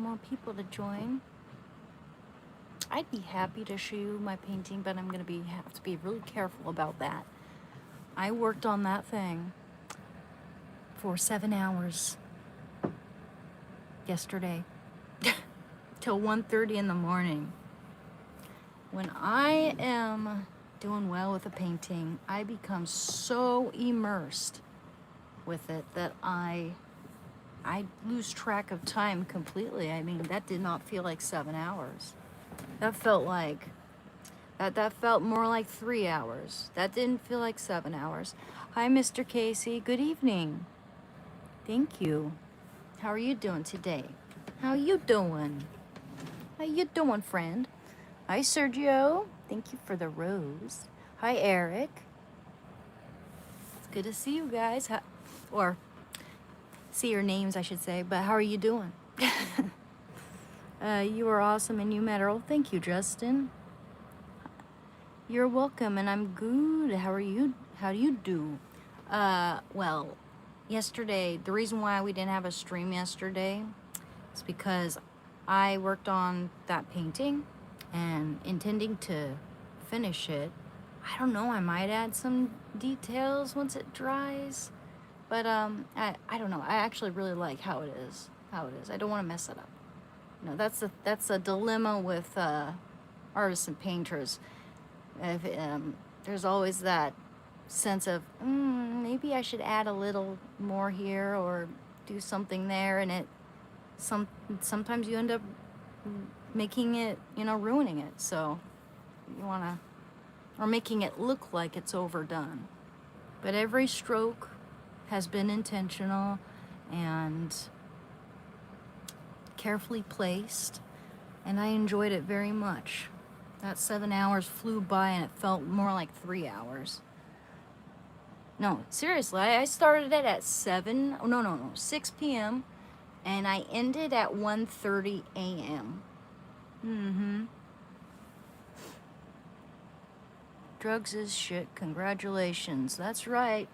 more people to join. I'd be happy to show you my painting, but I'm gonna have to be really careful about that. I worked on that thing for 7 hours yesterday till 1:30 in the morning. When I am doing well with a painting, I become so immersed with it that I lose track of time completely. I mean, that did not feel like 7 hours. That felt like that felt more like 3 hours. That didn't feel like 7 hours. Hi, Mr. Casey. Good evening. Thank you. How are you doing today? How you doing? How you doing, friend? Hi, Sergio. Thank you for the rose. Hi, Eric. It's good to see you guys. Or see your names, I should say. But how are you doing? You are awesome and you matter. Oh, thank you, Justin. You're welcome, and I'm good. How are you? How do you do? Well, yesterday, the reason why we didn't have a stream yesterday is because I worked on that painting and intending to finish it. I don't know, I might add some details once it dries, but I don't know. I actually really like how it is. I don't want to mess it up. You know, that's a dilemma with artists and painters. If there's always that sense of maybe I should add a little more here or do something there, and sometimes you end up making it, ruining it. So you wanna, or making it look like it's overdone. But every stroke has been intentional and carefully placed, and I enjoyed it very much. That 7 hours flew by and it felt more like 3 hours. No, seriously, I started it at 6 p.m. and I ended at 1:30 a.m. Drugs is shit. Congratulations. That's right.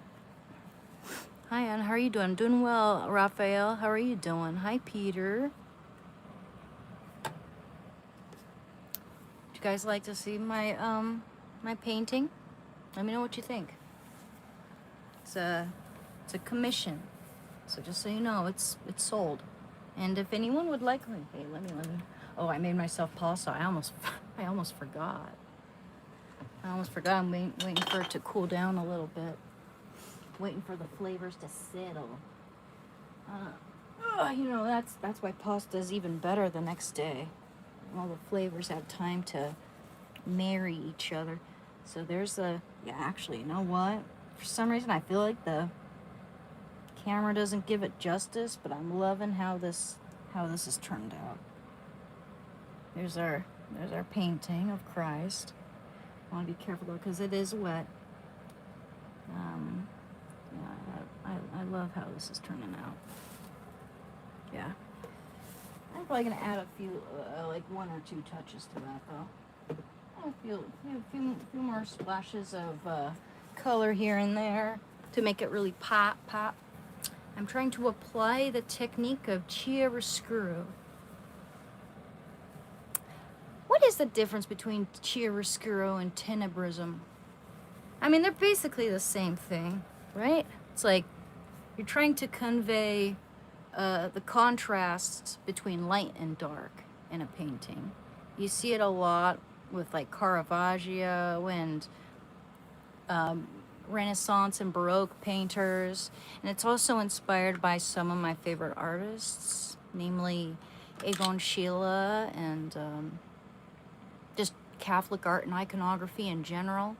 Hi, Ann. How are you doing? Doing well, Raphael. How are you doing? Hi, Peter. Would you guys like to see my my painting? Let me know what you think. It's a commission, so just so you know, it's sold. And if anyone would like, hey, let me. Oh, I made myself pasta. I almost forgot. I'm waiting for it to cool down a little bit. Waiting for the flavors to settle. That's why pasta is even better the next day. All the flavors have time to marry each other. So there's actually, you know what? For some reason, I feel like the camera doesn't give it justice, but I'm loving how this has turned out. There's our painting of Christ. I want to be careful though, because it is wet. I love how this is turning out. Yeah. I'm probably gonna add a few, like 1 or 2 touches to that though. A few more splashes of color here and there to make it really pop. I'm trying to apply the technique of chiaroscuro. What is the difference between chiaroscuro and tenebrism? I mean, they're basically the same thing, right? It's like you're trying to convey the contrasts between light and dark in a painting. You see it a lot with like Caravaggio and Renaissance and Baroque painters, and it's also inspired by some of my favorite artists, namely Egon Schiele and just Catholic art and iconography in general.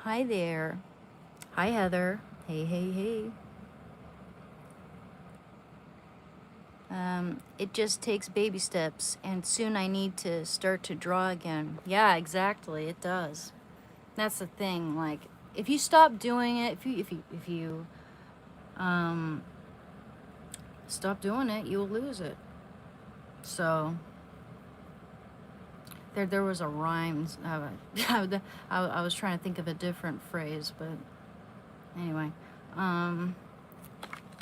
Hi there. Hi, Heather. Hey. It just takes baby steps, and soon I need to start to draw again. Yeah, exactly, it does. That's the thing. Like, if you stop doing it, if you stop doing it, you'll lose it. So there was a rhyme. I was trying to think of a different phrase, but anyway,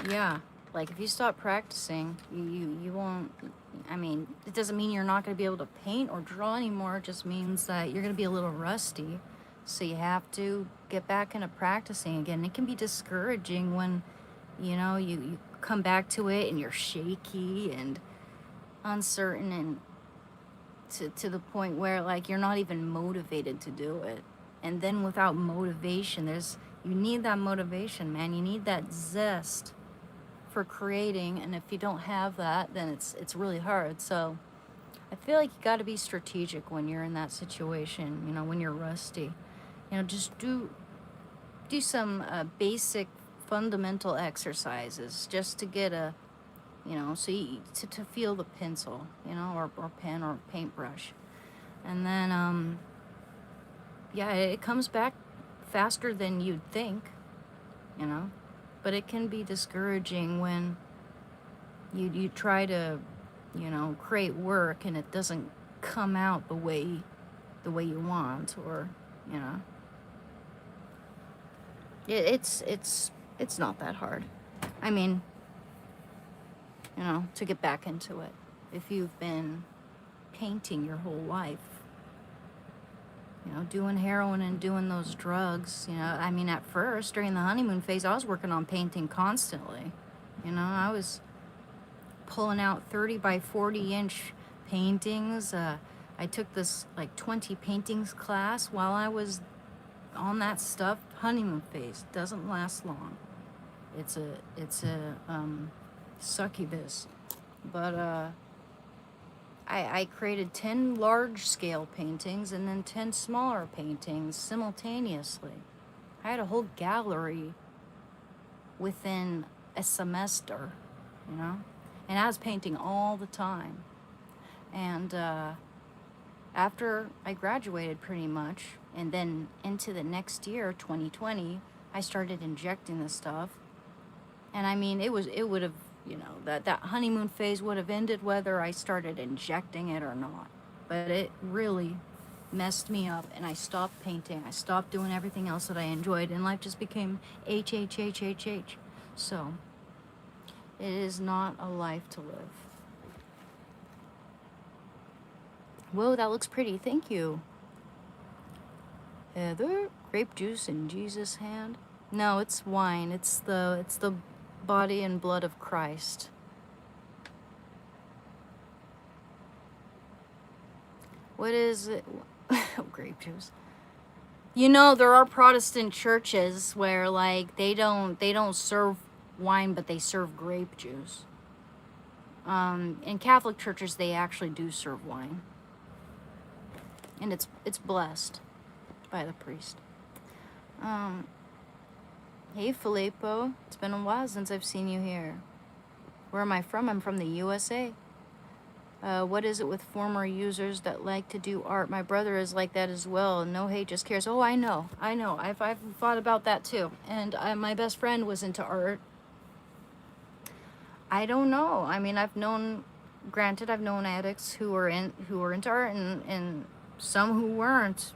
yeah. like if you stop practicing, you won't. I mean, it doesn't mean you're not going to be able to paint or draw anymore. It just means that you're going to be a little rusty. So you have to get back into practicing again. It can be discouraging when, you come back to it and you're shaky and uncertain, and to the point where like you're not even motivated to do it. And then without motivation, you need that motivation, man. You need that zest for creating, and if you don't have that, then it's really hard. So I feel like you got to be strategic when you're in that situation, when you're rusty. Just do some basic fundamental exercises just to get so to feel the pencil, or pen or paintbrush. And then yeah, it comes back faster than you'd think, but it can be discouraging when you try to create work and it doesn't come out the way you want, or it's not that hard. I mean, to get back into it, if you've been painting your whole life, doing heroin and doing those drugs, I mean, at first, during the honeymoon phase, I was working on painting constantly. I was pulling out 30 by 40 inch paintings. I took this like 20 paintings class while I was on that stuff. Honeymoon phase doesn't last long. It's a succubus. But I created 10 large-scale paintings and then 10 smaller paintings simultaneously. I had a whole gallery within a semester, and I was painting all the time. And after I graduated pretty much, and then into the next year, 2020, I started injecting this stuff. And I mean, it would have, that honeymoon phase would have ended whether I started injecting it or not. But it really messed me up, and I stopped painting. I stopped doing everything else that I enjoyed, and life just became H. So it is not a life to live. Whoa, that looks pretty. Thank you. Heather, grape juice in Jesus' hand? No, it's wine. It's the body and blood of Christ. What is it? Grape juice. There are Protestant churches where like they don't serve wine, but they serve grape juice. In Catholic churches, they actually do serve wine, and it's blessed by the priest. Hey Filippo, it's been a while since I've seen you here. Where am I from? I'm from the USA. What is it with former users that like to do art? My brother is like that as well. No hate, just cares. Oh, I know. I've thought about that too. And my best friend was into art. I don't know. I mean, I've known addicts who were into art, and some who weren't.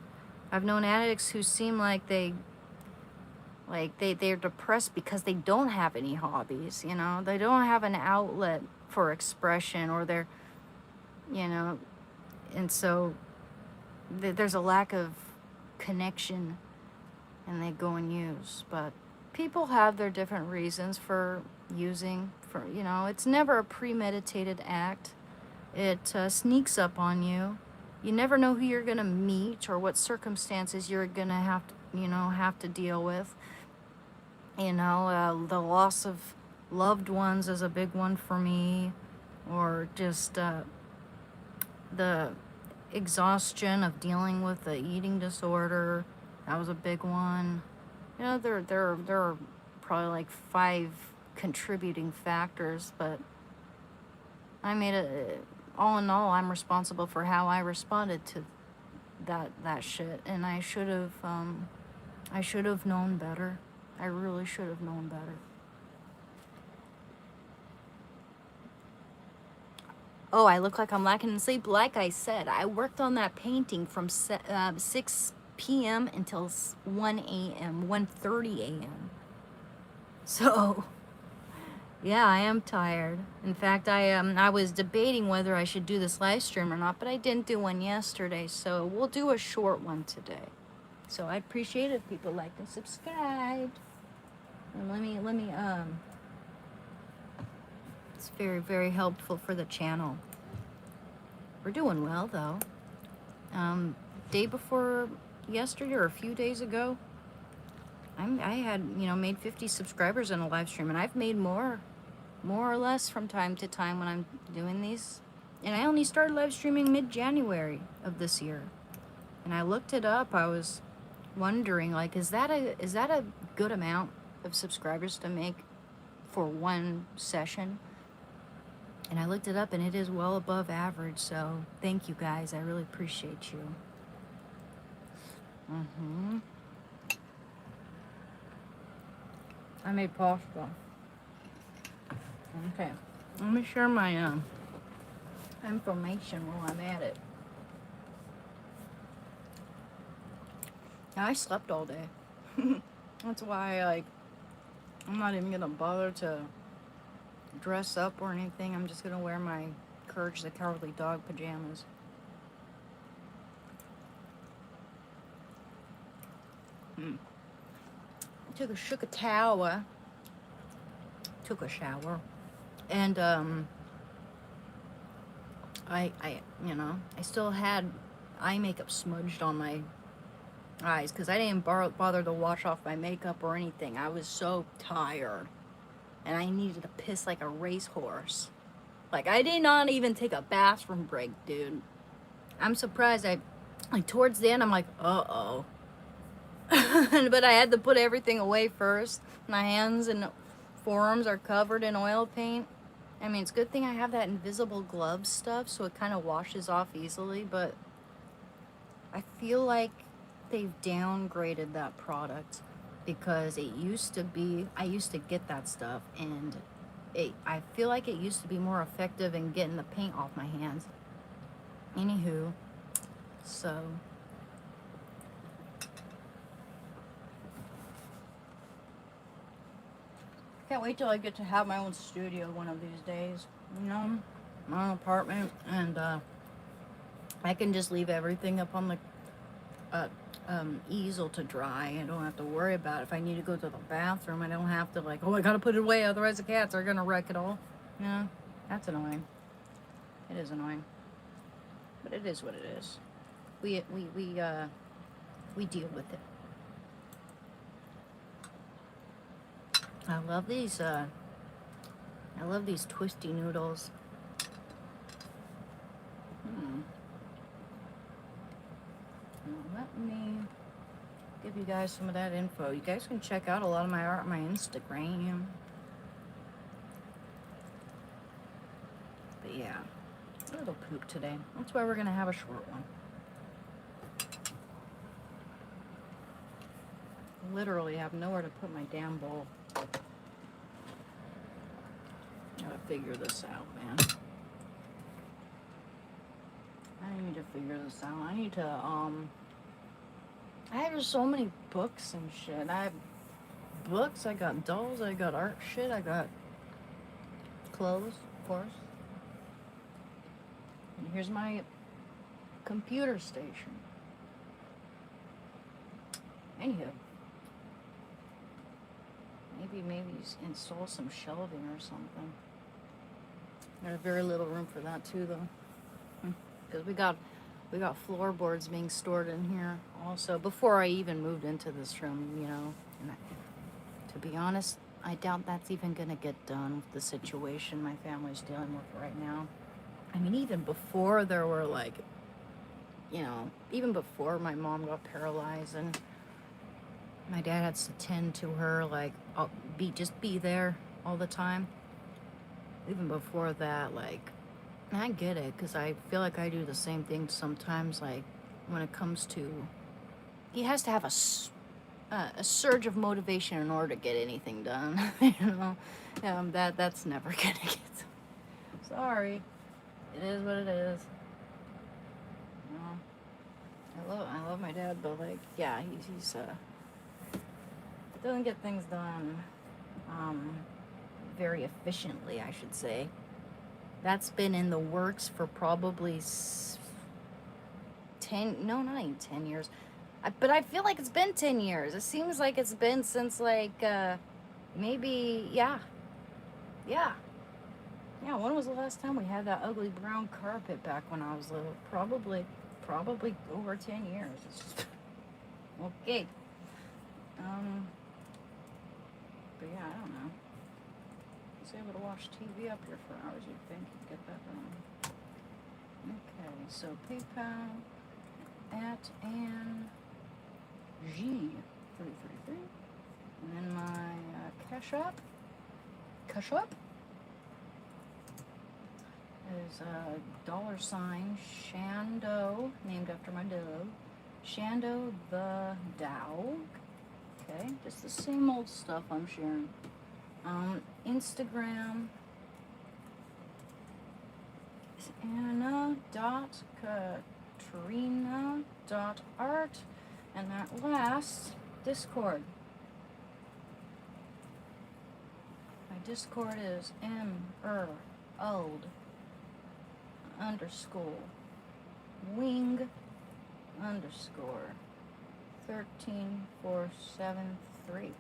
I've known addicts who seem like they're depressed because they don't have any hobbies, they don't have an outlet for expression, or they're, and so there's a lack of connection, and they go and use. But people have their different reasons for using, it's never a premeditated act. It sneaks up on you. You never know who you're gonna meet or what circumstances you're gonna have to deal with. The loss of loved ones is a big one for me, or just the exhaustion of dealing with the eating disorder. That was a big one. There are probably like 5 contributing factors, but I made all in all, I'm responsible for how I responded to that shit, and I should have known better. I really should have known better. Oh, I look like I'm lacking in sleep. Like I said, I worked on that painting from 6 p.m. until 1 a.m., 1:30 a.m. So, Yeah, I am tired. In fact, I was debating whether I should do this live stream or not, but I didn't do one yesterday, so we'll do a short one today. So I appreciate it if people like and subscribe. And let me it's very, very helpful for the channel. We're doing well though. Day before yesterday or a few days ago, I had, made 50 subscribers in a live stream, and I've made more or less from time to time when I'm doing these. And I only started live streaming mid-January of this year. And I looked it up. I was wondering, like, is that a good amount of subscribers to make for one session? And I looked it up, and it is well above average. So thank you guys. I really appreciate you. I made pasta. Okay, let me share my information while I'm at it. I slept all day. That's why, I'm not even gonna bother to dress up or anything. I'm just gonna wear my Courage the Cowardly Dog pajamas. Took a shower, and I still had eye makeup smudged on my eyes because I didn't bother to wash off my makeup or anything. I was so tired, and I needed to piss like a racehorse. Like, I did not even take a bathroom break, dude. I'm surprised. Towards the end, I'm like, uh-oh. But I had to put everything away first. My hands and forearms are covered in oil paint. I mean, it's a good thing I have that invisible glove stuff, so it kind of washes off easily, but I feel like they've downgraded that product because it used to be, I used to get that stuff, and I feel like it used to be more effective in getting the paint off my hands. Anywho, so can't wait till I get to have my own studio one of these days. My own apartment, and I can just leave everything up on the easel to dry. I don't have to worry about it. If I need to go to the bathroom, I don't have to I gotta put it away, otherwise the cats are gonna wreck it all. Yeah, that's annoying. It is annoying, but it is what it is. We deal with it. I love these twisty noodles. Let me give you guys some of that info. You guys can check out a lot of my art on my Instagram. But yeah, a little poop today. That's why we're gonna have a short one. Literally have nowhere to put my damn bowl. Gotta figure this out, man. I need to figure this out. I need to, I have so many books and shit. I have books, I got dolls, I got art shit, I got clothes, of course. And here's my computer station. Anywho. Maybe install some shelving or something. There's very little room for that too, though, because we got floorboards being stored in here also. Before I even moved into this room, and to be honest, I doubt that's even gonna get done with the situation my family's dealing with right now. I mean, even before there were even before my mom got paralyzed and my dad had to tend to her, just be there all the time. Even before that, I get it, because I feel like I do the same thing sometimes, when it comes to, he has to have a surge of motivation in order to get anything done, that's never gonna get, sorry, it is what it is. I love my dad, but yeah, he's doesn't get things done very efficiently, I should say. That's been in the works for probably 10, no, not even 10 years. But I feel like it's been 10 years. It seems like it's been since like, maybe, yeah. Yeah. Yeah, when was the last time we had that ugly brown carpet back when I was little? Probably over 10 years. It's just, okay. But yeah, I don't know. I was able to watch TV up here for hours, you'd think you'd get that wrong. Okay, so PayPal at Ann G333. And then my Cash App is $sign Shando, named after my dog. Shando the Dog. Okay, just the same old stuff I'm sharing. Instagram is Anna.Katrina.art. And that last, Discord. My Discord is old underscore wing underscore 13473.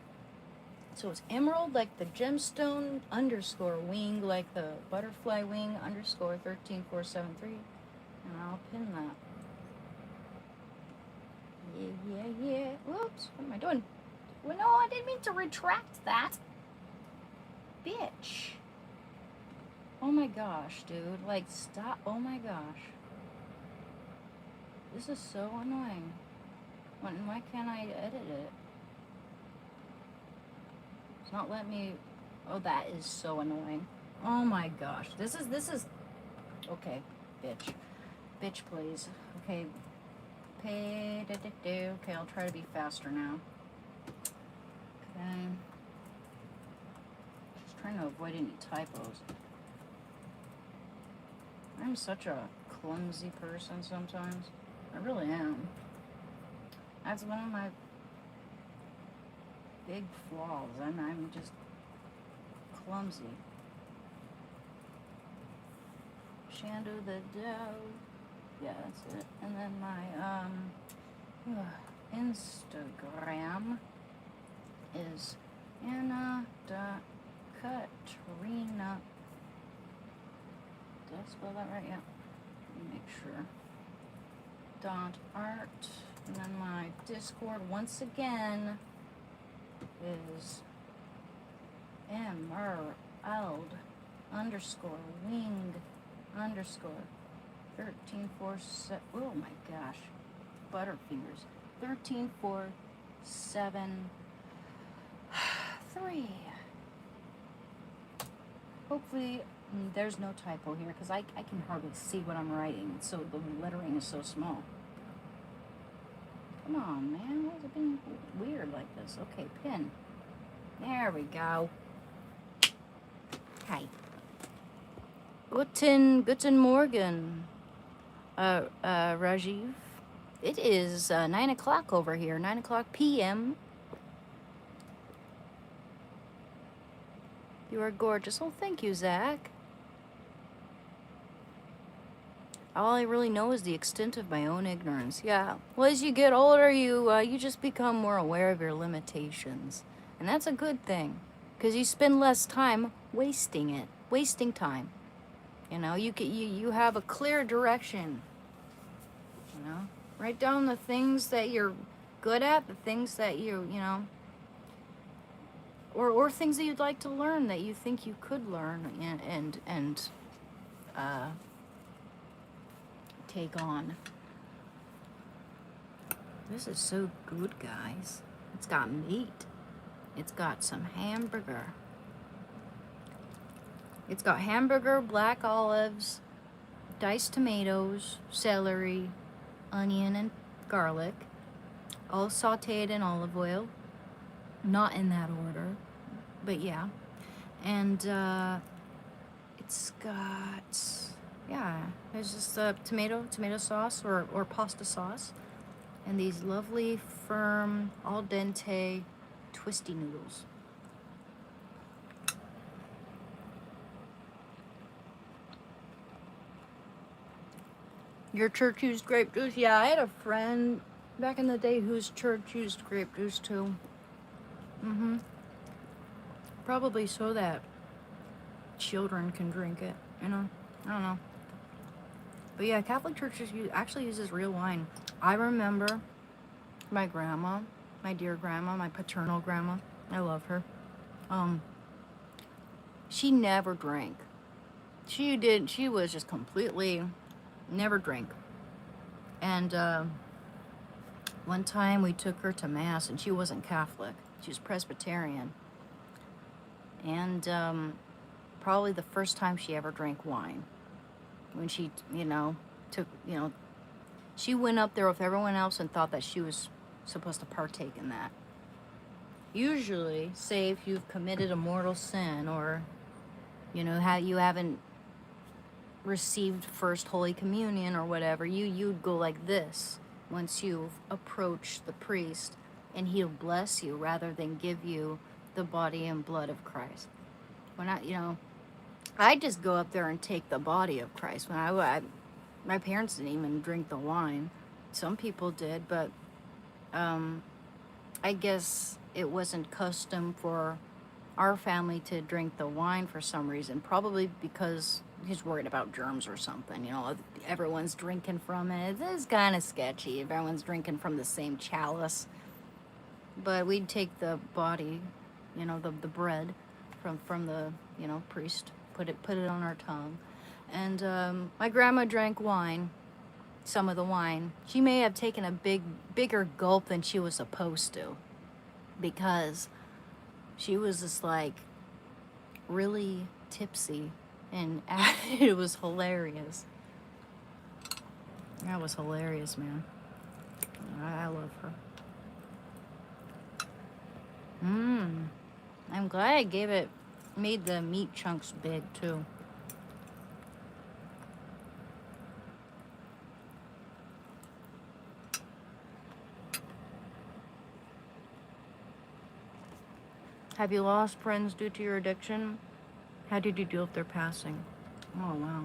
So it's emerald like the gemstone underscore wing like the butterfly wing underscore 13473. And I'll pin that. Yeah. Whoops, what am I doing? Well, no, I didn't mean to retract that. Bitch. Oh my gosh, dude. Like, stop. Oh my gosh. This is so annoying. Why can't I edit it? It's not letting me. Oh, that is so annoying. Oh my gosh. This is. Okay, bitch. Bitch, please. Okay. Okay, I'll try to be faster now. Okay. Just trying to avoid any typos. I'm such a clumsy person sometimes. I really am. That's one of my big flaws. I'm just clumsy. Shando the Doe. Yeah, that's it. And then my Instagram is Anna.Katrina. Did I spell that right? Yeah. Let me make sure. .art. And then my Discord once again is emerald underscore wing underscore 13473. Oh my gosh. Butterfingers. 13473. Hopefully there's no typo here because I can hardly see what I'm writing. So the lettering is so small. Come on, man. Why is it being weird like this? Okay, pin. There we go. Hi. Guten Morgen, Rajiv. It is 9 o'clock over here, 9 o'clock p.m. You are gorgeous. Oh, thank you, Zach. All I really know is the extent of my own ignorance. Yeah. Well, as you get older, you just become more aware of your limitations. And that's a good thing. Because you spend less time wasting time. You know, you have a clear direction. You know? Write down the things that you're good at, the things that you know, or things that you'd like to learn that you think you could learn and take on. This is so good, guys. It's got meat. It's got some hamburger. It's got hamburger, black olives, diced tomatoes, celery, onion, and garlic, all sauteed in olive oil. Not in that order, but yeah. And it's got, yeah, there's just tomato sauce or pasta sauce, and these lovely, firm, al dente, twisty noodles. Your church used grape juice? Yeah, I had a friend back in the day whose church used grape juice too. Mm-hmm. Probably so that children can drink it, you know? I don't know. But yeah, Catholic churches actually uses real wine. I remember my grandma, my dear grandma, my paternal grandma. I love her. Um, she never drank. She was just completely never drank. And one time we took her to mass, and she wasn't Catholic. She was Presbyterian. And probably the first time she ever drank wine. When she, took, she went up there with everyone else and thought that she was supposed to partake in that. Usually, say if you've committed a mortal sin, or, how you haven't received first Holy Communion or whatever, you'd go like this once you've approached the priest, and he'll bless you rather than give you the body and blood of Christ. When I just go up there and take the body of Christ. My parents didn't even drink the wine. Some people did, but I guess it wasn't custom for our family to drink the wine for some reason. Probably because he's worried about germs or something. Everyone's drinking from it. It's kind of sketchy if everyone's drinking from the same chalice. But we'd take the body, the bread from the, priest, put it on our tongue. And my grandma drank wine, some of the wine. She may have taken a bigger gulp than she was supposed to, because she was just like really tipsy, and it was hilarious. That was hilarious, man. I love her. I'm glad I made the meat chunks big too. Have you lost friends due to your addiction? How did you deal with their passing? Oh, wow.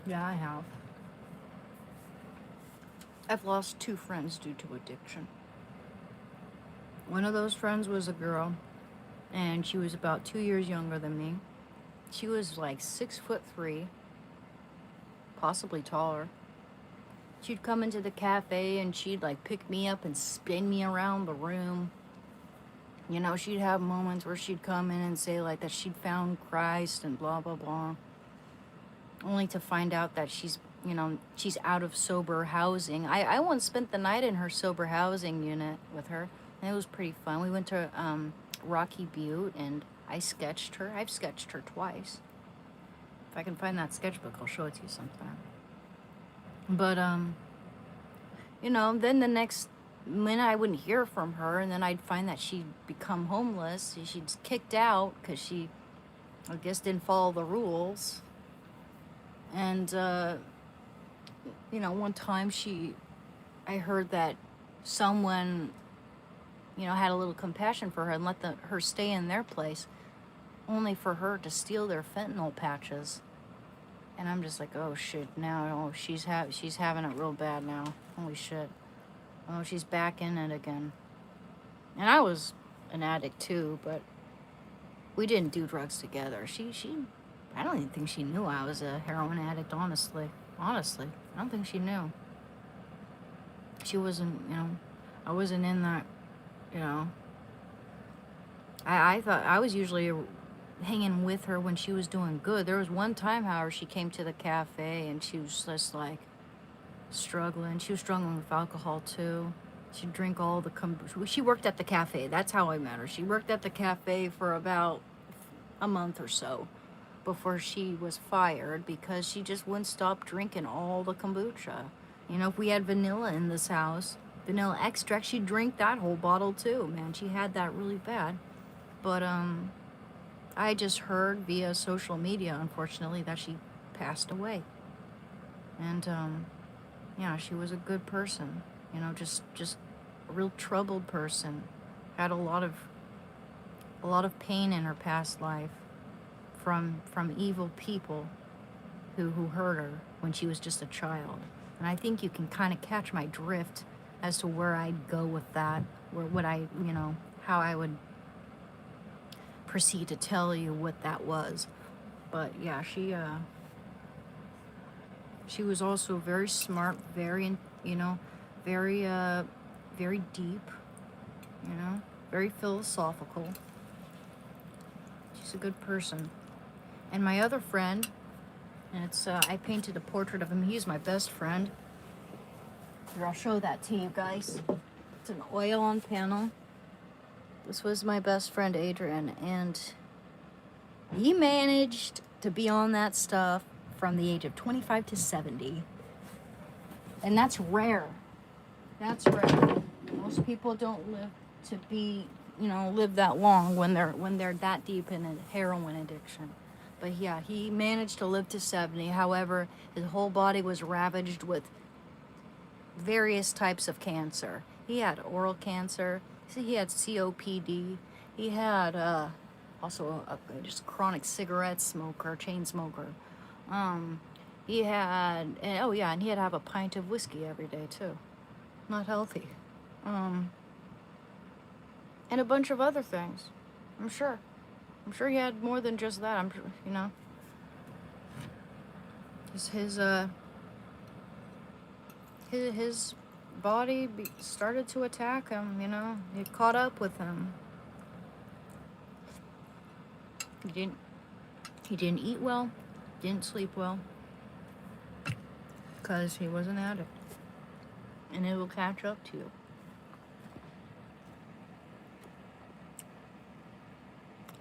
Yeah, I have. I've lost 2 friends due to addiction. One of those friends was a girl, and she was about 2 years younger than me. She was like 6'3", possibly taller. She'd come into the cafe and she'd like pick me up and spin me around the room. She'd have moments where she'd come in and say like that she'd found Christ and blah, blah, blah. Only to find out that she's out of sober housing. I once spent the night in her sober housing unit with her, and it was pretty fun. We went to Rocky Butte, and I sketched her. I've sketched her twice. If I can find that sketchbook, I'll show it to you sometime. But, then the next minute I wouldn't hear from her, and then I'd find that she'd become homeless. She'd kicked out because she, I guess, didn't follow the rules. And, one time I heard that someone, had a little compassion for her and let her stay in their place, only for her to steal their fentanyl patches. And I'm just like, oh shit, now, she's having it real bad now. Holy shit. Oh, she's back in it again. And I was an addict too, but we didn't do drugs together. I don't even think she knew I was a heroin addict, honestly. Honestly, I don't think she knew. She wasn't, I wasn't in that, I thought I was usually hanging with her when she was doing good. There was one time, however, she came to the cafe and she was just like struggling. She was struggling with alcohol too. She'd drink all the she worked at the cafe. That's how I met her. She worked at the cafe for about a month or so before she was fired, because she just wouldn't stop drinking all the kombucha. If we had vanilla in this house, vanilla extract, she'd drink that whole bottle too. Man, she had that really bad. But I just heard via social media, unfortunately, that she passed away. And she was a good person. Just a real troubled person. Had a lot of pain in her past life from evil people who hurt her when she was just a child. And I think you can kind of catch my drift as to where I'd go with that, or what I, how I would proceed to tell you what that was. But yeah, she was also very smart, very, very, very deep, very philosophical. She's a good person. And my other friend, and it's, I painted a portrait of him. He's my best friend. Here, I'll show that to you guys. It's an oil on panel. This was my best friend, Adrian, and he managed to be on that stuff from the age of 25 to 70. And that's rare. That's rare. Most people don't live to be, live that long when they're that deep in a heroin addiction. But yeah, he managed to live to 70. However, his whole body was ravaged with various types of cancer. He had oral cancer. He had COPD. He had also just chronic cigarette smoker, chain smoker. He had, and he had to have a pint of whiskey every day too. Not healthy. And a bunch of other things. I'm sure he had more than just that. I'm sure, his body started to attack him. It caught up with him. He didn't eat well, didn't sleep well, because he was an addict, and it will catch up to you.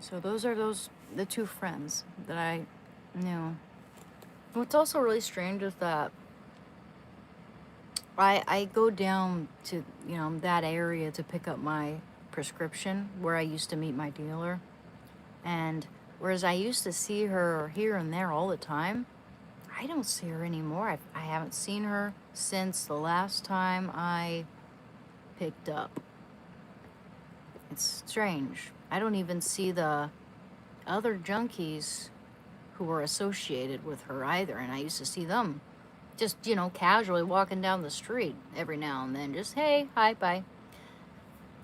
So those are the two friends that I knew. What's also really strange is that I go down to, that area to pick up my prescription where I used to meet my dealer. And whereas I used to see her here and there all the time, I don't see her anymore. I haven't seen her since the last time I picked up. It's strange. I don't even see the other junkies who were associated with her either. And I used to see them just, casually walking down the street every now and then. Just, hey, hi, bye.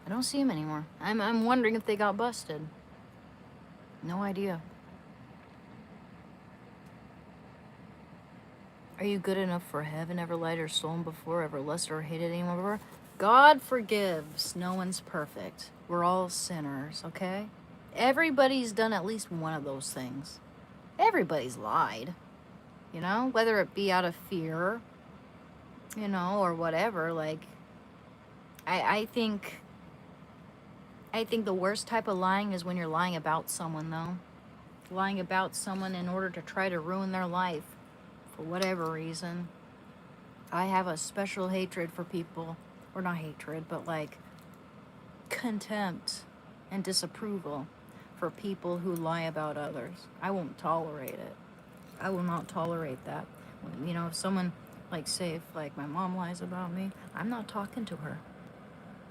I don't see them anymore. I'm wondering if they got busted. No idea. Are you good enough for heaven, ever light or stolen before, ever lusted or hated anyone before? God forgives. No one's perfect. We're all sinners, okay? Everybody's done at least one of those things. Everybody's lied. Whether it be out of fear, or whatever. Like, I think the worst type of lying is when you're lying about someone, though. Lying about someone in order to try to ruin their life for whatever reason. I have a special hatred for people, or not hatred, but like contempt and disapproval for people who lie about others. I won't tolerate it. I will not tolerate that. If someone, say if my mom lies about me, I'm not talking to her.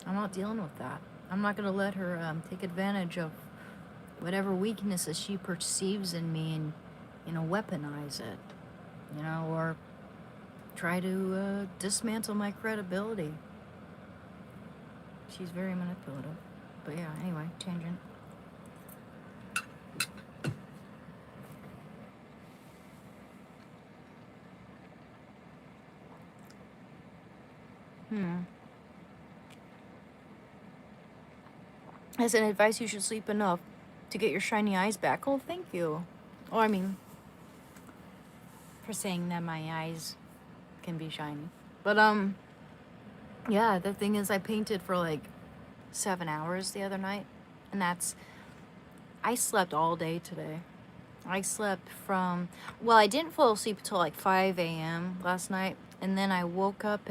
I'm not dealing with that. I'm not going to let her take advantage of whatever weaknesses she perceives in me and, weaponize it, or try to dismantle my credibility. She's very manipulative. But yeah, anyway, tangent. As an advice, you should sleep enough to get your shiny eyes back. Oh, thank you. Oh, I mean, for saying that my eyes can be shiny. But, yeah, the thing is, I painted for 7 hours the other night. And I slept all day today. I slept I didn't fall asleep until 5 a.m. last night. And then I woke up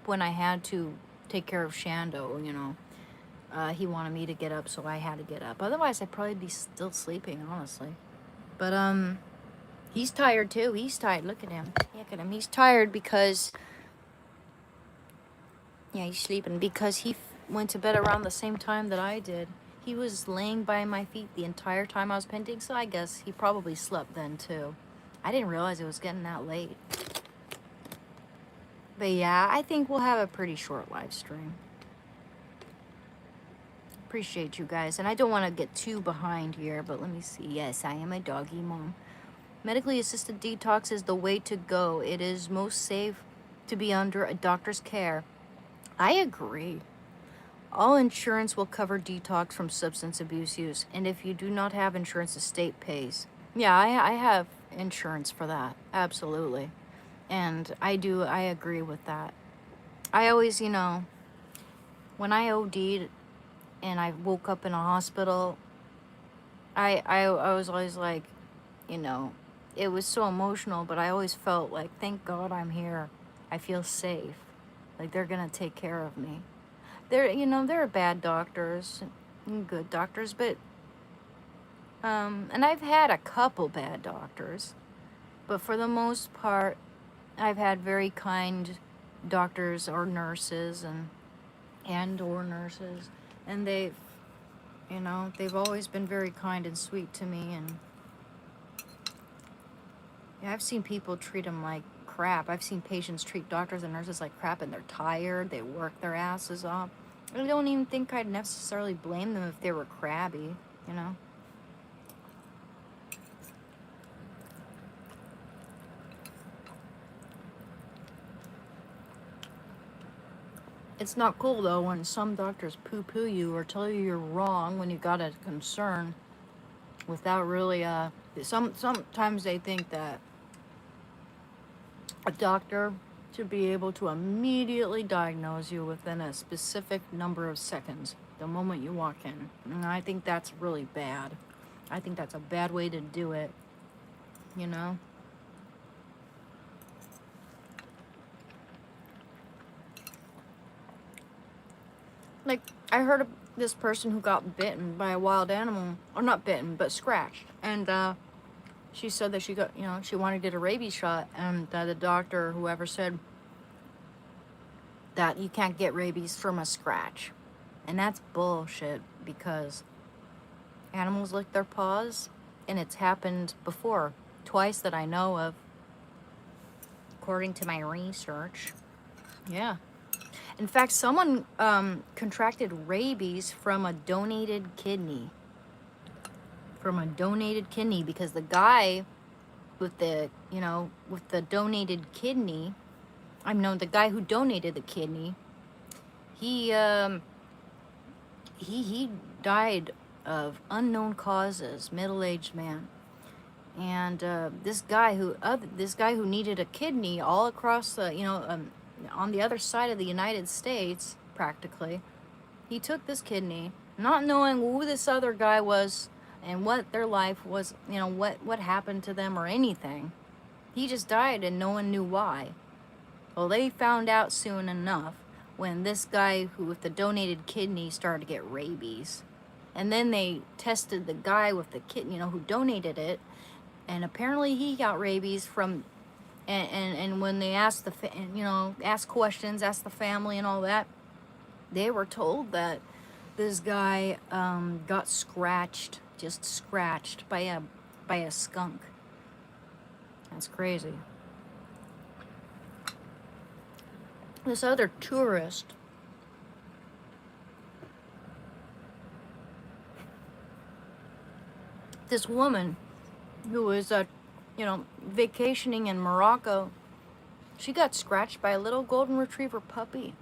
when I had to take care of Shando, he wanted me to get up, so I had to get up. Otherwise, I'd probably be still sleeping, honestly. But, he's tired, too. He's tired. Look at him. Look at him. He's tired because... Yeah, he's sleeping because he went to bed around the same time that I did. He was laying by my feet the entire time I was painting, so I guess he probably slept then, too. I didn't realize it was getting that late. But yeah, I think we'll have a pretty short live stream. Appreciate you guys. And I don't want to get too behind here, but let me see. Yes, I am a doggy mom. Medically assisted detox is the way to go. It is most safe to be under a doctor's care. I agree. All insurance will cover detox from substance abuse use. And if you do not have insurance, the state pays. Yeah, I have insurance for that. Absolutely. And I agree with that. I always, when I OD'd and I woke up in a hospital, I was always like, it was so emotional, but I always felt like, thank God I'm here. I feel safe. Like they're going to take care of me. There are bad doctors and good doctors, but, and I've had a couple bad doctors, but for the most part, I've had very kind doctors or nurses and nurses, and they've always been very kind and sweet to me. And yeah, I've seen people treat them like crap. I've seen patients treat doctors and nurses like crap, and they're tired. They work their asses off. I don't even think I'd necessarily blame them if they were crabby, you know? It's not cool, though, when some doctors poo-poo you or tell you you're wrong when you got a concern without really, sometimes they think that a doctor should be able to immediately diagnose you within a specific number of seconds, the moment you walk in. And I think that's really bad. I think that's a bad way to do it, you know? Like, I heard of this person who got bitten by a wild animal, or not bitten, but scratched. And, she said that she got, she wanted to get a rabies shot, and the doctor or whoever said that you can't get rabies from a scratch. And that's bullshit, because animals lick their paws, and it's happened before, twice that I know of, according to my research. Yeah. In fact, someone contracted rabies from a donated kidney. Because the guy with the donated kidney, the guy who donated the kidney, he died of unknown causes, middle-aged man. And this guy who needed a kidney all across the, on the other side of the United States, practically, he took this kidney, not knowing who this other guy was and what their life was, what happened to them or anything. He just died and no one knew why. Well, they found out soon enough when this guy who with the donated kidney started to get rabies. And then they tested the guy with the kidney, who donated it, and apparently he got rabies from, and when they asked asked questions, asked the family and all that, they were told that this guy got scratched by a skunk. That's crazy. This other tourist, this woman who was vacationing in Morocco, she got scratched by a little golden retriever puppy.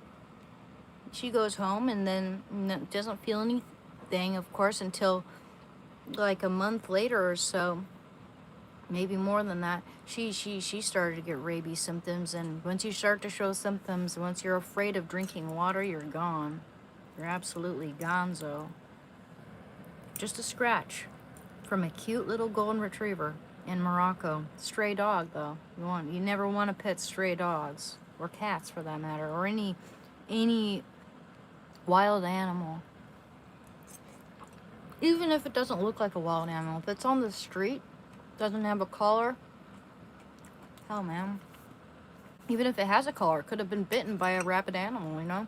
She goes home and then doesn't feel anything, of course, until like a month later or so, maybe more than that. She started to get rabies symptoms, and once you start to show symptoms, once you're afraid of drinking water, you're gone. You're absolutely gonzo. Just a scratch from a cute little golden retriever in Morocco. Stray dog, though. You never want to pet stray dogs, or cats for that matter, or any wild animal. Even if it doesn't look like a wild animal, if it's on the street, doesn't have a collar, hell, man. Even if it has a collar, it could have been bitten by a rabid animal,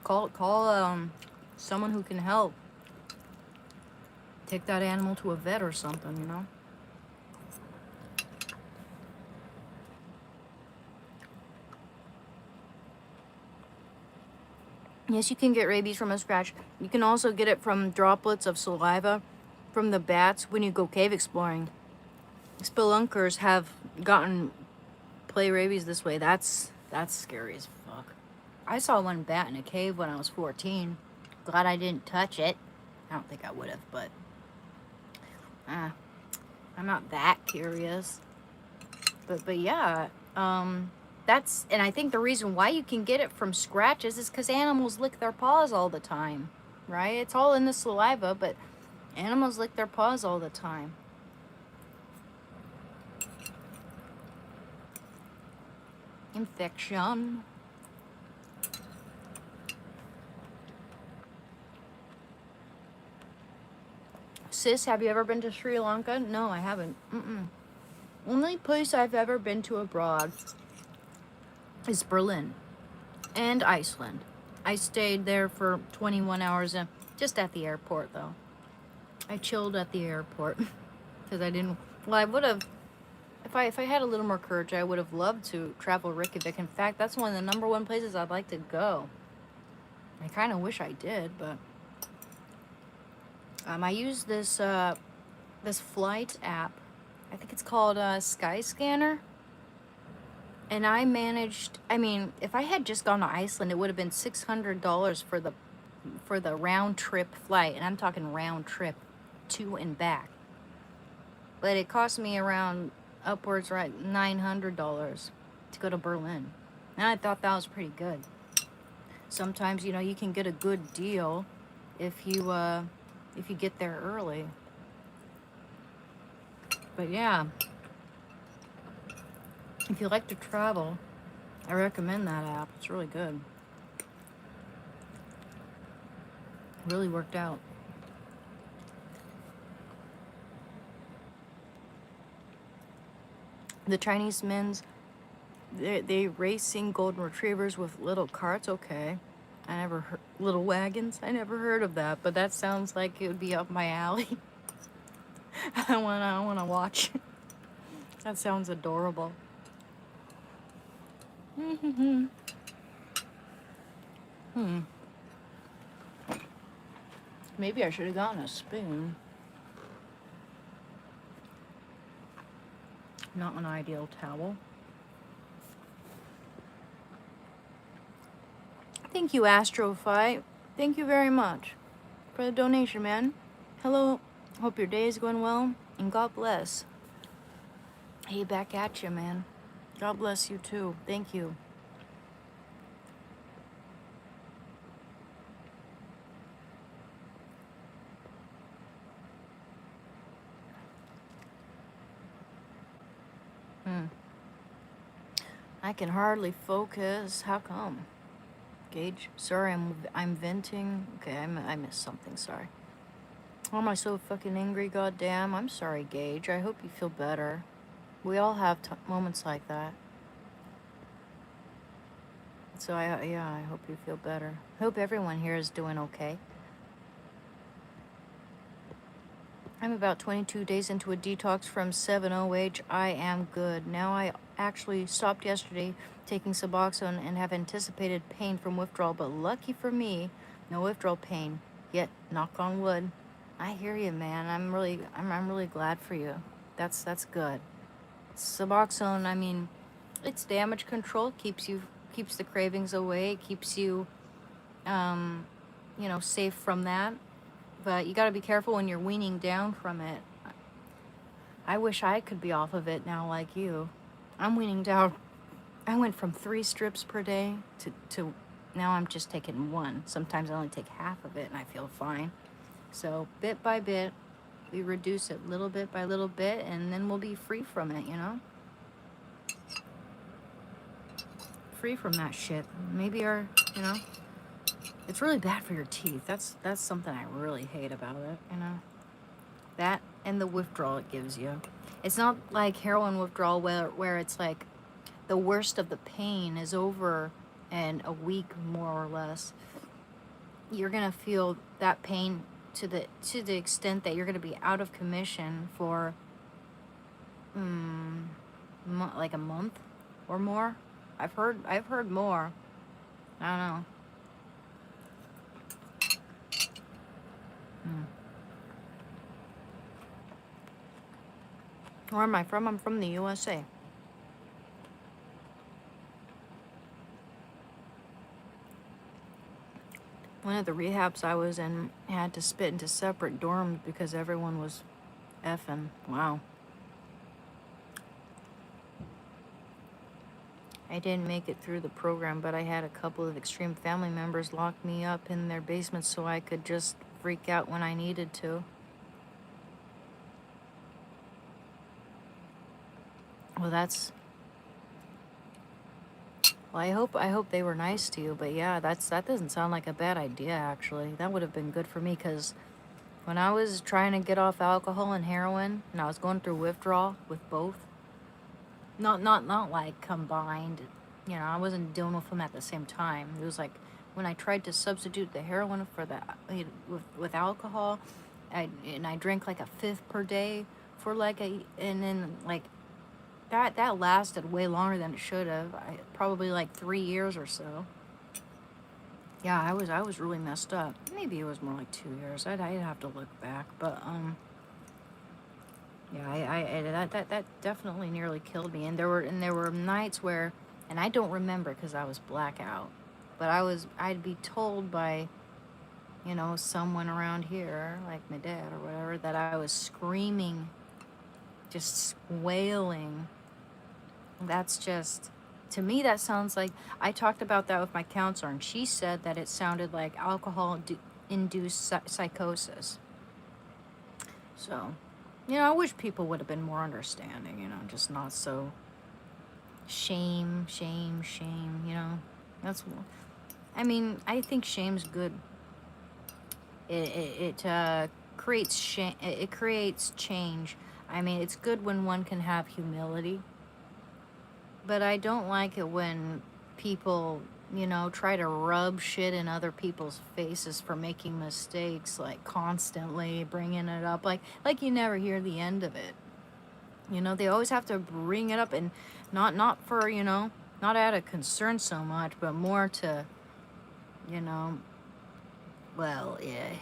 Call someone who can help. Take that animal to a vet or something, Yes, you can get rabies from a scratch. You can also get it from droplets of saliva from the bats when you go cave exploring. Spelunkers have gotten play rabies this way. That's scary as fuck. I saw one bat in a cave when I was 14. Glad I didn't touch it. I don't think I would have, but I'm not that curious. But yeah, and I think the reason why you can get it from scratches is because animals lick their paws all the time, right? It's all in the saliva, but animals lick their paws all the time. Infection. Sis, have you ever been to Sri Lanka? No, I haven't. Only place I've ever been to abroad is Berlin and Iceland. I stayed there for 21 hours, just at the airport, though. I chilled at the airport because I didn't. Well, I would have. If I had a little more courage, I would have loved to travel Reykjavik. In fact, that's one of the #1 places I'd like to go. I kind of wish I did, but I use this this flight app. I think it's called Skyscanner. And I managed. I mean, if I had just gone to Iceland, it would have been $600 for the round trip flight, and I'm talking round trip, to and back. But it cost me around upwards right $900 to go to Berlin, and I thought that was pretty good. Sometimes you can get a good deal if you get there early. But yeah, if you like to travel, I recommend that app. It's really good. It really worked out. The Chinese men's, they racing golden retrievers with little carts. Okay, I never heard little wagons. I never heard of that, but that sounds like it would be up my alley. I wanna watch. That sounds adorable. Maybe I should have gotten a spoon. Not an ideal towel. Thank you, Astrophi. Thank you very much for the donation, man. Hello. Hope your day is going well, and God bless. Hey, back at you, man. God bless you too. Thank you. I can hardly focus. How come? Gage, sorry, I'm venting. Okay, I missed something. Sorry. Why am I so fucking angry? Goddamn. I'm sorry, Gage. I hope you feel better. We all have moments like that. So I hope you feel better. Hope everyone here is doing okay. I'm about 22 days into a detox from 7-OH. I am good. Now I actually stopped yesterday taking Suboxone and have anticipated pain from withdrawal, but lucky for me, no withdrawal pain. Yet, knock on wood. I hear you, man. I'm really glad for you. That's good. Suboxone, I mean, it's damage control, keeps the cravings away, keeps you safe from that. But you got to be careful when you're weaning down from it. I wish I could be off of it now like you. I'm weaning down. I went from 3 strips per day to now I'm just taking 1. Sometimes I only take half of it and I feel fine. So bit by bit, we reduce it little bit by little bit, and then we'll be free from it, Free from that shit. Maybe it's really bad for your teeth. That's something I really hate about it, That and the withdrawal it gives you. It's not like heroin withdrawal where it's like the worst of the pain is over in a week, more or less. You're gonna feel that pain to the extent that you're gonna be out of commission for like a month or more. I've heard more. I don't know. Where am I from? I'm from the USA. One of the rehabs I was in had to split into separate dorms because everyone was effing. Wow. I didn't make it through the program, but I had a couple of extreme family members lock me up in their basement so I could just freak out when I needed to. Well, I hope they were nice to you, but yeah, that doesn't sound like a bad idea actually. That would have been good for me cuz when I was trying to get off alcohol and heroin and I was going through withdrawal with both, not like combined, you know, I wasn't dealing with them at the same time. It was like when I tried to substitute the heroin for the with alcohol, I drank like a fifth per day for like and then like that lasted way longer than it should have. Probably like 3 years or so. Yeah, I was really messed up. Maybe it was more like 2 years. I'd have to look back, but yeah, that definitely nearly killed me. And there were nights where, and I don't remember because I was blackout, but I'd be told by, you know, someone around here, like my dad or whatever, that I was screaming, just wailing. That's just, to me, that sounds like, I talked about that with my counselor, and she said that it sounded like alcohol-induced psychosis. So, you know, I wish people would have been more understanding, you know, just not so shame, you know. That's, I mean, I think shame's good. It creates shame, it creates change. I mean, it's good when one can have humility. But I don't like it when people, you know, try to rub shit in other people's faces for making mistakes, like constantly bringing it up, like you never hear the end of it. You know, they always have to bring it up, and not for, you know, not out of concern so much, but more to, you know, well, yeah,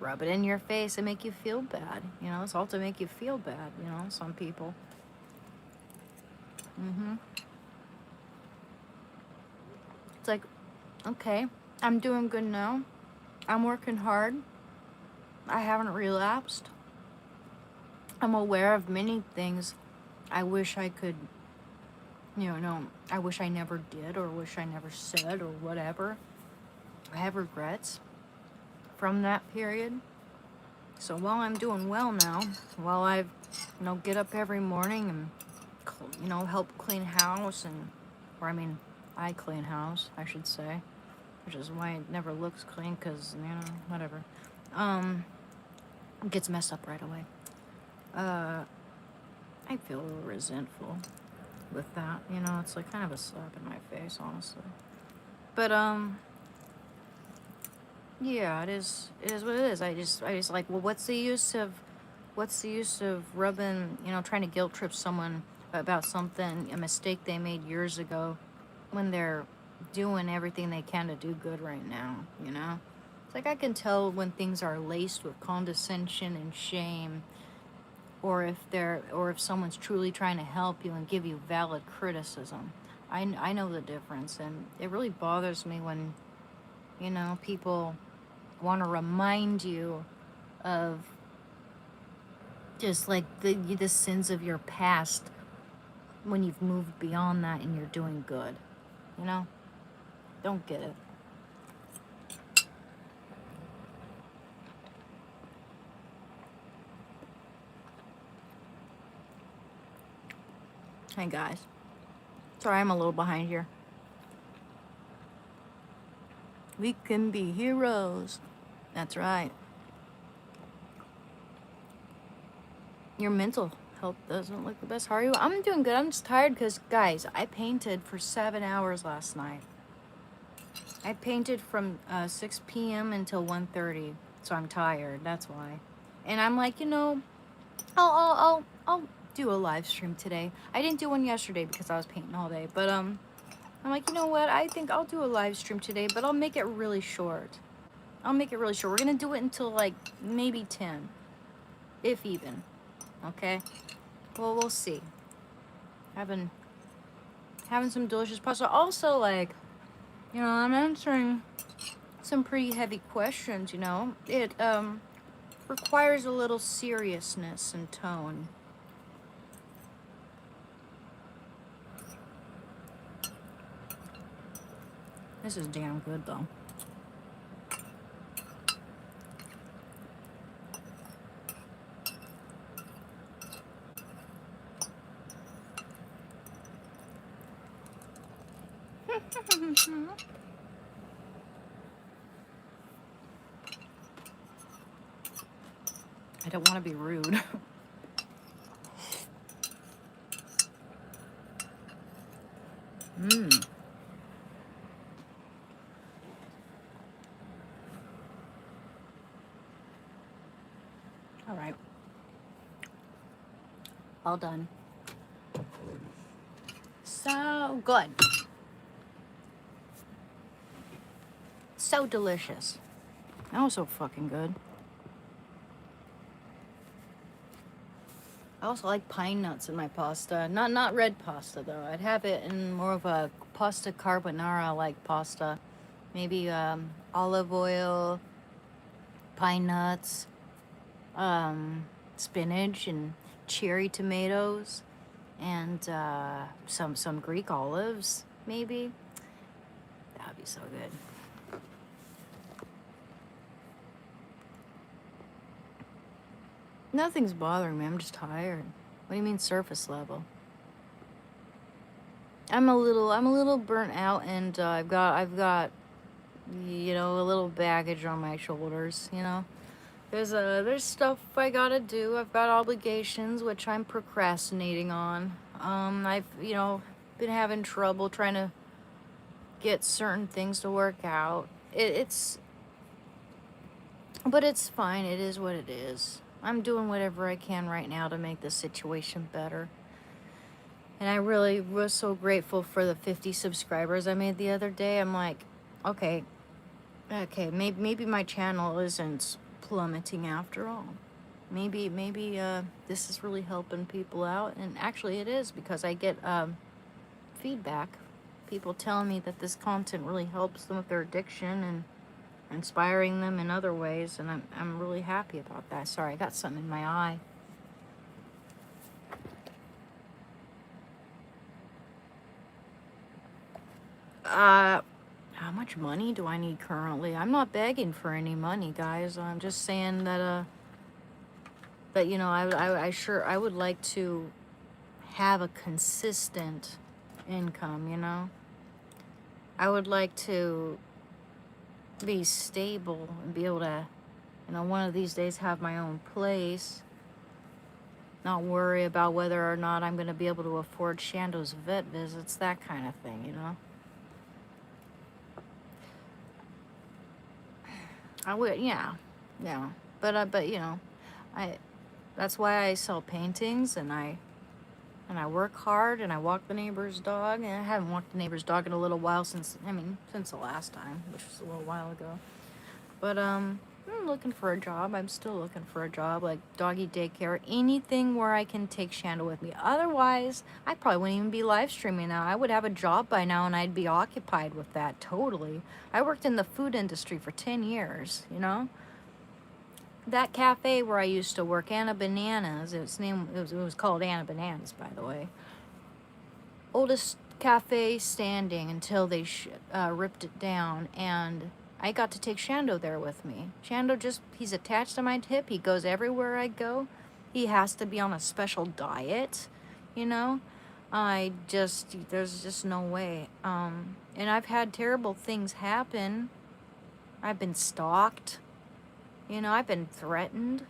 rub it in your face and make you feel bad. You know, it's all to make you feel bad, you know, some people. It's like, okay, I'm doing good now. I'm working hard. I haven't relapsed. I'm aware of many things I wish I could, you know, I wish I never did or wish I never said or whatever. I have regrets from that period. So while I'm doing well now, while I, you know, get up every morning and, you know, help clean house or I mean, I clean house, I should say, which is why it never looks clean because, you know, whatever. It gets messed up right away. I feel a little resentful with that, you know, it's like kind of a slap in my face, honestly. But, yeah, it is what it is. I just like, well, what's the use of rubbing, you know, trying to guilt trip someone about something, a mistake they made years ago, when they're doing everything they can to do good right now, you know? It's like I can tell when things are laced with condescension and shame, or if someone's truly trying to help you and give you valid criticism. I know the difference, and it really bothers me when, you know, people want to remind you of just like the sins of your past when you've moved beyond that and you're doing good, you know? Don't get it. Hey guys, sorry I'm a little behind here. We can be heroes. That's right. Your mental health doesn't look the best. How are you? I'm doing good. I'm just tired because, guys, I painted for 7 hours last night. I painted from 6 p.m. until 1:30, so I'm tired. That's why. And I'm like, you know, I'll do a live stream today. I didn't do one yesterday because I was painting all day, but I'm like, you know what? I think I'll do a live stream today, but I'll make it really short. I'll make it really short. We're gonna do it until like maybe 10, if even. Okay. Well, we'll see. Having some delicious pasta. Also, like, I'm answering some pretty heavy questions. It requires a little seriousness and tone. This is damn good, though. I don't want to be rude. Mmm. All right. All done. So good. So delicious. That was so fucking good. I also like pine nuts in my pasta. Not red pasta though. I'd have it in more of a pasta carbonara like pasta. Maybe olive oil, pine nuts, spinach and cherry tomatoes, and some Greek olives maybe. That'd be so good. Nothing's bothering me. I'm just tired. What do you mean surface level? I'm a little burnt out, and I've got a little baggage on my shoulders. There's stuff I gotta do. I've got obligations which I'm procrastinating on. I've been having trouble trying to get certain things to work out. But it's fine. It is what it is. I'm doing whatever I can right now to make the situation better. And I really was so grateful for the 50 subscribers I made the other day. I'm like, okay, maybe my channel isn't plummeting after all. Maybe this is really helping people out. And actually it is, because I get feedback. People telling me that this content really helps them with their addiction and inspiring them in other ways, and I'm really happy about that. Sorry, I got something in my eye. How much money do I need currently? I'm not begging for any money, guys. I'm just saying that I would like to have a consistent income. I would like to be stable and be able to, one of these days have my own place. Not worry about whether or not I'm going to be able to afford Shando's vet visits, that kind of thing, I would, yeah. But that's why I sell paintings, and I work hard, and I walk the neighbor's dog. And I haven't walked the neighbor's dog in a little while since the last time, which was a little while ago. But I'm looking for a job. I'm still looking for a job, like doggy daycare, anything where I can take Shanda with me. Otherwise, I probably wouldn't even be live streaming now. I would have a job by now, and I'd be occupied with that totally. I worked in the food industry for 10 years, That cafe where I used to work, Anna Bananas, it was called Anna Bananas, by the way. Oldest cafe standing until they ripped it down, and I got to take Shando there with me. Shando he's attached to my hip. He goes everywhere I go. He has to be on a special diet, there's just no way. And I've had terrible things happen. I've been stalked. I've been threatened.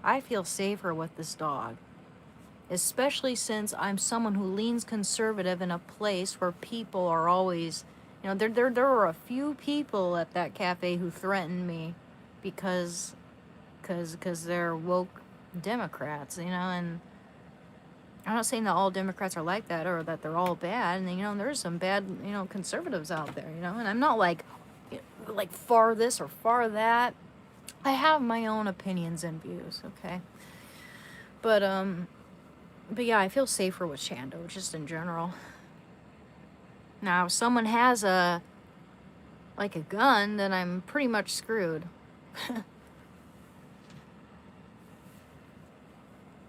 I feel safer with this dog. Especially since I'm someone who leans conservative in a place where people are always, there were a few people at that cafe who threatened me because they're woke Democrats, and I'm not saying that all Democrats are like that or that they're all bad, and there's some bad, conservatives out there, and I'm not like, like far this or far that. I have my own opinions and views, okay? But yeah, I feel safer with Shando, just in general. Now, if someone has a gun, then I'm pretty much screwed.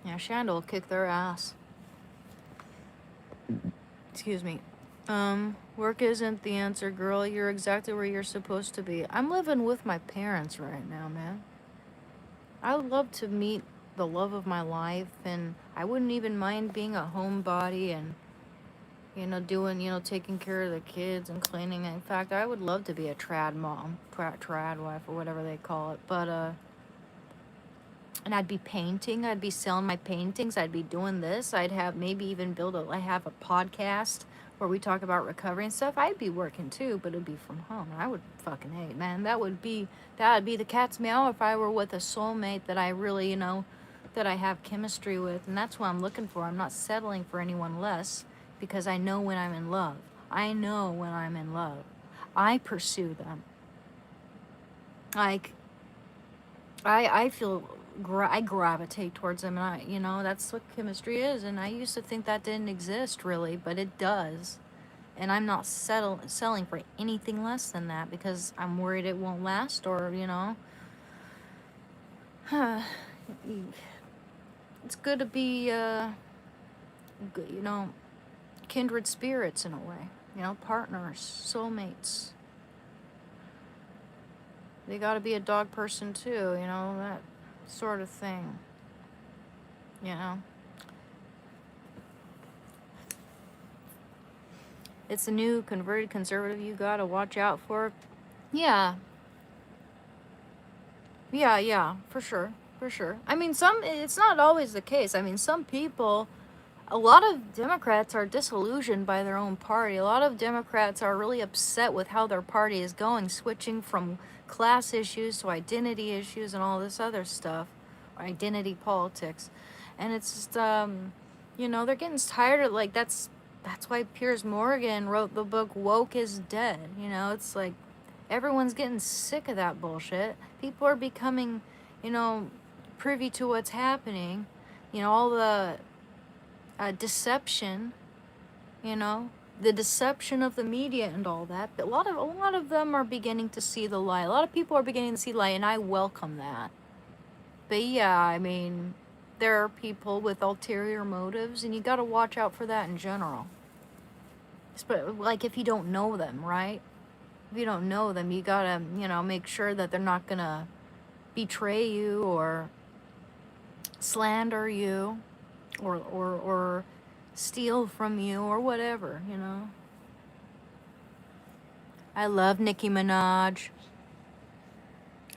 Yeah, Shando will kick their ass. Excuse me. Work isn't the answer, girl. You're exactly where you're supposed to be. I'm living with my parents right now, man. I would love to meet the love of my life, and I wouldn't even mind being a homebody and, doing, taking care of the kids and cleaning. In fact, I would love to be a trad mom, trad wife, or whatever they call it. But, and I'd be painting. I'd be selling my paintings. I'd be doing this. I'd have maybe even I have a podcast where we talk about recovery and stuff. I'd be working too, but it'd be from home. And I would fucking hate, man. That would be the cat's meow if I were with a soulmate that I really, that I have chemistry with. And that's what I'm looking for. I'm not settling for anyone less because I know when I'm in love. I know when I'm in love. I pursue them. Like, I feel I gravitate towards them, and that's what chemistry is. And I used to think that didn't exist really, but it does. And I'm not selling for anything less than that because I'm worried it won't last, or it's good to be kindred spirits in a way, partners, soulmates. They got to be a dog person too, that sort of thing. It's a new converted conservative you got to watch out for. Yeah, for sure. I mean, it's not always the case. I mean, some people, a lot of Democrats are disillusioned by their own party. A lot of Democrats are really upset with how their party is going, switching from class issues to identity issues and all this other stuff, identity politics. And it's just, they're getting tired of, like, that's why Piers Morgan wrote the book Woke is Dead. It's like everyone's getting sick of that bullshit. People are becoming, privy to what's happening. All the deception, the deception of the media and all that. But a lot of them are beginning to see the light. A lot of people are beginning to see light, and I welcome that. But yeah, I mean, there are people with ulterior motives, and you got to watch out for that in general. But like, if you don't know them, right? If you don't know them, you gotta, make sure that they're not gonna betray you or slander you or steal from you or whatever, I love Nicki Minaj.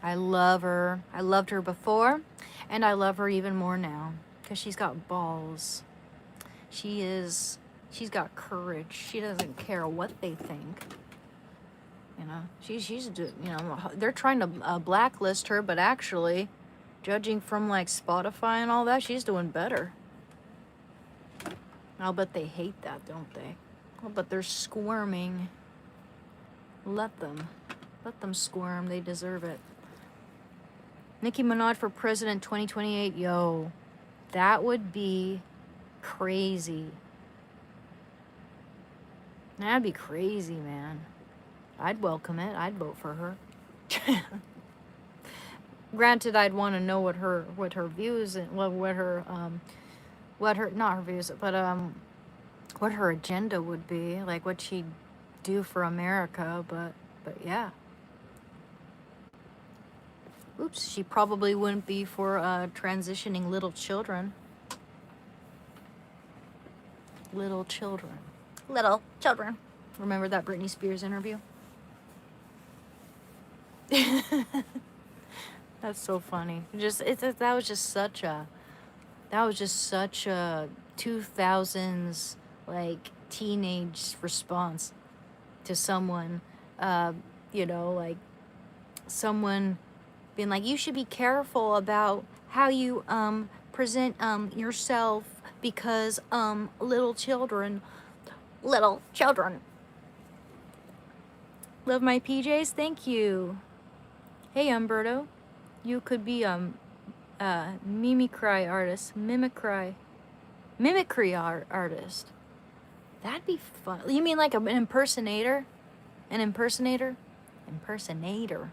I love her. I loved her before, and I love her even more now because she's got balls. She's got courage. She doesn't care what they think. She's they're trying to blacklist her, but actually, judging from like Spotify and all that, she's doing better. I'll bet they hate that, don't they? I'll bet they're squirming. Let them squirm. They deserve it. Nicki Minaj for president 2028. Yo, that would be crazy. That'd be crazy, man. I'd welcome it. I'd vote for her. Granted, I'd want to know what her views and what her not her views, but what her agenda would be, like what she'd do for America. But yeah. Oops, she probably wouldn't be for transitioning little children. Little children. Remember that Britney Spears interview? That's so funny. That was just such a 2000s like teenage response to someone, like someone being like, you should be careful about how you present yourself because little children. Love my PJs? Thank you. Hey, Umberto. You could be mimicry artist. Mimicry artist. That'd be fun. You mean like an impersonator? An impersonator? Impersonator.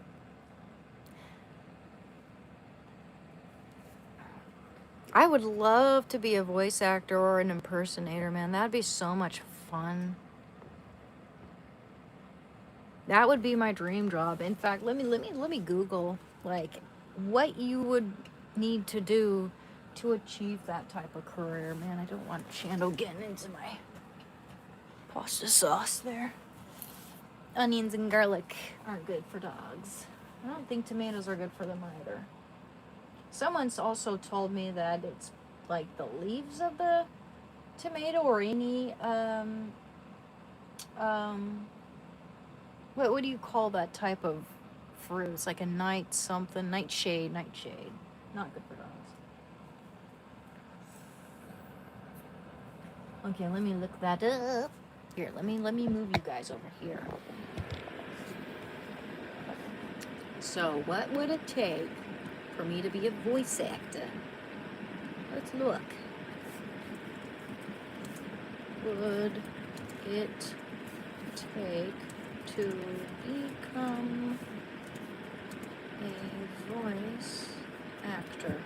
I would love to be a voice actor or an impersonator, man. That'd be so much fun. That would be my dream job. In fact, let me Google like what you would need to do to achieve that type of career. Man, I don't want Chando getting into my pasta sauce there. Onions and garlic aren't good for dogs. I don't think tomatoes are good for them either. Someone's also told me that it's like the leaves of the tomato or any what do you call that type of fruit? It's like a nightshade. Not good for dogs. Okay, let me look that up. Here, let me move you guys over here. So, what would it take for me to be a voice actor? Let's look. Would it take to become a voice actor?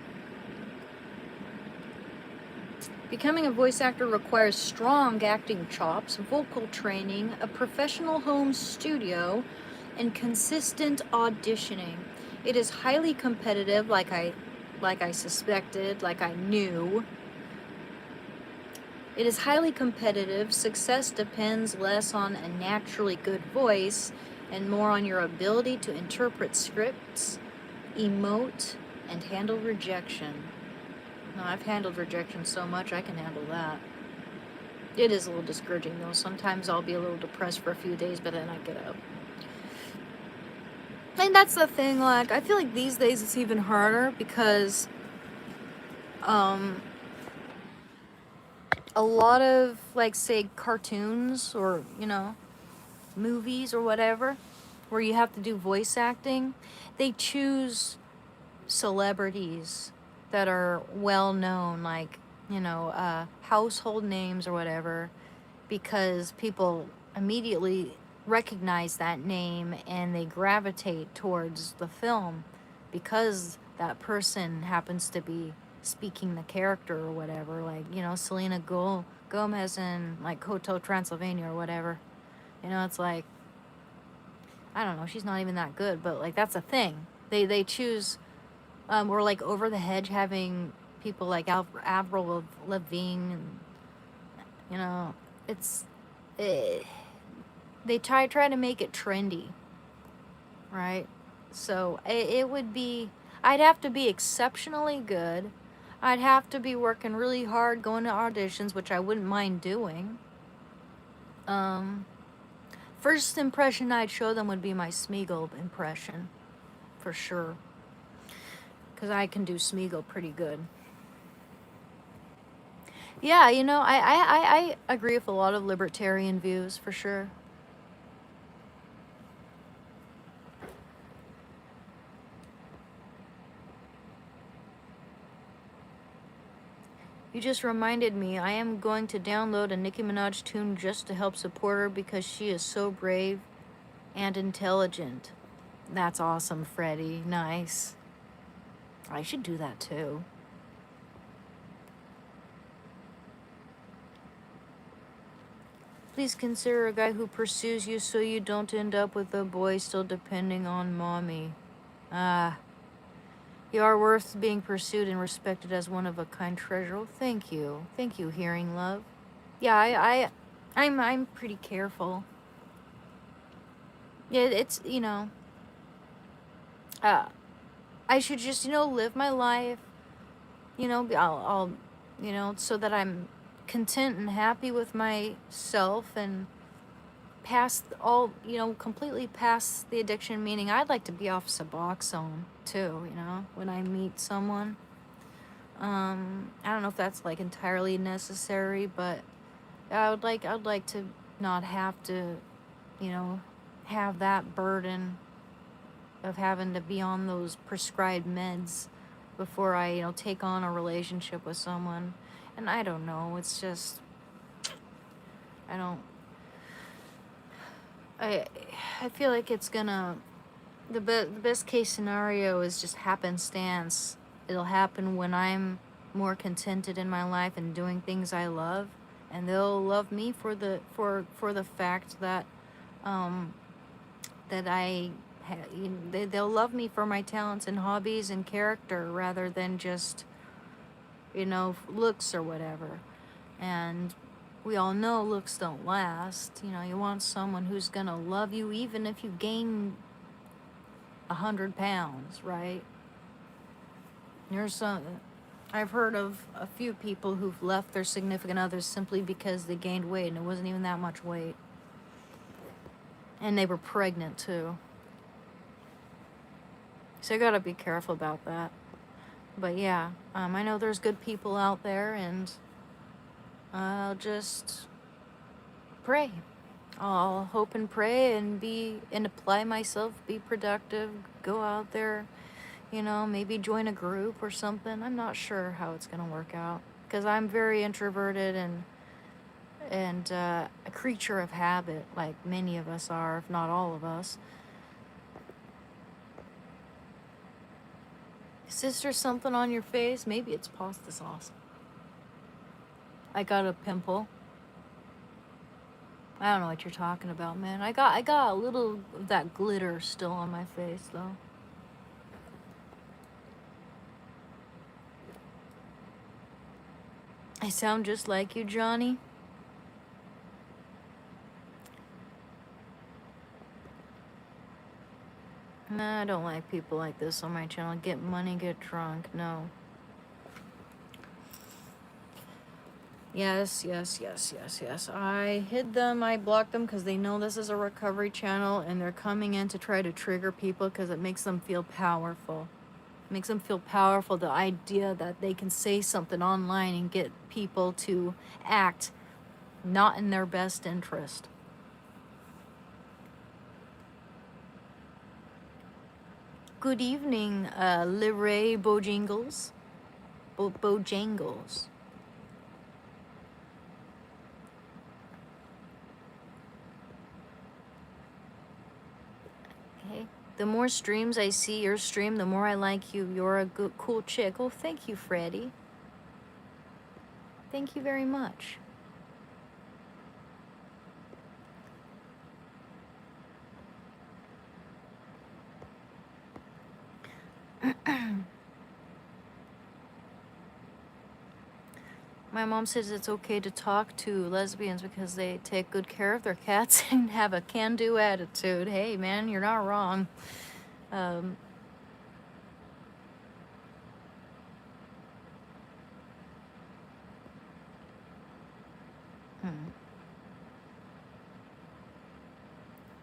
Becoming a voice actor requires strong acting chops, vocal training, a professional home studio, and consistent auditioning. It is highly competitive, like I suspected, like I knew. It is highly competitive. Success depends less on a naturally good voice and more on your ability to interpret scripts, emote, and handle rejection. No, I've handled rejection so much I can handle that. It is a little discouraging though. Sometimes I'll be a little depressed for a few days, but then I get up. And that's the thing, like, I feel like these days it's even harder because a lot of, like, say, cartoons or, you know, movies or whatever, where you have to do voice acting, they choose celebrities that are well known, like, you know, household names or whatever, because people immediately recognize that name and they gravitate towards the film because that person happens to be speaking the character or whatever, like, you know, Selena Gomez in like Hotel Transylvania or whatever. You know, it's like, I don't know, she's not even that good, but like that's a thing. They choose or like Over the Hedge having people like Avril Lavigne, and you know, it's they try to make it trendy, right? So it would be, I'd have to be exceptionally good. I'd have to be working really hard, going to auditions, which I wouldn't mind doing. First impression I'd show them would be my Smeagol impression, for sure, because I can do Smeagol pretty good. Yeah, you know, I agree with a lot of libertarian views, for sure. You just reminded me, I am going to download a Nicki Minaj tune just to help support her because she is so brave and intelligent. That's awesome, Freddie. Nice. I should do that too. Please consider a guy who pursues you so you don't end up with a boy still depending on mommy. You are worth being pursued and respected as one of a kind treasure. Oh, thank you. Thank you, Hearing Love. Yeah, I'm pretty careful. Yeah, it's, you know, I should just, you know, live my life, you know, I'll you know, so that I'm content and happy with myself and past all, you know, completely past the addiction, meaning I'd like to be off Suboxone too, you know, when I meet someone. I don't know if that's like entirely necessary, but I'd like to not have to, you know, have that burden of having to be on those prescribed meds before I, take on a relationship with someone. And I don't know, it's just, I don't, I, I feel like it's gonna, the best case scenario is just happenstance. It'll happen when I'm more contented in my life and doing things I love, and they'll love me for the fact that that they'll love me for my talents and hobbies and character rather than just looks or whatever. And we all know looks don't last. You want someone who's gonna love you even if you gain 100 pounds, right? I've heard of a few people who've left their significant others simply because they gained weight, and it wasn't even that much weight. And they were pregnant too. So I gotta be careful about that. But yeah, I know there's good people out there, and I'll just pray. I'll hope and pray and apply myself, be productive, go out there, maybe join a group or something. I'm not sure how it's gonna work out because I'm very introverted and a creature of habit, like many of us are, if not all of us. Sister, something on your face? Maybe it's pasta sauce. I got a pimple. I don't know what you're talking about, man. I got a little of that glitter still on my face, though. I sound just like you, Johnny. Nah, I don't like people like this on my channel. Get money, get drunk. No. Yes. I hid them. I blocked them because they know this is a recovery channel and they're coming in to try to trigger people because it makes them feel powerful. It makes them feel powerful, the idea that they can say something online and get people to act not in their best interest. Good evening, Liray Bojangles. Bojangles. Okay. The more streams I see your stream, the more I like you. You're a good, cool chick. Oh, thank you, Freddie. Thank you very much. My mom says it's okay to talk to lesbians because they take good care of their cats and have a can-do attitude. Hey, man, you're not wrong.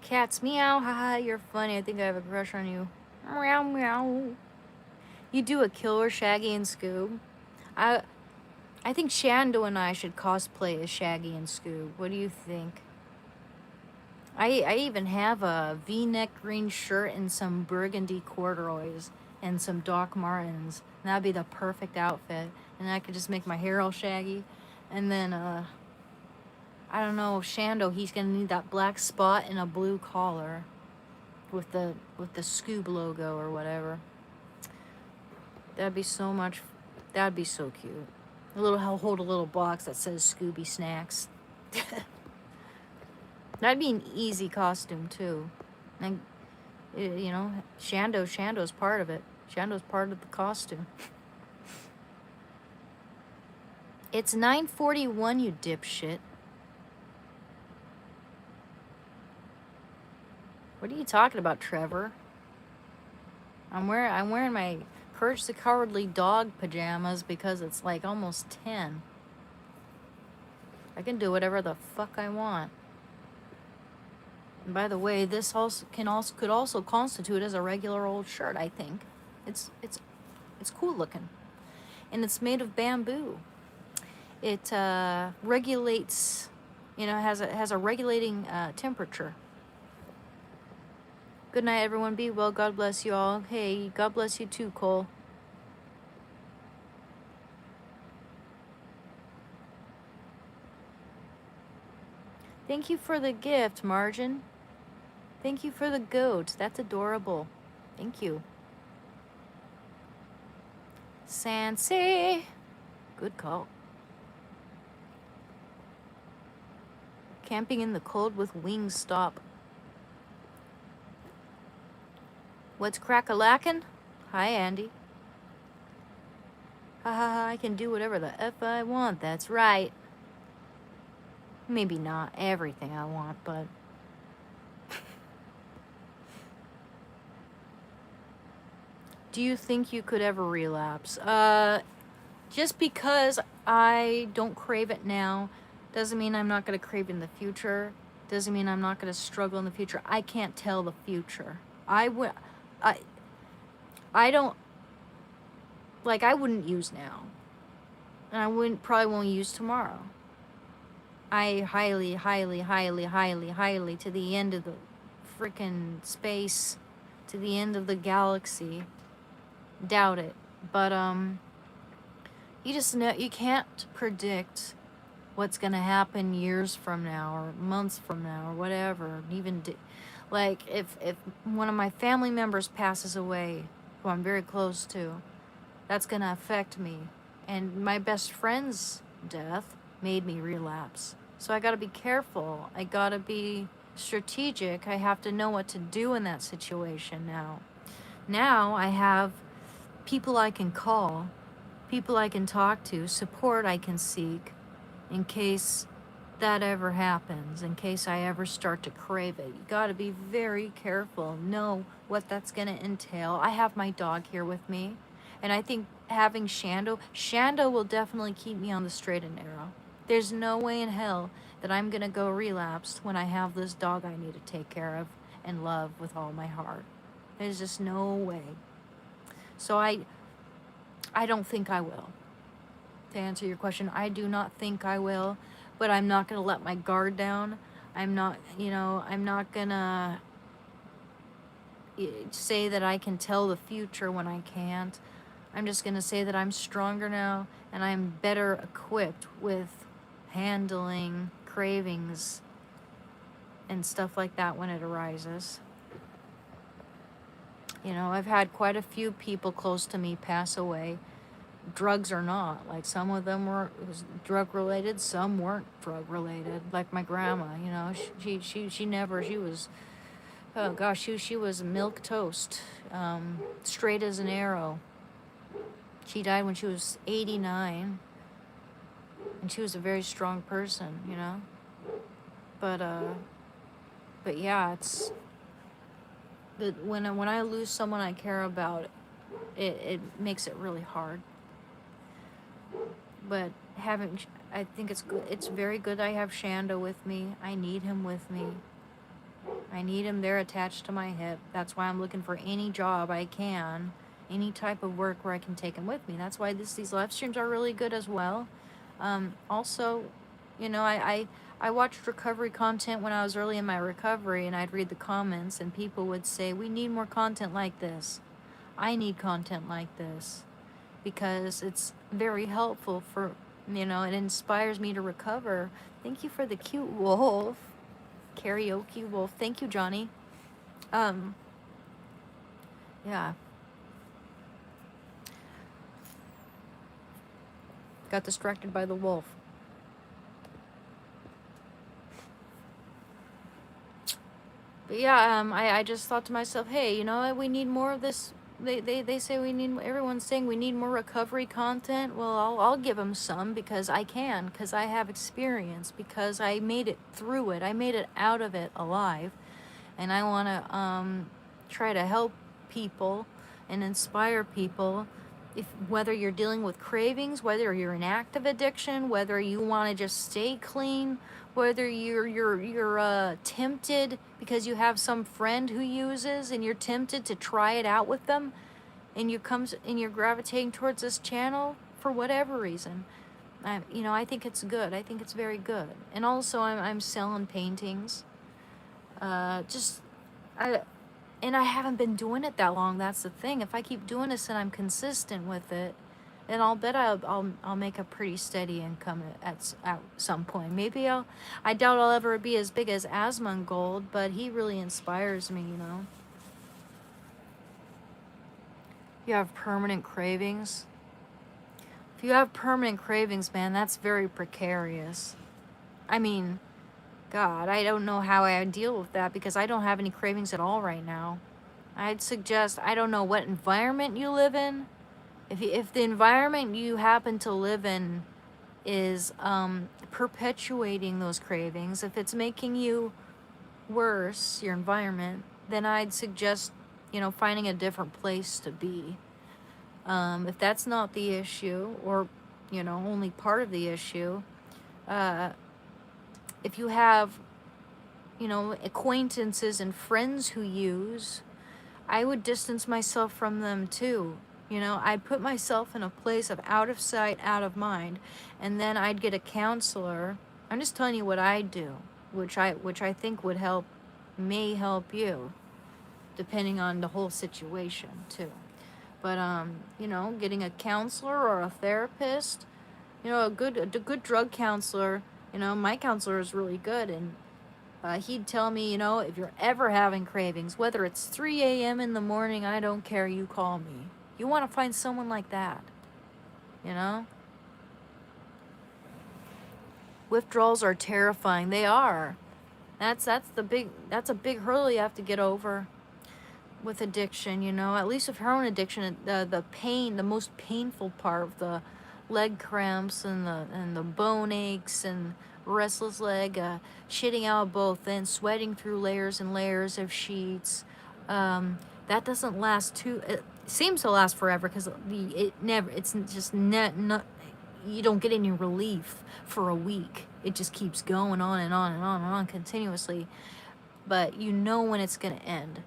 Cats, meow, haha, you're funny. I think I have a crush on you. Meow, meow. You do a killer Shaggy and Scoob. I think Shando and I should cosplay as Shaggy and Scoob. What do you think? I even have a V-neck green shirt and some burgundy corduroys and some Doc Martens. And that'd be the perfect outfit. And I could just make my hair all shaggy. And then, I don't know, Shando, he's gonna need that black spot and a blue collar with the Scoob logo or whatever. That'd be so cute. I'll hold a little box that says Scooby Snacks. That'd be an easy costume too. And Shando's part of it. Shando's part of the costume. It's 9:41, you dipshit. What are you talking about, Trevor? I'm wearing my Courage the Cowardly Dog pajamas because it's like almost 10. I can do whatever the fuck I want. And by the way, this could also constitute as a regular old shirt, I think. It's cool looking. And it's made of bamboo. It regulates, has a regulating temperature. Good night, everyone. Be well. God bless you all. Hey, God bless you too, Cole. Thank you for the gift, Margin. Thank you for the goat. That's adorable. Thank you. Sansy. Good call. Camping in the cold with wings stop. What's crack-a-lackin'? Hi, Andy. Ha ha ha, I can do whatever the F I want. That's right. Maybe not everything I want, but... Do you think you could ever relapse? Just because I don't crave it now doesn't mean I'm not going to crave it in the future. Doesn't mean I'm not going to struggle in the future. I can't tell the future. I don't, like, I wouldn't use now. And I probably won't use tomorrow. I highly, to the end of the freaking space, to the end of the galaxy, doubt it. But, you just know, you can't predict what's gonna happen years from now or months from now or whatever. Even like if one of my family members passes away, who I'm very close to, that's gonna affect me. And my best friend's death made me relapse. So I gotta be careful. I gotta be strategic. I have to know what to do in that situation now. Now I have people I can call, people I can talk to, support I can seek in case that ever happens, in case I ever start to crave it. You gotta be very careful, know what that's gonna entail. I have my dog here with me, and I think having Shando will definitely keep me on the straight and narrow. There's no way in hell that I'm gonna go relapse when I have this dog I need to take care of and love with all my heart. There's just no way. So I don't think I will. To answer your question, I do not think I will, but I'm not going to let my guard down. I'm not going to say that I can tell the future when I can't. I'm just going to say that I'm stronger now and I'm better equipped with handling cravings and stuff like that when it arises. You know, I've had quite a few people close to me pass away, drugs or not. Like, some of them were drug related, some weren't drug related. Like my grandma, you know, she never, she was, oh gosh, she was milk toast, straight as an arrow. She died when she was 89, and she was a very strong person, you know. But yeah, it's, but when I lose someone I care about, it makes it really hard. But I think it's good. It's very good I have Shando with me. I need him with me. I need him there attached to my hip. That's why I'm looking for any job I can, any type of work where I can take him with me. That's why these live streams are really good as well. Also, you know, I watched recovery content when I was early in my recovery, and I'd read the comments, and people would say, we need more content like this. I need content like this, because it's very helpful for, you know, it inspires me to recover. Thank you for the cute wolf. Karaoke wolf. Thank you, Johnny. Yeah. Got distracted by the wolf. But yeah, I just thought to myself, hey, you know what, we need more of this. They say we need, everyone's saying we need more recovery content. Well, I'll give them some, because I can, because I have experience, because I made it through it. I made it out of it alive. And I want to try to help people and inspire people. If whether you're dealing with cravings, whether you're in active addiction, whether you want to just stay clean, whether you're tempted because you have some friend who uses and you're tempted to try it out with them, and you're gravitating towards this channel for whatever reason. You know, I think it's good. I think it's very good. And also, I'm selling paintings. And I haven't been doing it that long. That's the thing. If I keep doing this and I'm consistent with it, then I'll bet I'll make a pretty steady income at some point. Maybe I doubt I'll ever be as big as Asmongold, but he really inspires me, you know. You have permanent cravings. If you have permanent cravings, man, that's very precarious. I mean, God, I don't know how I deal with that because I don't have any cravings at all right now. I'd suggest, I don't know what environment you live in. If the environment you happen to live in is perpetuating those cravings, if it's making you worse, your environment, then I'd suggest, you know, finding a different place to be. If that's not the issue, or, you know, only part of the issue, if you have, you know, acquaintances and friends who use, I would distance myself from them too. You know, I'd put myself in a place of out of sight, out of mind, and then I'd get a counselor. I'm just telling you what I do, which I think would help, may help you, depending on the whole situation too. But you know, getting a counselor or a therapist, you know, a good drug counselor. You know, my counselor is really good, and he'd tell me, you know, if you're ever having cravings, whether it's 3 a.m. in the morning, I don't care, you call me. You want to find someone like that, you know? Withdrawals are terrifying. They are. That's a big hurdle you have to get over with addiction, you know. At least with heroin addiction, the pain, the most painful part of the leg cramps and the bone aches and restless leg, shitting out both ends, sweating through layers and layers of sheets. That doesn't last too. It seems to last forever because it's just not. You don't get any relief for a week. It just keeps going on and on and on and on continuously. But you know when it's gonna end.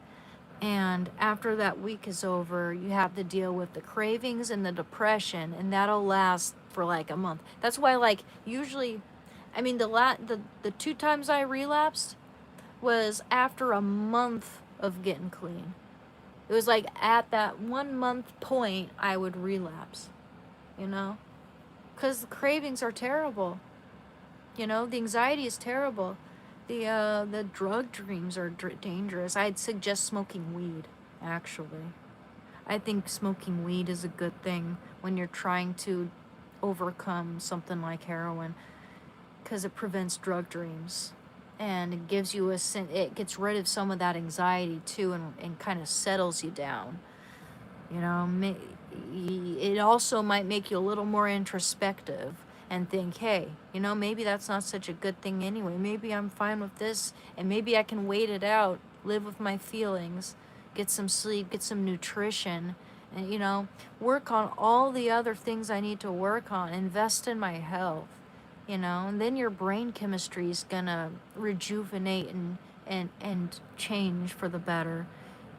And after that week is over, you have to deal with the cravings and the depression, and that'll last for like a month. That's why, like, usually, I mean, the 2 times I relapsed was after a month of getting clean. It was like at that 1 month point, I would relapse, you know? Because the cravings are terrible. You know, the anxiety is terrible. The drug dreams are dangerous. I'd suggest smoking weed, actually. I think smoking weed is a good thing when you're trying to overcome something like heroin, because it prevents drug dreams. And it gives you it gets rid of some of that anxiety too, and kind of settles you down. You know, it also might make you a little more introspective and think, hey, you know, maybe that's not such a good thing anyway. Maybe I'm fine with this, and maybe I can wait it out, live with my feelings, get some sleep, get some nutrition, and, you know, work on all the other things I need to work on, invest in my health, you know, and then your brain chemistry is gonna rejuvenate and change for the better.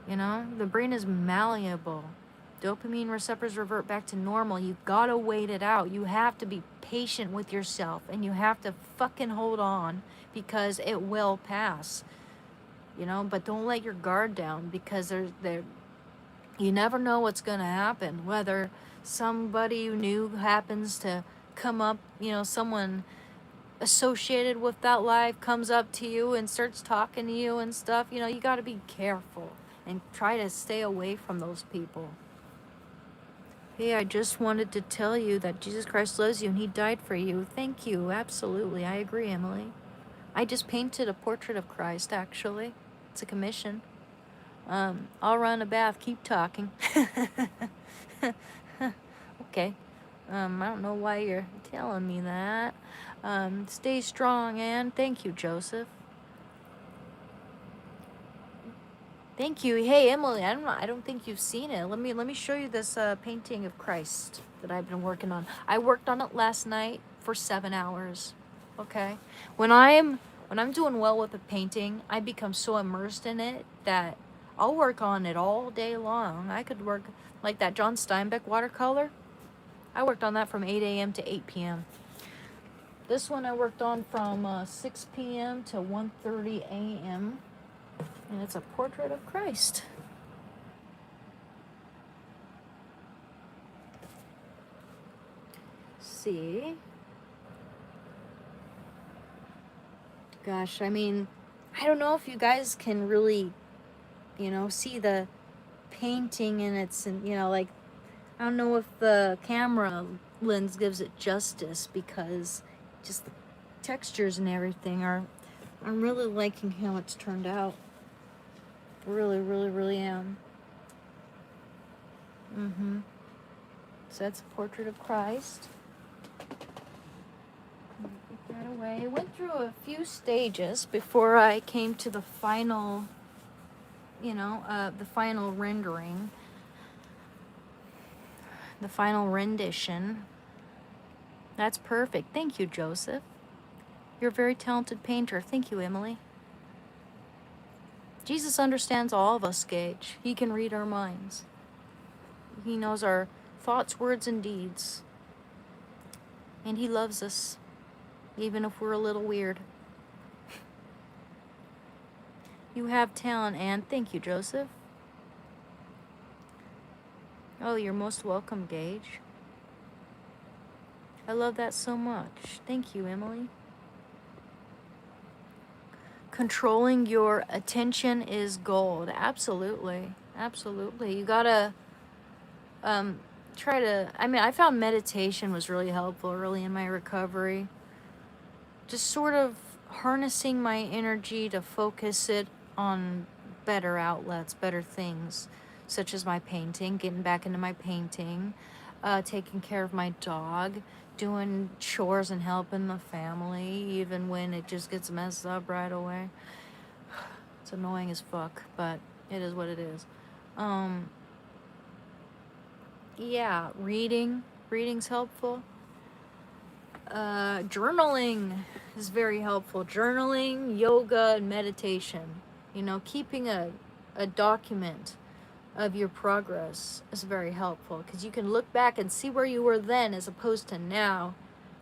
You know, the brain is malleable. Dopamine receptors revert back to normal. You've got to wait it out. You have to be patient with yourself, and you have to fucking hold on, because it will pass. You know, but don't let your guard down, because you never know what's going to happen. Whether somebody you knew happens to come up, you know, someone associated with that life comes up to you and starts talking to you and stuff, you know, you got to be careful and try to stay away from those people. Hey, I just wanted to tell you that Jesus Christ loves you and he died for you. Thank you. Absolutely. I agree, Emily. I just painted a portrait of Christ, actually. It's a commission. I'll run a bath. Keep talking. Okay. I don't know why you're telling me that. Stay strong, Anne. Thank you, Joseph. Thank you. Hey, Emily, I don't think you've seen it. Let me show you this painting of Christ that I've been working on. I worked on it last night for 7 hours. Okay? When I'm doing well with a painting, I become so immersed in it that I'll work on it all day long. I could work like that John Steinbeck watercolor. I worked on that from 8 a.m. to 8 p.m. This one I worked on from 6 p.m. to 1:30 a.m. And it's a portrait of Christ. See? Gosh, I mean, I don't know if you guys can really, you know, see the painting and it's, you know, like, I don't know if the camera lens gives it justice because just the textures and everything are, I'm really liking how it's turned out. Really, really, really am. So that's a portrait of Christ. Put that away. I went through a few stages before I came to the final, you know, the final rendering. The final rendition. That's perfect. Thank you, Joseph. You're a very talented painter. Thank you, Emily. Jesus understands all of us, Gage. He can read our minds. He knows our thoughts, words, and deeds. And he loves us, even if we're a little weird. You have talent, Anne. Thank you, Joseph. Oh, you're most welcome, Gage. I love that so much. Thank you, Emily. Controlling your attention is gold. Absolutely. Absolutely. You gotta try to, I mean, I found meditation was really helpful early in my recovery. Just sort of harnessing my energy to focus it on better outlets, better things, such as my painting, getting back into my painting, taking care of my dog, doing chores and helping the family, even when it just gets messed up right away. It's annoying as fuck, but it is what it is. Yeah, reading's helpful. Journaling is very helpful. Journaling, yoga, and meditation. You know, keeping a document of your progress is very helpful because you can look back and see where you were then as opposed to now,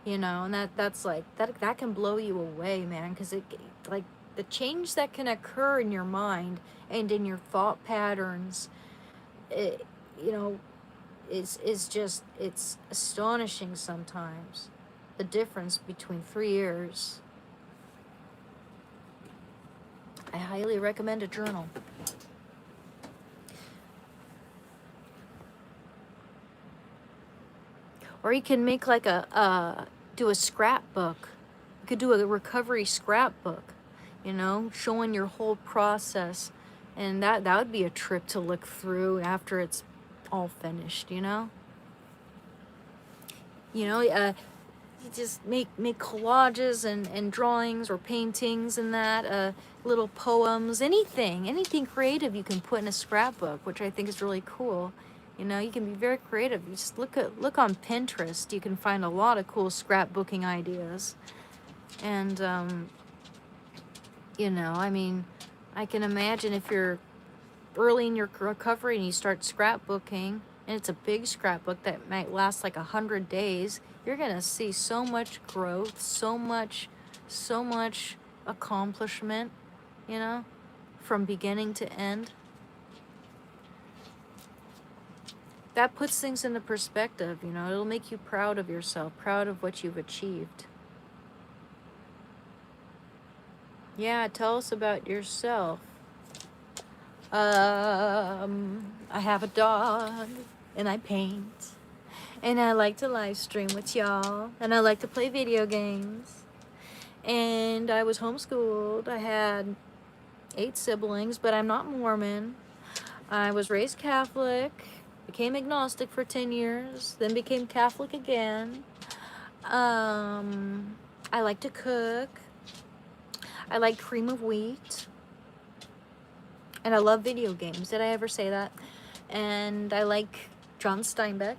you know, and that's like that can blow you away, man, because it, like, the change that can occur in your mind and in your thought patterns, it, you know, is just, it's astonishing sometimes, the difference between 3 years. I highly recommend a journal. Or you can make like do a scrapbook. You could do a recovery scrapbook, you know, showing your whole process. And that would be a trip to look through after it's all finished, you know? You know, you just make collages and drawings or paintings and that, little poems, anything creative you can put in a scrapbook, which I think is really cool. You know, you can be very creative. You just look on Pinterest. You can find a lot of cool scrapbooking ideas. And, you know, I mean, I can imagine if you're early in your recovery and you start scrapbooking, and it's a big scrapbook that might last like 100 days, you're going to see so much growth, so much accomplishment, you know, from beginning to end. That puts things into perspective, you know. It'll make you proud of yourself, proud of what you've achieved. Yeah, tell us about yourself. I have a dog, and I paint, and I like to live stream with y'all, and I like to play video games, and I was homeschooled. I had 8 siblings, but I'm not Mormon. I was raised Catholic, became agnostic for 10 years, then became Catholic again. I like to cook. I like cream of wheat. And I love video games. Did I ever say that? And I like John Steinbeck.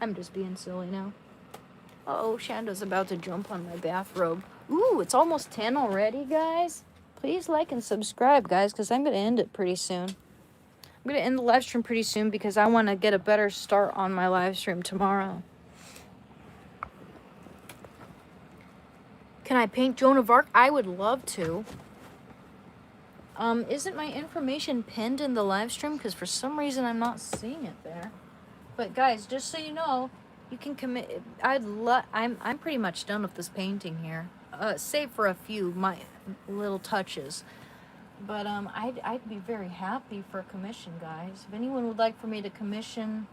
I'm just being silly now. Uh-oh, Shando's about to jump on my bathrobe. Ooh, it's almost 10 already, guys. Please like and subscribe, guys, because I'm going to end it pretty soon. I'm going to end the live stream pretty soon because I want to get a better start on my live stream tomorrow. Can I paint Joan of Arc? I would love to. Isn't my information pinned in the live stream? Because for some reason I'm not seeing it there. But guys, just so you know, you can commit. I'm pretty much done with this painting here, save for a few my little touches. But I'd be very happy for a commission, guys. If anyone would like for me to commission,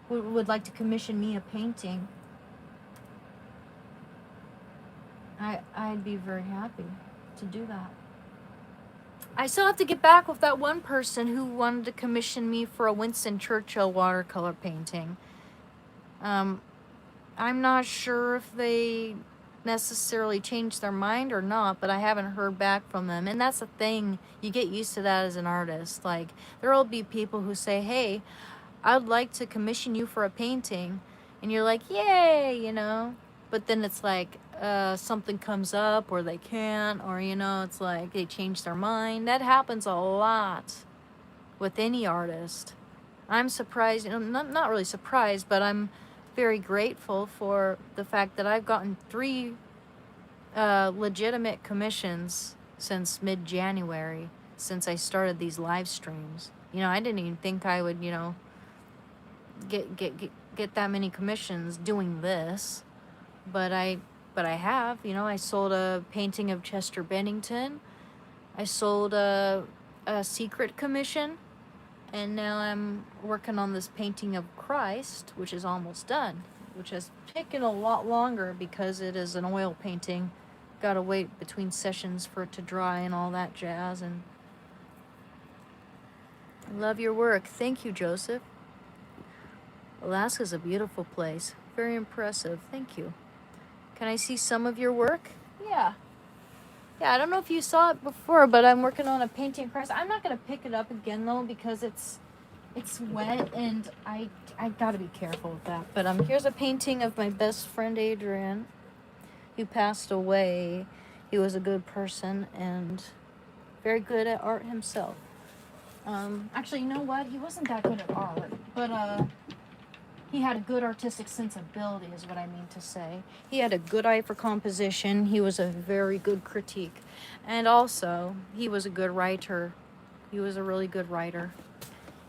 would like to commission me a painting, I'd be very happy to do that. I still have to get back with that one person who wanted to commission me for a Winston Churchill watercolor painting. I'm not sure if they necessarily changed their mind or not, but I haven't heard back from them. And that's the thing, you get used to that as an artist. Like, there'll be people who say, hey, I'd like to commission you for a painting, and you're like, yay, you know, but then it's like something comes up, or they can't, or, you know, it's like they change their mind. That happens a lot with any artist. I'm surprised, you know, not really surprised, but I'm very grateful for the fact that I've gotten 3 legitimate commissions since mid-January, since I started these live streams. You know, I didn't even think I would, you know, get that many commissions doing this, but I have. You know, I sold a painting of Chester Bennington. I sold a secret commission, and now I'm working on this painting of Christ, which is almost done, which has taken a lot longer because it is an oil painting. Gotta wait between sessions for it to dry and all that jazz. And I love your work. Thank you, Joseph. Alaska's a beautiful place. Very impressive. Thank you. Can I see some of your work? Yeah. Yeah, I don't know if you saw it before, but I'm working on a painting of Christ. I'm not going to pick it up again, though, because it's wet, and I got to be careful with that. But here's a painting of my best friend, Adrian, who passed away. He was a good person and very good at art himself. Actually, you know what? He wasn't that good at art, but he had a good artistic sensibility, is what I mean to say. He had a good eye for composition. He was a very good critique. And also, he was a good writer. He was a really good writer.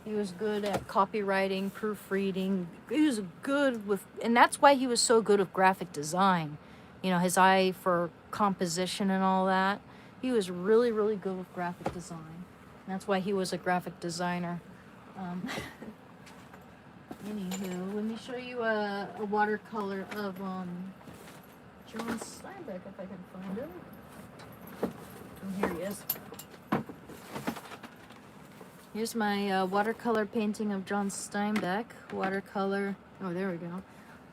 He was good at copywriting, proofreading. He was good with, and that's why he was so good with graphic design. You know, his eye for composition and all that. He was really, really good with graphic design. That's why he was a graphic designer. Anywho, let me show you a watercolor of John Steinbeck, if I can find him. Oh, here he is. Here's my watercolor painting of John Steinbeck. Watercolor, oh, there we go.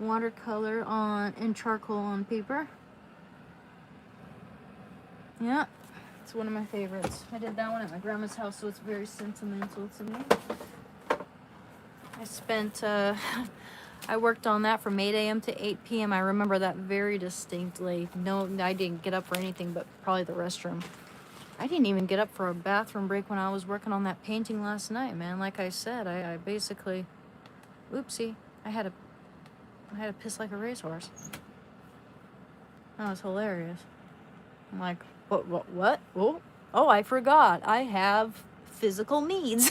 Watercolor in charcoal on paper. Yeah, it's one of my favorites. I did that one at my grandma's house, so it's very sentimental to me. I spent, I worked on that from 8 a.m. to 8 p.m. I remember that very distinctly. No, I didn't get up for anything but probably the restroom. I didn't even get up for a bathroom break when I was working on that painting last night, man. Like I said, I basically, oopsie, I had to piss like a racehorse. That was hilarious. I'm like, what? Oh, I forgot. I have physical needs.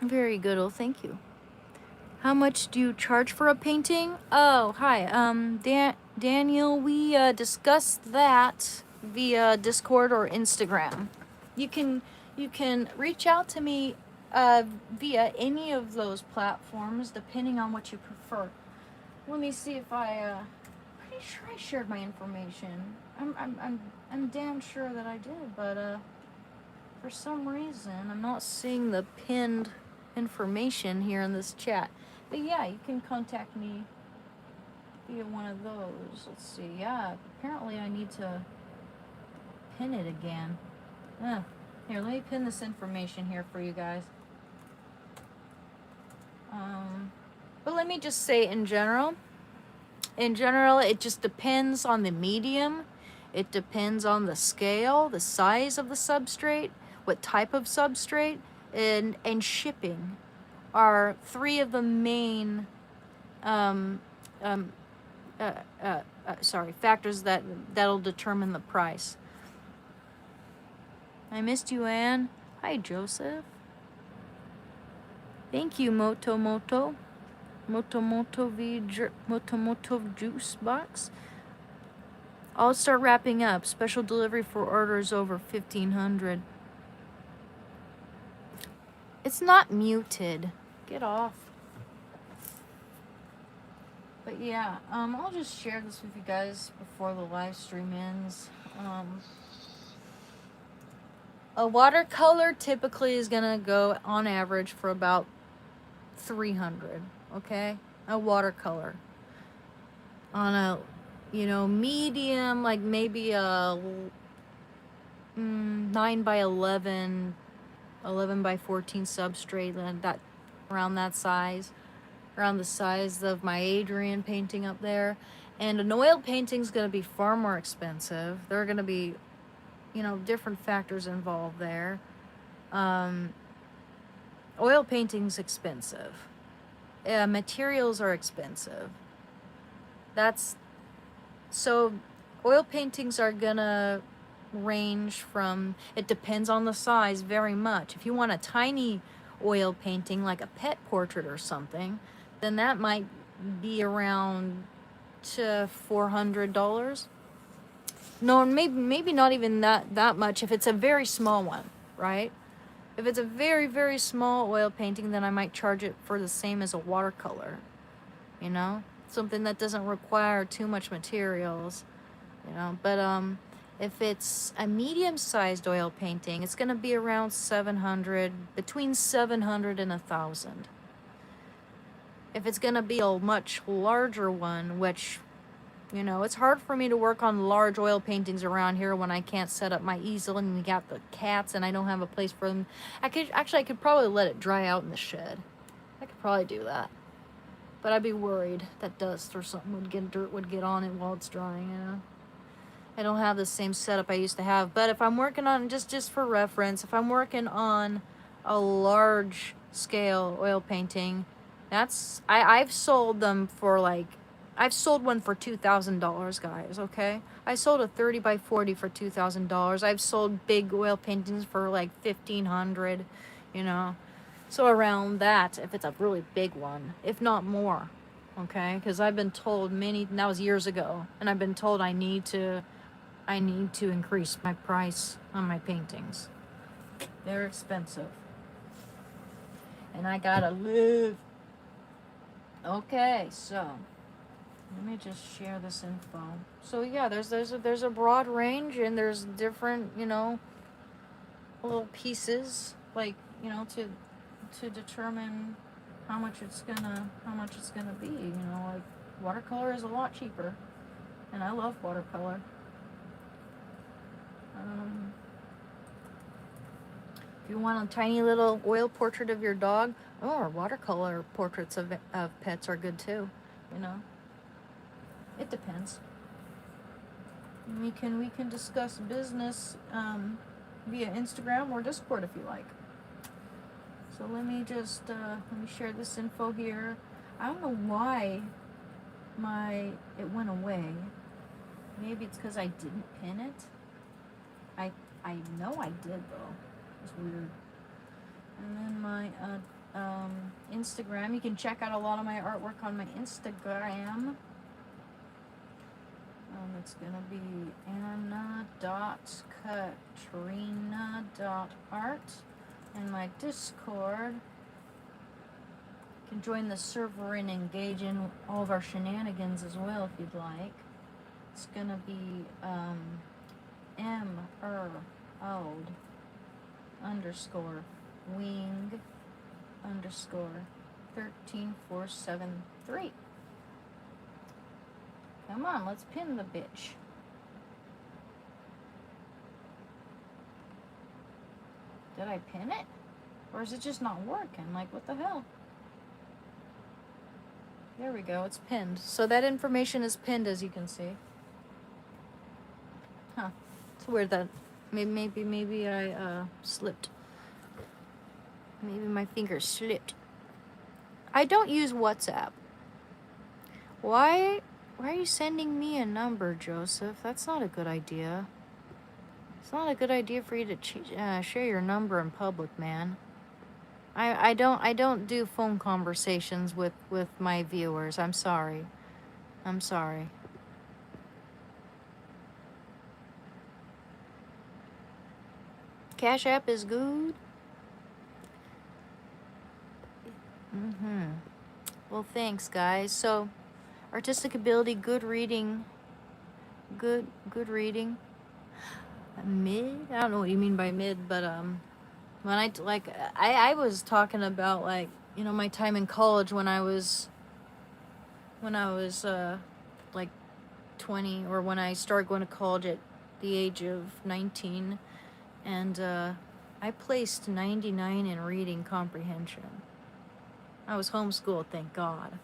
Very good. Oh, thank you. How much do you charge for a painting? Oh, hi. Daniel, we discussed that via Discord or Instagram. You can reach out to me via any of those platforms, depending on what you prefer. Let me see if pretty sure I shared my information. I'm damn sure that I did, but for some reason I'm not seeing the pinned information here in this chat. But yeah, you can contact me via one of those. Let's see. Yeah, apparently I need to pin it again. Here, let me pin this information here for you guys. But let me just say in general, it just depends on the medium. It depends on the scale, the size of the substrate, what type of substrate, and shipping are 3 of the main factors that'll determine the price. I missed you, Anne. Hi, Joseph. Thank you, Motomoto Juice Box. I'll start wrapping up. Special delivery for orders over 1,500. It's not muted. Get off. But yeah, I'll just share this with you guys before the live stream ends. A watercolor typically is gonna go on average for about 300. Okay, a watercolor on a, medium, like maybe a 9 by 11, 11 by 14 substrate, and that around that size, around the size of my Adrian painting up there. And an oil painting is going to be far more expensive. There are going to be, different factors involved there. Oil painting's expensive. Materials are expensive. So oil paintings are gonna range from, it depends on the size very much. If you want a tiny oil painting like a pet portrait or something, then that might be around to $400. No, maybe not even that much if it's a very small one, right? If it's a very, very small oil painting, then I might charge it for the same as a watercolor, something that doesn't require too much materials, but if it's a medium-sized oil painting, it's going to be around 700, between 700 and 1,000. If it's going to be a much larger one, which, it's hard for me to work on large oil paintings around here when I can't set up my easel and we got the cats and I don't have a place for them. I could probably let it dry out in the shed. I could probably do that. But I'd be worried that dust or something dirt would get on it while it's drying, I don't have the same setup I used to have. But if I'm working on, just for reference, if I'm working on a large scale oil painting, I've sold them for I've sold one for $2,000, guys, okay? I sold a 30 by 40 for $2,000. I've sold big oil paintings for $1,500, So around that, if it's a really big one, if not more, okay? Because I've been told that was years ago, and I've been told I need to increase my price on my paintings. They're expensive. And I gotta live. Okay, so let me just share this info. So yeah, there's a broad range, and there's different, little pieces, to determine how much it's gonna be. Watercolor is a lot cheaper, and I love watercolor. If you want a tiny little oil portrait of your dog, or watercolor portraits of pets are good too. It depends. We can discuss business via Instagram or Discord if you like. So let me share this info here. I don't know why it went away. Maybe it's because I didn't pin it. I know I did though. It's weird. And then my Instagram. You can check out a lot of my artwork on my Instagram. It's gonna be anna.katrina.art. And my Discord. You can join the server and engage in all of our shenanigans as well if you'd like. It's gonna be MROWing_13473. Come on, let's pin the bitch. Did I pin it? Or is it just not working? What the hell? There we go, it's pinned. So that information is pinned, as you can see. Huh. It's weird that maybe I slipped. Maybe my finger slipped. I don't use WhatsApp. Why are you sending me a number, Joseph? That's not a good idea. It's not a good idea for you to share your number in public, man. I don't do phone conversations with my viewers. I'm sorry. I'm sorry. Cash App is good. Well, thanks, guys. So, artistic ability, good reading, good reading. Mid? I don't know what you mean by mid, but when I was talking about, like, you know, my time in college when I was like 20, or when I started going to college at the age of 19, and I placed 99 in reading comprehension. I was homeschooled, thank God.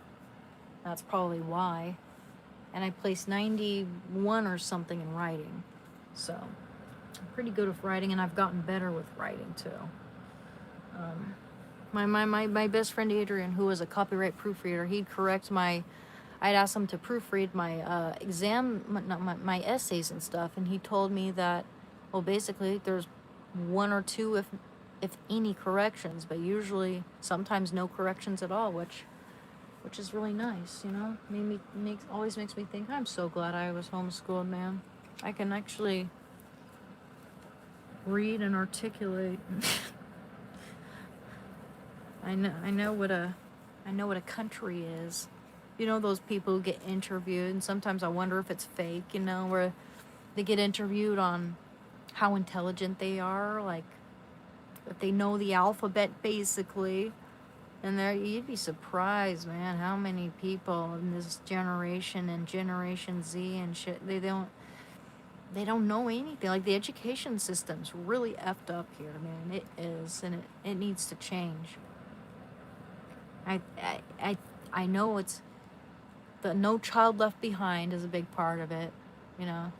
That's probably why. And I placed 91 or something in writing. So I'm pretty good with writing, and I've gotten better with writing too. My best friend Adrian, who was a copyright proofreader, he'd correct my, I'd ask him to proofread my my essays and stuff, and he told me that, well, basically there's one or two, if any, corrections, but usually sometimes no corrections at all, which is really nice, you know. Always makes me think, I'm so glad I was homeschooled, man. I can actually read and articulate. I know what a country is. You know, those people who get interviewed, and sometimes I wonder if it's fake, you know, where they get interviewed on how intelligent they are, like if they know the alphabet basically. And there, you'd be surprised, man, how many people in this generation and Generation Z and shit, they don't know anything. Like, the education system's really effed up here, man. It is, and it needs to change. I know it's the No Child Left Behind is a big part of it, you know.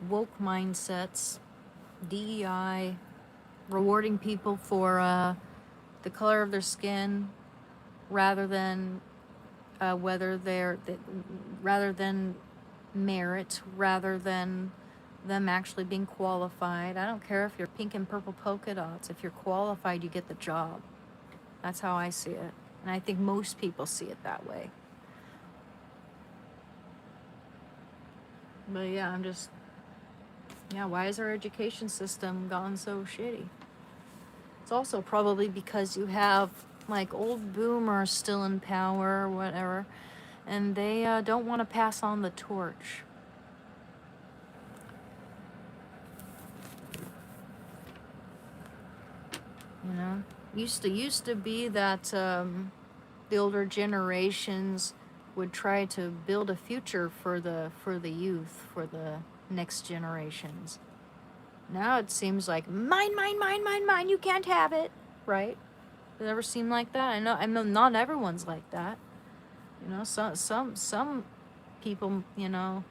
Woke mindsets, DEI, rewarding people for the color of their skin rather than rather than merit, rather than them actually being qualified. I don't care if you're pink and purple polka dots. If you're qualified, you get the job. That's how I see it. And I think most people see it that way. But yeah, why is our education system gone so shitty? It's also probably because you have, like, old boomers still in power or whatever, and they don't want to pass on the torch. You know, used to be that the older generations would try to build a future for the youth, for the next generations. Now it seems like mine, mine, mine, mine, mine. You can't have it, right? Does it ever seem like that? I know not everyone's like that. You know, some people, you know,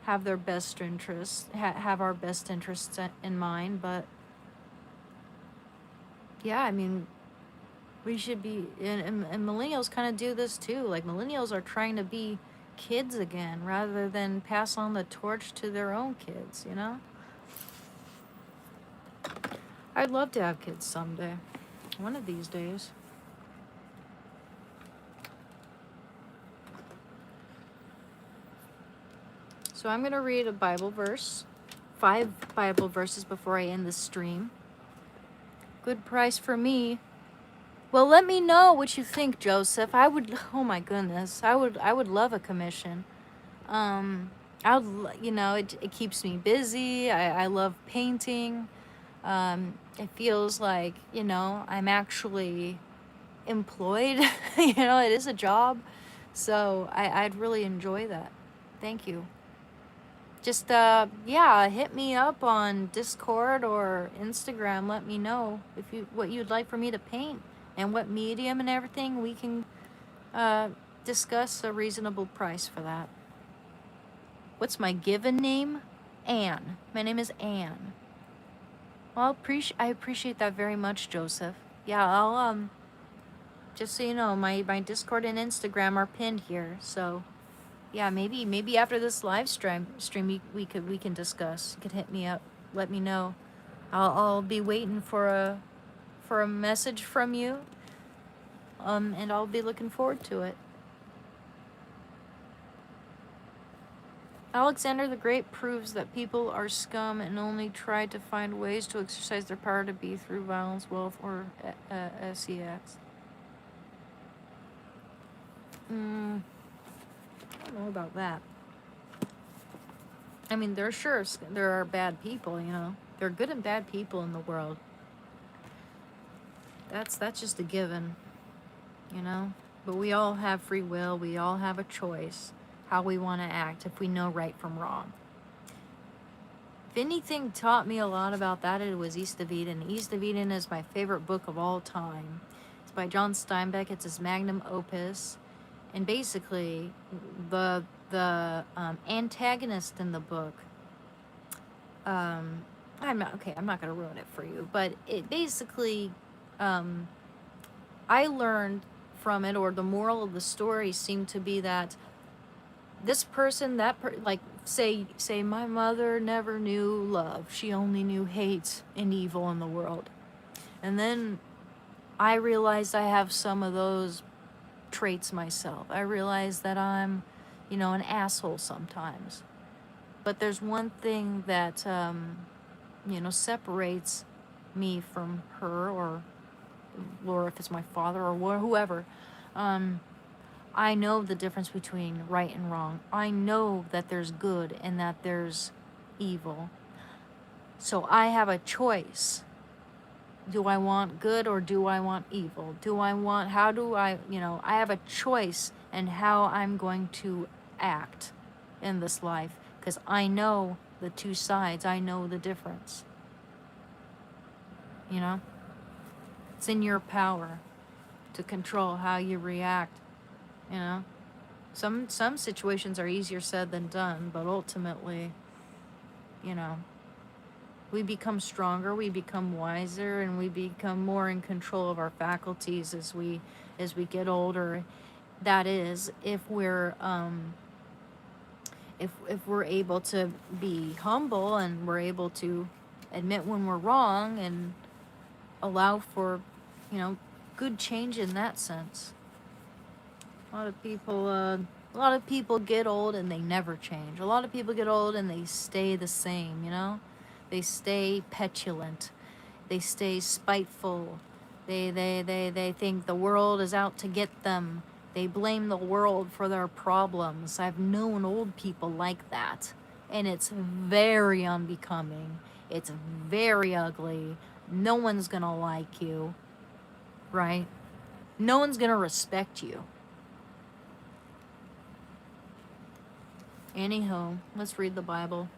have their best interests, have our best interests in mind, but yeah, I mean, we should be, and millennials kind of do this too. Like, millennials are trying to be kids again rather than pass on the torch to their own kids, you know? I'd love to have kids someday, one of these days. So I'm going to read a Bible verse, 5 Bible verses before I end the stream. Good price for me. Well, let me know what you think, Joseph. Oh my goodness, I would love a commission. You know, it keeps me busy. I love painting. It feels like, you know, I'm actually employed. You know, it is a job. So I'd really enjoy that. Thank you. Just, yeah, hit me up on Discord or Instagram. Let me know what you'd like for me to paint and what medium and everything. We can discuss a reasonable price for that. What's my given name? Anne. My name is Anne. Well, I appreciate that very much, Joseph. Yeah, Just so you know, my Discord and Instagram are pinned here. So yeah, maybe after this live stream we can discuss. You could hit me up, let me know. I'll be waiting for a message from you. And I'll be looking forward to it. Alexander the Great proves that people are scum and only try to find ways to exercise their power to be through violence, wealth, or sex. I don't know about that. I mean, there are bad people, you know. There are good and bad people in the world. That's just a given, you know. But we all have free will. We all have a choice how we want to act if we know right from wrong. If anything taught me a lot about that, it was East of Eden. East of Eden is my favorite book of all time. It's by John Steinbeck. It's his magnum opus. And basically, the antagonist in the book, I'm not going to ruin it for you, but it basically, I learned from it, or the moral of the story seemed to be that this person, like, say my mother never knew love. She only knew hate and evil in the world. And then I realized I have some of those traits myself. I realized that I'm, an asshole sometimes. But there's one thing that, separates me from her, or if it's my father or whoever. I know the difference between right and wrong. I know that there's good and that there's evil. So I have a choice. Do I want good or do I want evil? I have a choice in how I'm going to act in this life, because I know the two sides. I know the difference. You know? It's in your power to control how you react. You know? Some situations are easier said than done, but ultimately, we become stronger, we become wiser, and we become more in control of our faculties as we get older. That is, if we're able to be humble, and we're able to admit when we're wrong and allow for, good change in that sense. A lot of people get old and they never change. A lot of people get old and they stay the same, They stay petulant. They stay spiteful. They think the world is out to get them. They blame the world for their problems. I've known old people like that. And it's very unbecoming. It's very ugly. No one's gonna like you, right? No one's gonna respect you. Anyhow, let's read the Bible.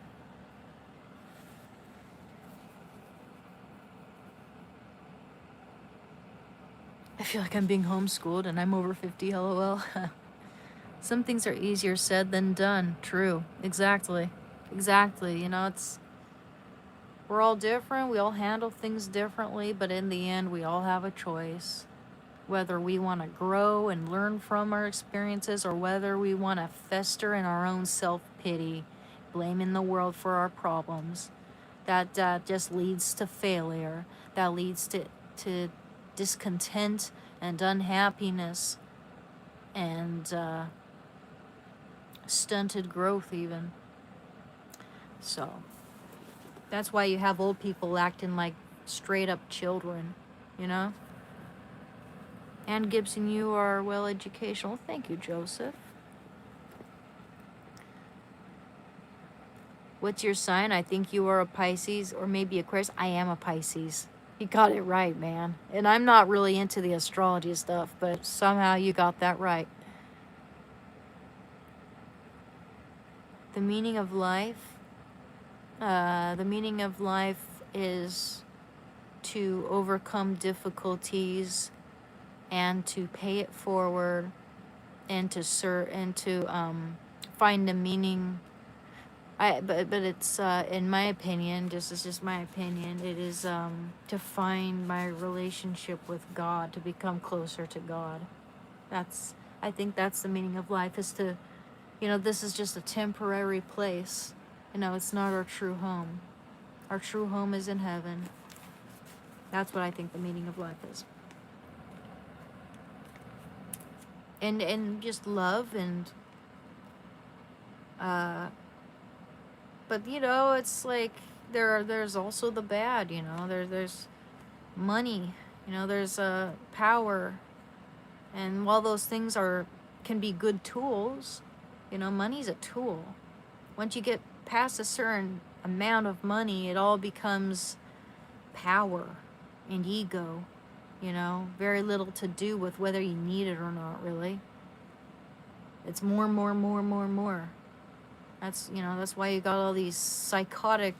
I feel like I'm being homeschooled and I'm over 50, lol. Some things are easier said than done. True. Exactly. We're all different. We all handle things differently, but in the end, we all have a choice. Whether we want to grow and learn from our experiences, or whether we want to fester in our own self-pity, blaming the world for our problems. That just leads to failure. That leads to discontent and unhappiness and stunted growth even. So that's why you have old people acting like straight up children, Ann Gibson, you are well educational. Thank you, Joseph. What's your sign? I think you are a Pisces, or maybe Aquarius. I am a Pisces. You got it right, man. And I'm not really into the astrology stuff, but somehow you got that right. The meaning of life? The meaning of life is to overcome difficulties and to pay it forward, and to find a meaning But it's in my opinion, just it's just my opinion. It is to find my relationship with God, to become closer to God. That's I think that's the meaning of life, is to, this is just a temporary place. It's not our true home. Our true home is in heaven. That's what I think the meaning of life is. And just love and but it's like there's also the bad. There's money, there's power, and while those things can be good tools, money's a tool. Once you get past a certain amount of money, it all becomes power and ego. Very little to do with whether you need it or not, really. It's more, more, more, more, more. That's why you got all these psychotic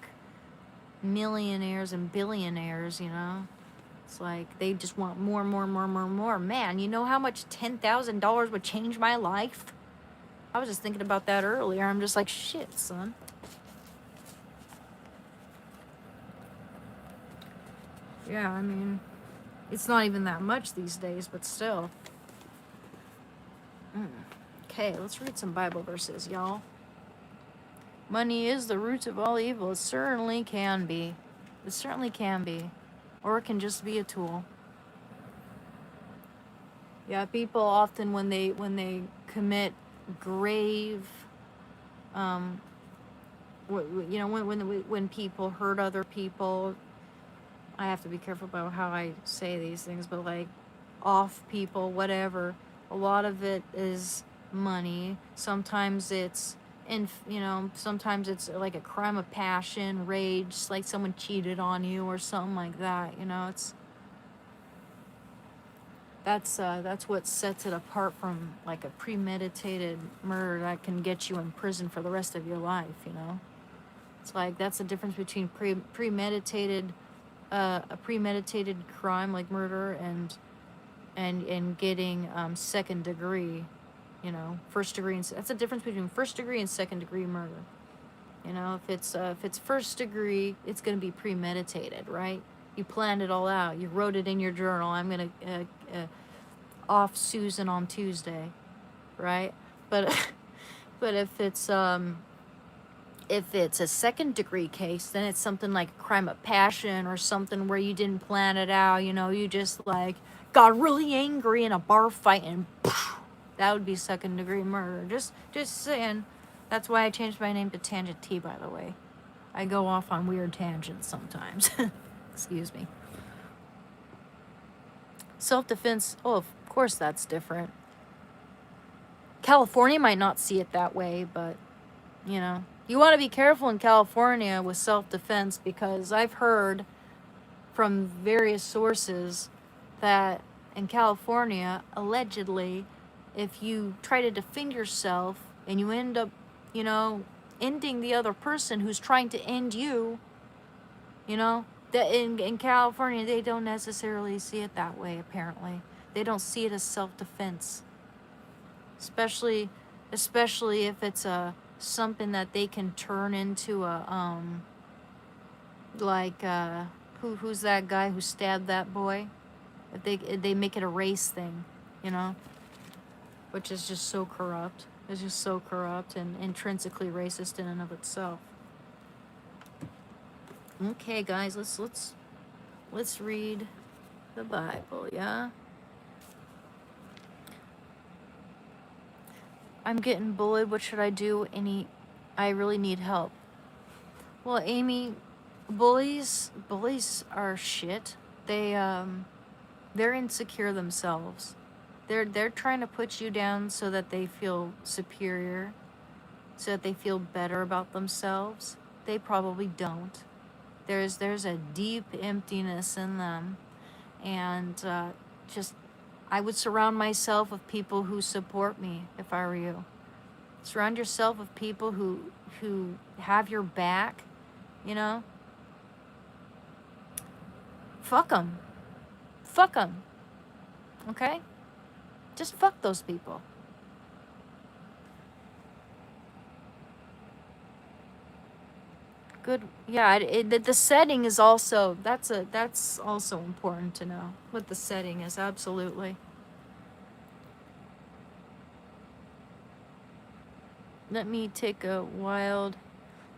millionaires and billionaires. It's like they just want more, more, more, more, more. Man, you know how much $10,000 would change my life? I was just thinking about that earlier. I'm just like, shit, son. Yeah, I mean, it's not even that much these days, but still. Okay, let's read some Bible verses, y'all. Money is the root of all evil. It certainly can be. It certainly can be. Or it can just be a tool. Yeah, people often when they commit grave, when people hurt other people, I have to be careful about how I say these things, but like off people, whatever. A lot of it is money. Sometimes it's sometimes it's like a crime of passion, rage, like someone cheated on you or something like that. It's that's what sets it apart from like a premeditated murder that can get you in prison for the rest of your life. It's like that's the difference between premeditated a premeditated crime like murder and getting second degree, first degree. That's the difference between first degree and second degree murder. If it's first degree, it's going to be premeditated, right? You planned it all out. You wrote it in your journal. I'm going to off Susan on Tuesday, right? But but if it's a second degree case, then it's something like a crime of passion or something where you didn't plan it out. You just like got really angry in a bar fight and that would be second degree murder. Just saying. That's why I changed my name to Tangent T, by the way. I go off on weird tangents sometimes. Excuse me. Self-defense, of course that's different. California might not see it that way, but, you want to be careful in California with self-defense because I've heard from various sources that in California, allegedly, if you try to defend yourself and you end up, ending the other person who's trying to end you, that in California, they don't necessarily see it that way, apparently. They don't see it as self-defense. Especially if it's something that they can turn into a, who's that guy who stabbed that boy? If they make it a race thing, which is just so corrupt. It's just so corrupt and intrinsically racist in and of itself. Okay, guys, let's read the Bible, yeah? I'm getting bullied. What should I do? I really need help. Well, Amy, bullies are shit. They're insecure themselves. They're trying to put you down so that they feel superior, so that they feel better about themselves. They probably don't. There's a deep emptiness in them, and I would surround myself with people who support me if I were you. Surround yourself with people who have your back, Fuck them. Fuck them. Okay? Just fuck those people. good. Yeah, the setting is also, that's also important to know what the setting is. Absolutely. Let me take a wild.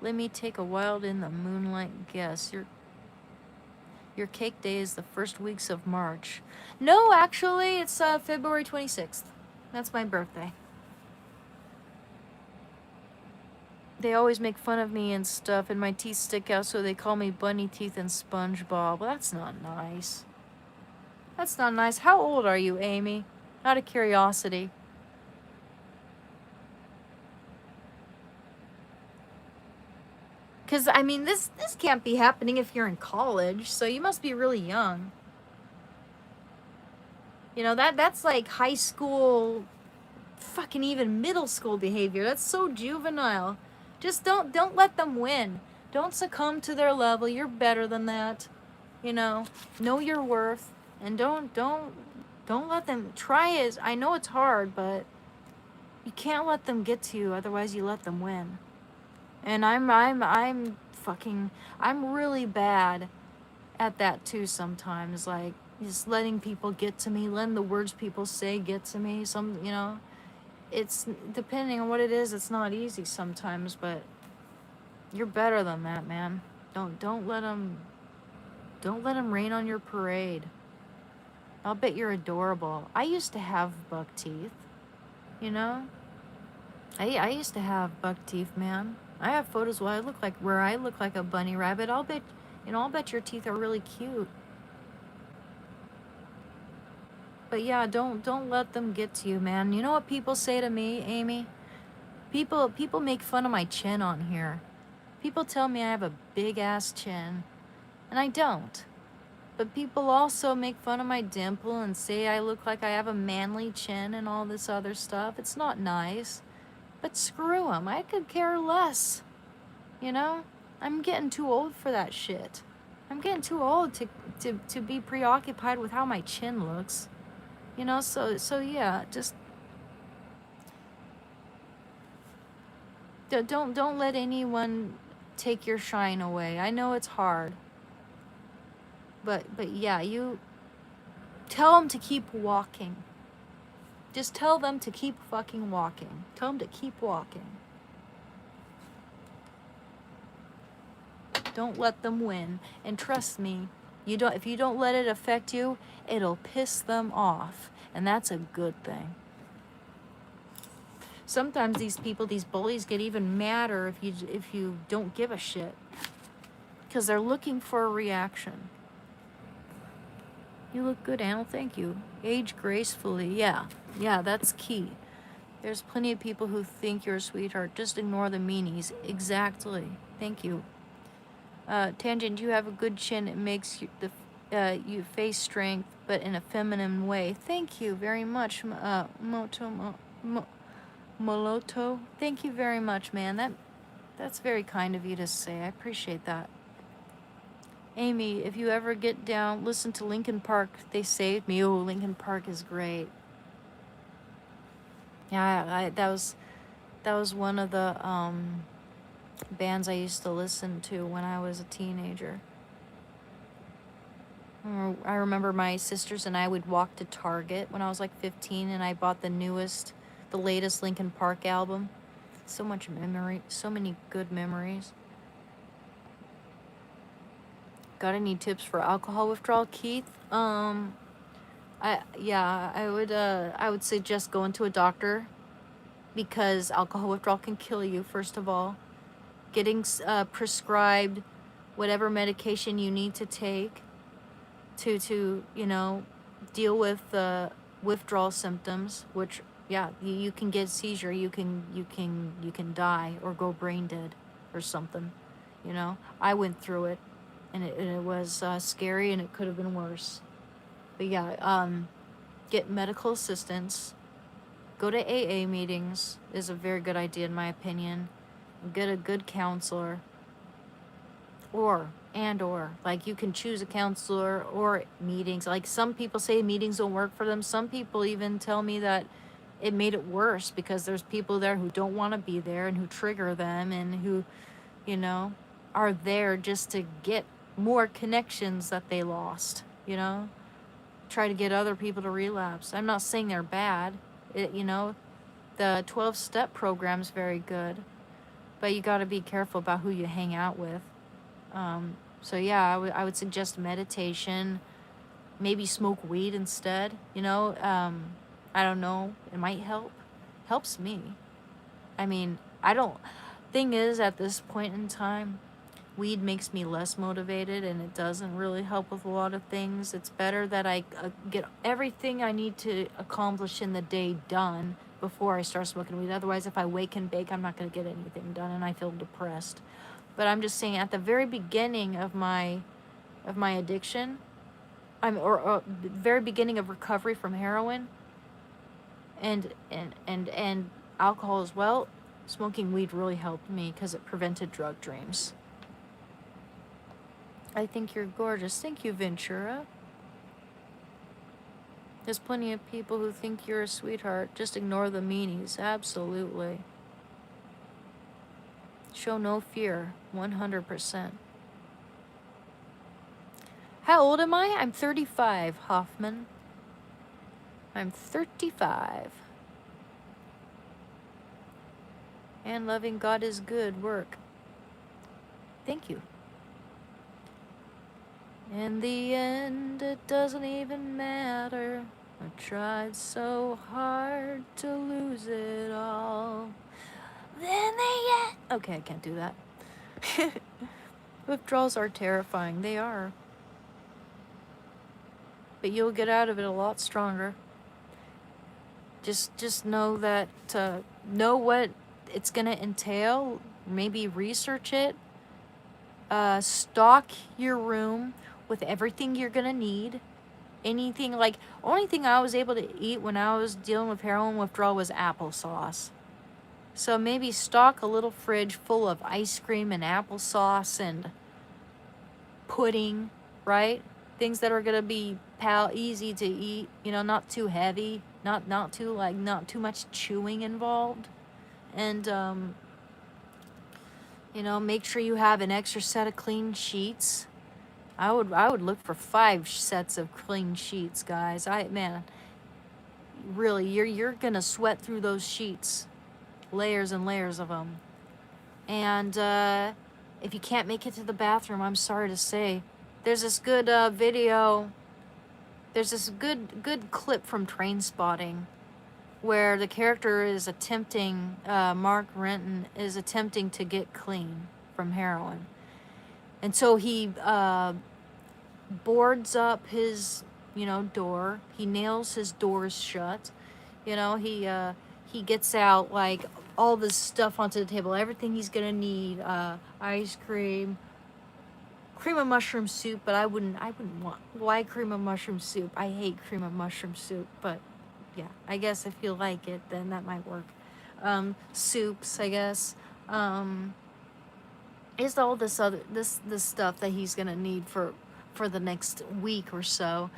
Let me take a wild in the moonlight guess. Your cake day is the first weeks of March. No, actually, it's February 26th. That's my birthday. They always make fun of me and stuff, and my teeth stick out, so they call me Bunny Teeth and SpongeBob. Well, that's not nice. That's not nice. How old are you, Amy? Out of curiosity. Because, I mean, this can't be happening if you're in college, so you must be really young. You know, that's like high school, fucking even middle school behavior. That's so juvenile. Just don't let them win. Don't succumb to their level. You're better than that. You know your worth, and don't let them try it. I know it's hard, but you can't let them get to you, otherwise you let them win. And I'm really bad at that too sometimes, like just letting people get to me, letting the words people say get to me. It's depending on what it is, it's not easy sometimes, but you're better than that, man. Don't let them rain on your parade. I'll bet you're adorable. I used to have buck teeth, you know? I used to have buck teeth, man. I have photos where I look like a bunny rabbit. I'll bet your teeth are really cute. But yeah, don't let them get to you, man. You know what people say to me, Amy? People make fun of my chin on here. People tell me I have a big ass chin, and I don't. But people also make fun of my dimple and say I look like I have a manly chin and all this other stuff. It's not nice. But screw them. I could care less. You know? I'm getting too old for that shit. I'm getting too old to be preoccupied with how my chin looks. You know, so yeah, just don't let anyone take your shine away. I know it's hard. But yeah, you tell them to keep walking. Just tell them to keep fucking walking. Tell them to keep walking. Don't let them win. And trust me, if you don't let it affect you, it'll piss them off. And that's a good thing. Sometimes these bullies get even madder if you don't give a shit. Because they're looking for a reaction. You look good, Anna. Thank you. Age gracefully. Yeah, that's key. There's plenty of people who think you're a sweetheart. Just ignore the meanies. Exactly. Thank you. Tangent, you have a good chin. It makes you face strength, but in a feminine way. Thank you very much, Moloto. Thank you very much, man. That's very kind of you to say. I appreciate that. Amy, if you ever get down, listen to Linkin Park. They saved me. Oh, Linkin Park is great. Yeah, that was one of the bands I used to listen to when I was a teenager. I remember my sisters and I would walk to Target when I was like 15, and I bought the latest Linkin Park album. So much memory, so many good memories. Got any tips for alcohol withdrawal, Keith? I would suggest going to a doctor, because alcohol withdrawal can kill you, first of all. Getting prescribed whatever medication you need to take to deal with the withdrawal symptoms, which you can get seizure, you can die or go brain dead or something. I went through it, and it was scary, and it could have been worse. But yeah, get medical assistance. Go to AA meetings is a very good idea in my opinion. Get a good counselor. Or like, you can choose a counselor or meetings. Like, some people say meetings don't work for them. Some people even tell me that it made it worse because there's people there who don't want to be there and who trigger them and who, are there just to get more connections that they lost, you know? Try to get other people to relapse. I'm not saying they're bad. You know, the 12-step program's very good, but you got to be careful about who you hang out with. So yeah, I would suggest meditation, maybe smoke weed instead, you know? I don't know, it might help. Helps me. I mean, I don't, thing is, at this point in time, weed makes me less motivated, and it doesn't really help with a lot of things. It's better that I get everything I need to accomplish in the day done before I start smoking weed. Otherwise, if I wake and bake, I'm not going to get anything done, and I feel depressed. But I'm just saying, at the very beginning of my addiction, or very beginning of recovery from heroin and alcohol as well, smoking weed really helped me because it prevented drug dreams. I think you're gorgeous. Thank you, Ventura. There's plenty of people who think you're a sweetheart. Just ignore the meanies. Absolutely. Show no fear. 100%. How old am I? I'm 35, Hoffman. I'm 35. And loving God is good work. Thank you. In the end, it doesn't even matter. I tried so hard to lose it all. Then they Okay, I can't do that. Withdrawals are terrifying. They are. But you'll get out of it a lot stronger. Just know that, know what it's gonna entail. Maybe research it. Stock your room with everything you're gonna need. Anything, like, only thing I was able to eat when I was dealing with heroin withdrawal was applesauce. So maybe stock a little fridge full of ice cream and applesauce and pudding, right? Things that are gonna be easy to eat, you know, not too heavy, not too much chewing involved. And you know, make sure you have an extra set of clean sheets. I would look for 5 sets of clean sheets, guys. Man, really, you're gonna sweat through those sheets, layers and layers of them. And if you can't make it to the bathroom, I'm sorry to say, there's this good video. There's this good clip from Trainspotting, where the character is attempting, Mark Renton is attempting to get clean from heroin. And so he boards up his, you know, door. He nails his doors shut. You know, he gets out, like, all this stuff onto the table, everything he's gonna need, ice cream of mushroom soup, but I wouldn't want, why cream of mushroom soup? I hate cream of mushroom soup, but yeah, I guess if you like it, then that might work. Soups, I guess. Is all this other this stuff that he's gonna need for the next week or so,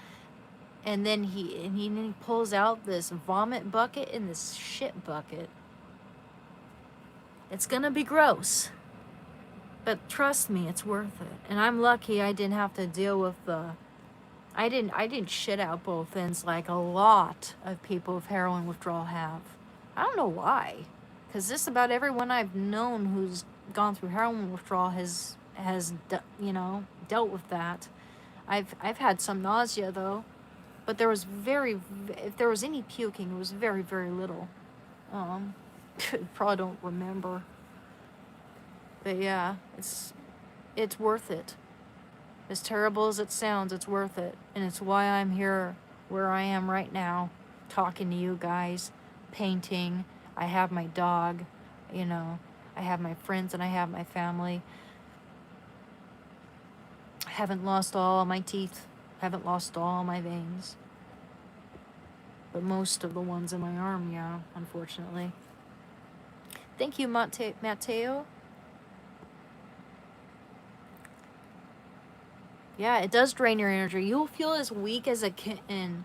and then he pulls out this vomit bucket and this shit bucket. It's gonna be gross, but trust me, it's worth it. And I'm lucky I didn't have to deal with I didn't shit out both ends like a lot of people with heroin withdrawal have. I don't know why, because just about everyone I've known who's gone through heroin withdrawal has you know, dealt with that. I've had some nausea though, but there was if there was any puking, it was very, very little. Probably don't remember. But yeah, it's worth it. As terrible as it sounds, it's worth it. And it's why I'm here where I am right now, talking to you guys, painting. I have my dog, you know, I have my friends and I have my family. I haven't lost all my teeth, haven't lost all my veins. But most of the ones in my arm, yeah, unfortunately. Thank you, Mateo. Yeah, it does drain your energy. You'll feel as weak as a kitten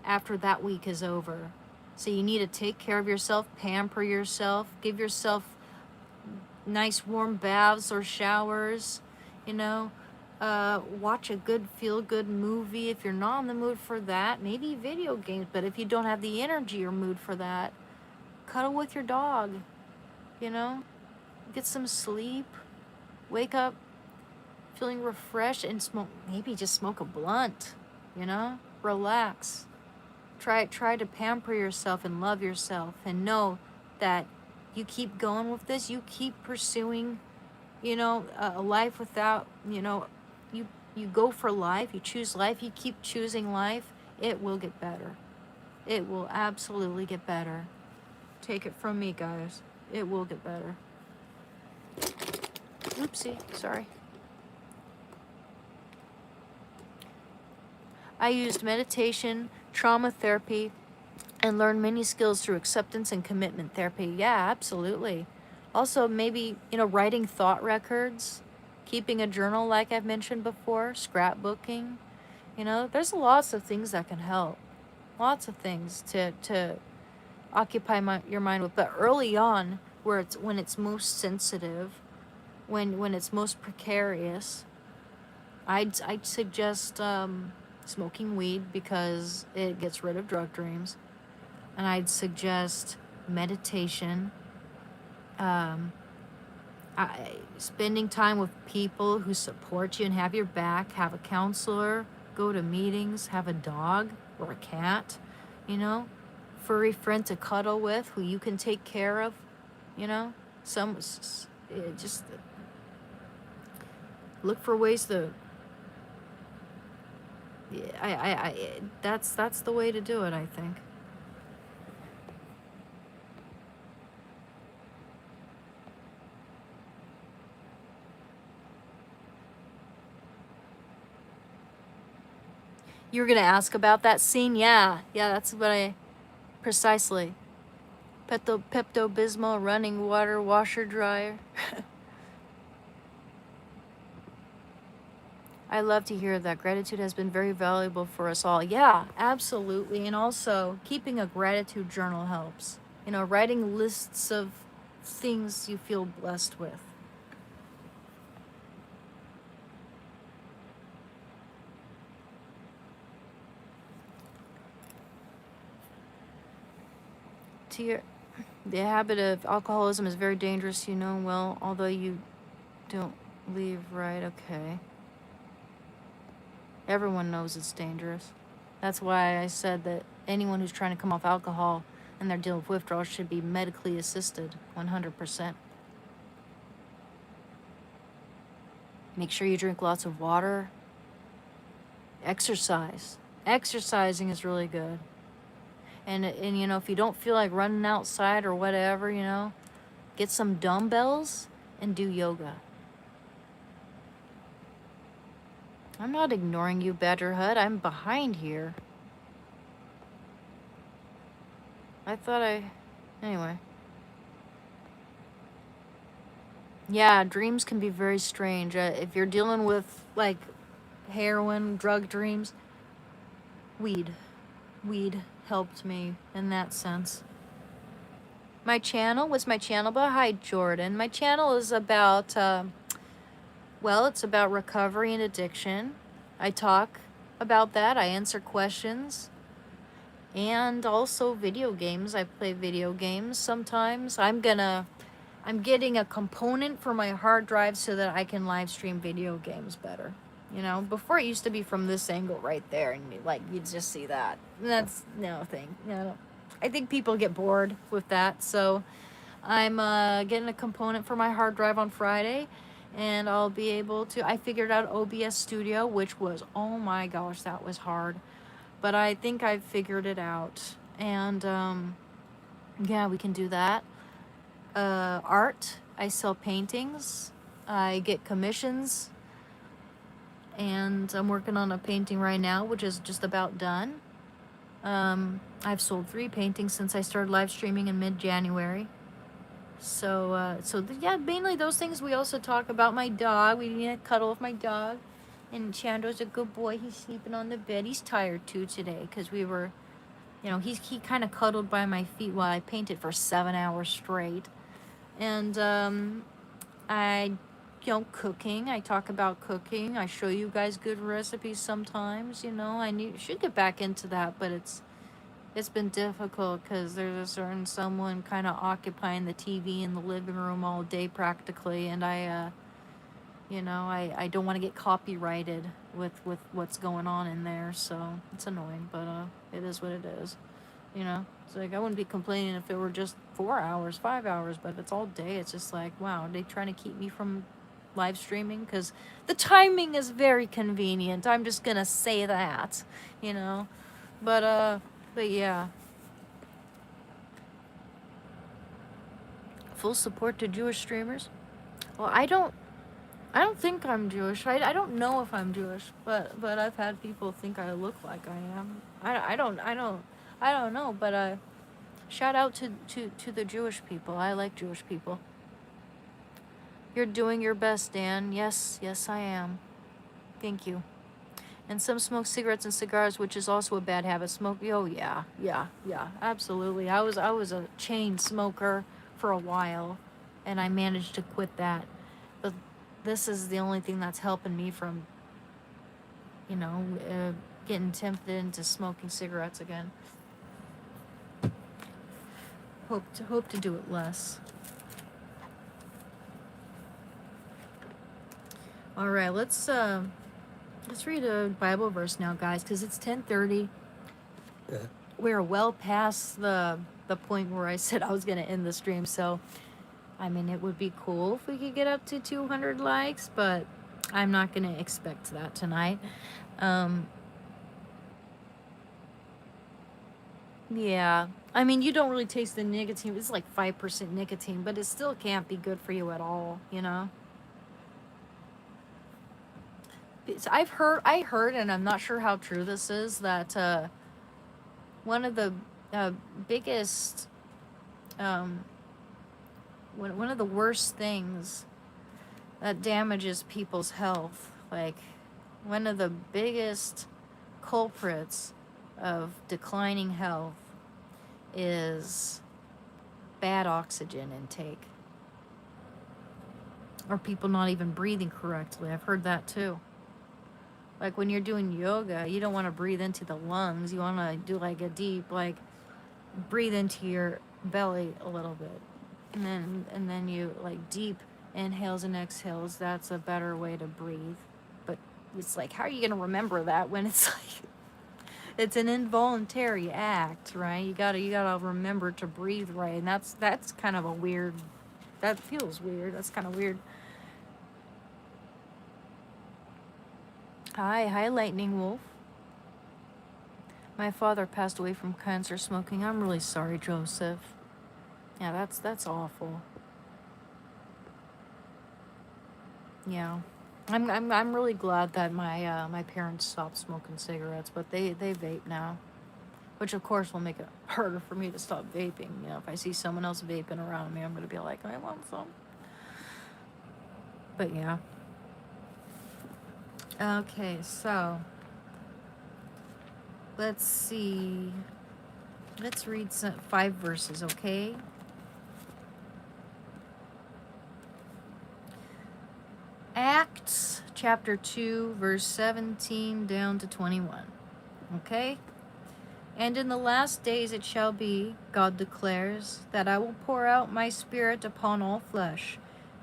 after that week is over. So you need to take care of yourself, pamper yourself, give yourself nice warm baths or showers, you know. Watch a good feel-good movie. If you're not in the mood for that, maybe video games. But if you don't have the energy or mood for that, cuddle with your dog, you know. Get some sleep. Wake up feeling refreshed and maybe just smoke a blunt, you know. Relax. Try to pamper yourself and love yourself, and know that you keep going with this. You keep pursuing, you know, a life without, you know, you go for life. You choose life. You keep choosing life. It will get better. It will absolutely get better. Take it from me, guys. It will get better. Oopsie, sorry. I used meditation, trauma therapy, and learned many skills through acceptance and commitment therapy. Yeah, absolutely. Also, maybe, you know, writing thought records, keeping a journal like I've mentioned before, scrapbooking. You know, there's lots of things that can help. Lots of things to occupy your mind with. But early on, when it's most sensitive, when it's most precarious, I'd suggest smoking weed because it gets rid of drug dreams, and I'd suggest meditation, spending time with people who support you and have your back, have a counselor, go to meetings, have a dog or a cat, you know, furry friend to cuddle with who you can take care of, you know, just look for ways to, that's the way to do it, I think. You were gonna ask about that scene? Yeah, that's what precisely. Pepto-Bismol, running water, washer dryer. I love to hear that. Gratitude has been very valuable for us all. Yeah, absolutely. And also, keeping a gratitude journal helps. You know, writing lists of things you feel blessed with. The habit of alcoholism is very dangerous, you know well, although you don't leave, right? Okay. Everyone knows it's dangerous. That's why I said that anyone who's trying to come off alcohol and they're dealing with withdrawal should be medically assisted, 100%. Make sure you drink lots of water. Exercise. Exercising is really good. And you know, if you don't feel like running outside or whatever, you know, get some dumbbells and do yoga. I'm not ignoring you, Badgerhut. I'm behind here. I thought anyway. Yeah, dreams can be very strange. If you're dealing with, like, heroin, drug dreams, weed helped me in that sense. My channel, what's my channel about? Hi, Jordan. My channel is about, well, it's about recovery and addiction. I talk about that. I answer questions. And also video games. I play video games sometimes. I'm getting a component for my hard drive so that I can live stream video games better. You know, before it used to be from this angle right there, and like you'd just see that. And that's no thing. You know, I think people get bored with that, so I'm getting a component for my hard drive on Friday, and I'll be able to. I figured out OBS Studio, which was, oh my gosh, that was hard, but I think I figured it out, and yeah, we can do that. Art. I sell paintings. I get commissions. And I'm working on a painting right now, which is just about done. I've sold 3 paintings since I started live streaming in mid-January. So yeah, mainly those things. We also talk about my dog. We need to cuddle with my dog. And Chando's a good boy. He's sleeping on the bed. He's tired too today because we were, you know, he kind of cuddled by my feet while I painted for 7 hours straight. And I, cooking. I talk about cooking. I show you guys good recipes sometimes. I should get back into that, but it's been difficult because there's a certain someone kind of occupying the TV in the living room all day practically, and I don't want to get copyrighted with what's going on in there, so it's annoying, but it is what it is. It's like I wouldn't be complaining if it were just 4 hours, 5 hours, but it's all day. It's just like, wow, they trying to keep me from live streaming because the timing is very convenient. I'm just gonna say that, you know. But yeah, full support to Jewish streamers. Well, I don't think I'm Jewish. I don't know if I'm Jewish, but I've had people think I look like I am. I don't know, but shout out to the Jewish people. I like Jewish people. You're doing your best, Dan. Yes, I am. Thank you. And some smoke cigarettes and cigars, which is also a bad habit. Smoke. Oh yeah, absolutely. I was a chain smoker for a while, and I managed to quit that. But this is the only thing that's helping me from, getting tempted into smoking cigarettes again. Hope to do it less. All right, let's read a Bible verse now, guys, because it's 10:30. We're well past the point where I said I was gonna end the stream. So, I mean, it would be cool if we could get up to 200 likes, but I'm not gonna expect that tonight. Yeah, I mean, you don't really taste the nicotine. It's like 5% nicotine, but it still can't be good for you at all. I heard, and I'm not sure how true this is, that one of the biggest, one of the worst things that damages people's health, like one of the biggest culprits of declining health, is bad oxygen intake, or people not even breathing correctly. I've heard that too. Like when you're doing yoga, you don't want to breathe into the lungs. You want to do like a deep, like, breathe into your belly a little bit, and then you like deep inhales and exhales. That's a better way to breathe. But it's like, how are you gonna remember that when it's like it's an involuntary act, right? You gotta remember to breathe right, and that's kind of a weird. That feels weird. That's kind of weird. Hi, Lightning Wolf. My father passed away from cancer smoking. I'm really sorry, Joseph. Yeah, that's awful. Yeah, I'm really glad that my parents stopped smoking cigarettes, but they vape now, which of course will make it harder for me to stop vaping. If I see someone else vaping around me, I'm gonna be like, I want some. But yeah. Okay, so let's see. Let's read 5 verses, okay? Acts chapter 2, verse 17 down to 21. Okay? And in the last days it shall be, God declares, that I will pour out my spirit upon all flesh,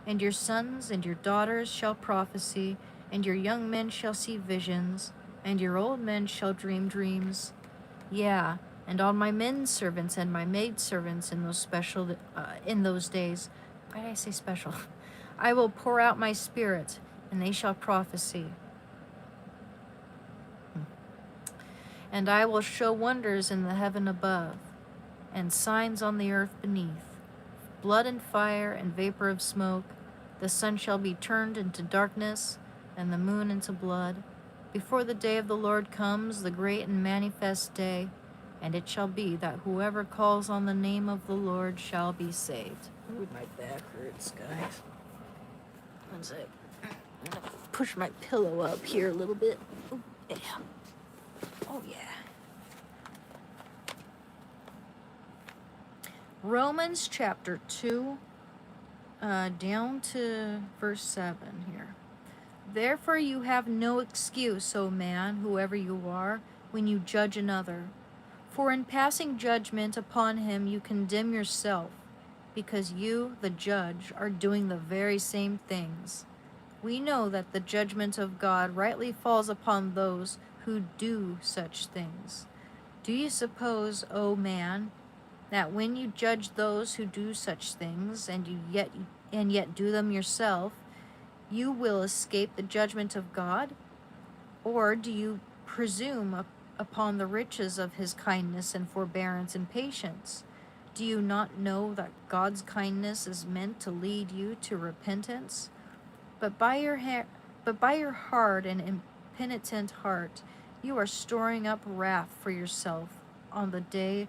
and your sons and your daughters shall prophesy, and your young men shall see visions, and your old men shall dream dreams. Yeah, and on my men servants and my maid servants in those days, why did I say special? I will pour out my spirit, and they shall prophesy. And I will show wonders in the heaven above, and signs on the earth beneath, blood and fire and vapor of smoke. The sun shall be turned into darkness, and the moon into blood, before the day of the Lord comes, the great and manifest day. And it shall be that whoever calls on the name of the Lord shall be saved. Ooh, my back hurts, guys. One sec. I'm gonna push my pillow up here a little bit. Ooh, yeah. Oh, yeah. Romans chapter 2, down to verse 7 here. Therefore you have no excuse, O man, whoever you are, when you judge another. For in passing judgment upon him you condemn yourself, because you, the judge, are doing the very same things. We know that the judgment of God rightly falls upon those who do such things. Do you suppose, O man, that when you judge those who do such things, and yet do them yourself, you will escape the judgment of God? Or do you presume upon the riches of his kindness and forbearance and patience? Do you not know that God's kindness is meant to lead you to repentance? But by your hard and impenitent heart, you are storing up wrath for yourself on the day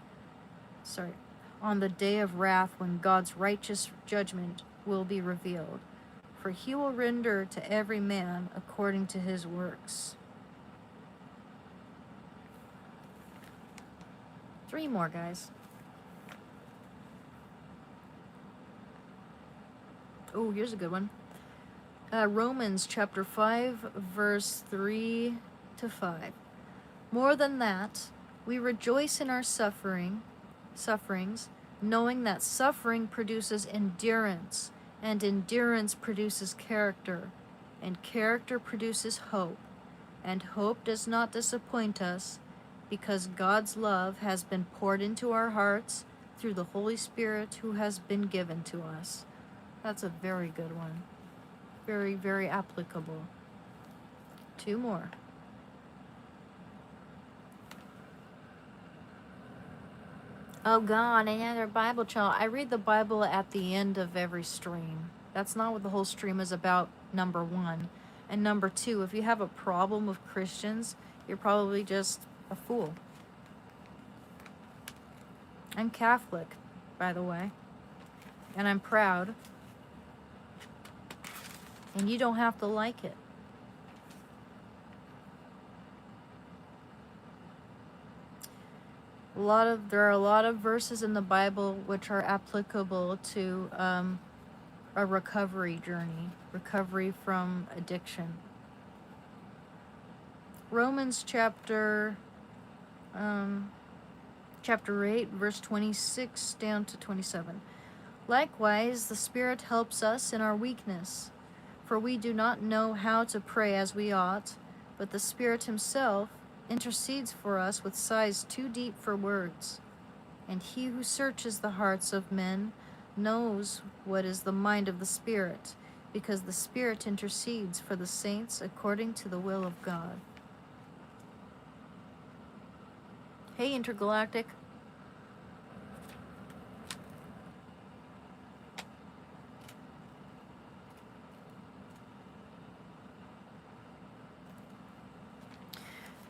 of wrath, when God's righteous judgment will be revealed. For he will render to every man according to his works. 3 more, guys. Oh, here's a good one. Romans chapter 5, verse 3 to 5. More than that, we rejoice in our sufferings, knowing that suffering produces endurance, and endurance produces character, and character produces hope, and hope does not disappoint us, because God's love has been poured into our hearts through the Holy Spirit who has been given to us. That's a very good one. Very, very applicable. 2 more. Oh God, another Bible channel. I read the Bible at the end of every stream. That's not what the whole stream is about, number 1. And number 2, if you have a problem with Christians, you're probably just a fool. I'm Catholic, by the way. And I'm proud. And you don't have to like it. There are a lot of verses in the Bible which are applicable to a recovery journey, recovery from addiction. Romans chapter 8, verse 26 down to 27. Likewise, the Spirit helps us in our weakness, for we do not know how to pray as we ought, but the Spirit himself intercedes for us with sighs too deep for words. And he who searches the hearts of men knows what is the mind of the Spirit, because the Spirit intercedes for the saints according to the will of God. Hey, Intergalactic.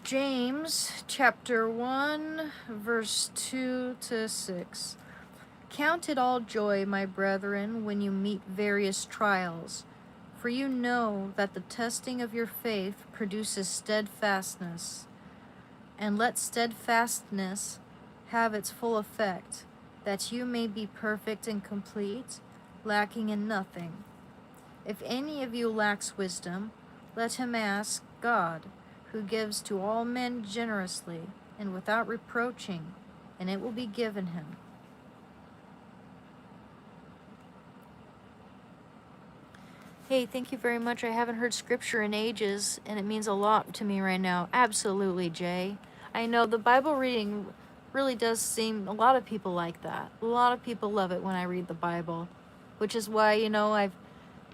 James chapter 1, verse 2 to 6. Count it all joy, my brethren, when you meet various trials, for you know that the testing of your faith produces steadfastness. And let steadfastness have its full effect, that you may be perfect and complete, lacking in nothing. If any of you lacks wisdom, let him ask God, who gives to all men generously and without reproaching, and it will be given him. Hey, thank you very much. I haven't heard scripture in ages, and it means a lot to me right now. Absolutely, Jay. I know the Bible reading really does seem, a lot of people like that. A lot of people love it when I read the Bible, which is why, I've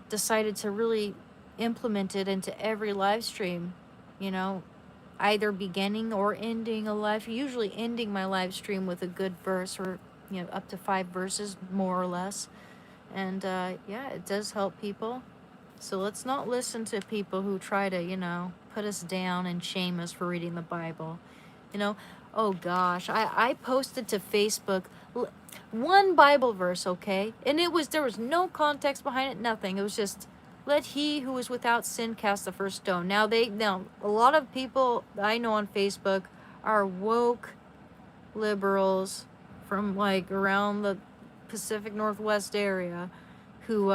decided to really implement it into every live stream. Either beginning or ending a live, usually ending my live stream with a good verse, or up to 5 verses more or less. And yeah, it does help people. So let's not listen to people who try to put us down and shame us for reading the Bible. Oh gosh, I posted to Facebook one Bible verse, okay, and there was no context behind it, nothing. It was just, let he who is without sin cast the first stone. Now a lot of people I know on Facebook are woke liberals from like around the Pacific Northwest area who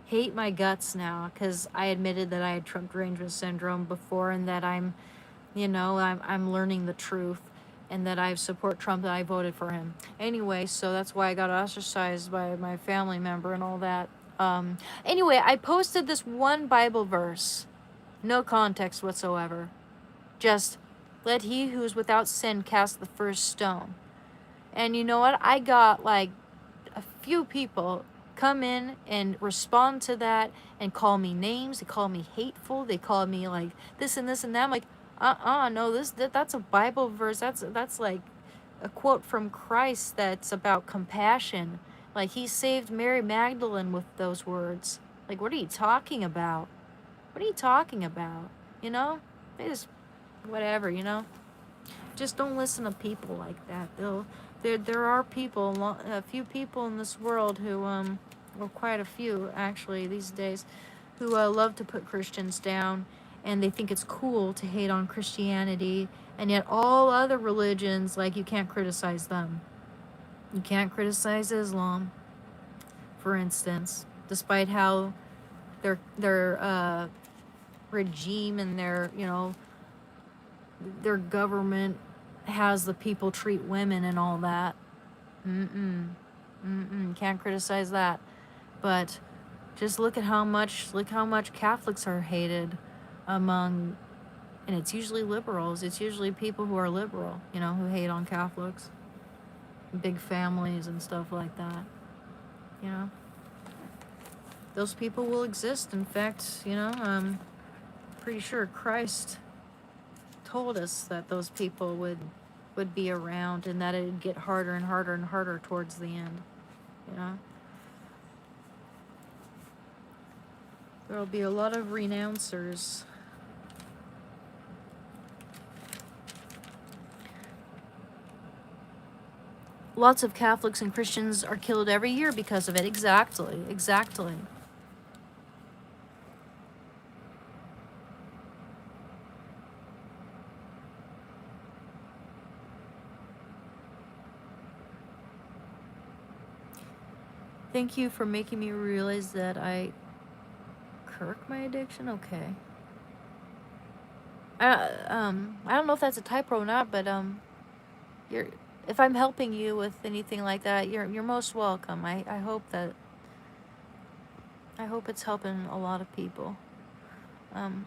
hate my guts now because I admitted that I had Trump derangement syndrome before, and that I'm learning the truth, and that I support Trump, that I voted for him. Anyway, so that's why I got ostracized by my family member and all that. Anyway, I posted this one Bible verse, no context whatsoever. Just, let he who is without sin cast the first stone. And you know what? I got like a few people come in and respond to that and call me names. They call me hateful. They call me like this and this and that. I'm like, no, that's a Bible verse. That's like a quote from Christ that's about compassion. Like, he saved Mary Magdalene with those words. Like, what are you talking about? What are you talking about? You know? They just, whatever, you know? Just don't listen to people like that. There are people, a few people in this world who, well, quite a few actually these days, who love to put Christians down, and they think it's cool to hate on Christianity, and yet all other religions, like, you can't criticize them. You can't criticize Islam, for instance, despite how their regime and their government has the people treat women and all that. Can't criticize that. But just look how much Catholics are hated among, and it's usually liberals. It's usually people who are liberal, who hate on Catholics. Big families and stuff like that. Those people will exist. In fact, I'm pretty sure Christ told us that those people would be around, and that it'd get harder and harder and harder towards the end. There'll be a lot of renouncers. Lots of Catholics and Christians are killed every year because of it. Exactly. Thank you for making me realize that I Kirk my addiction. Okay. I don't know if that's a typo or not, but if I'm helping you with anything like that, you're most welcome. I hope it's helping a lot of people,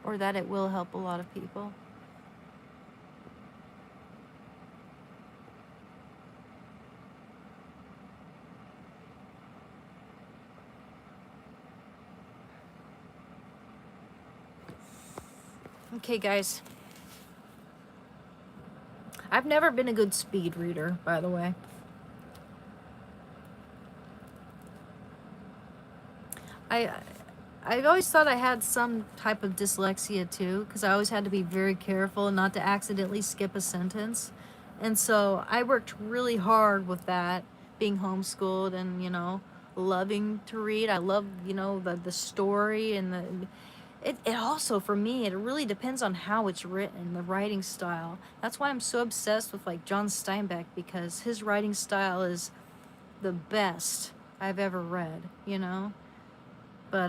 or that it will help a lot of people. Okay, guys. I've never been a good speed reader, by the way. I've always thought I had some type of dyslexia too, because I always had to be very careful not to accidentally skip a sentence. And so I worked really hard with that, being homeschooled and, loving to read. I love, the story and it also, for me, it really depends on how it's written, the writing style. That's why I'm so obsessed with, like, John Steinbeck, because his writing style is the best I've ever read, But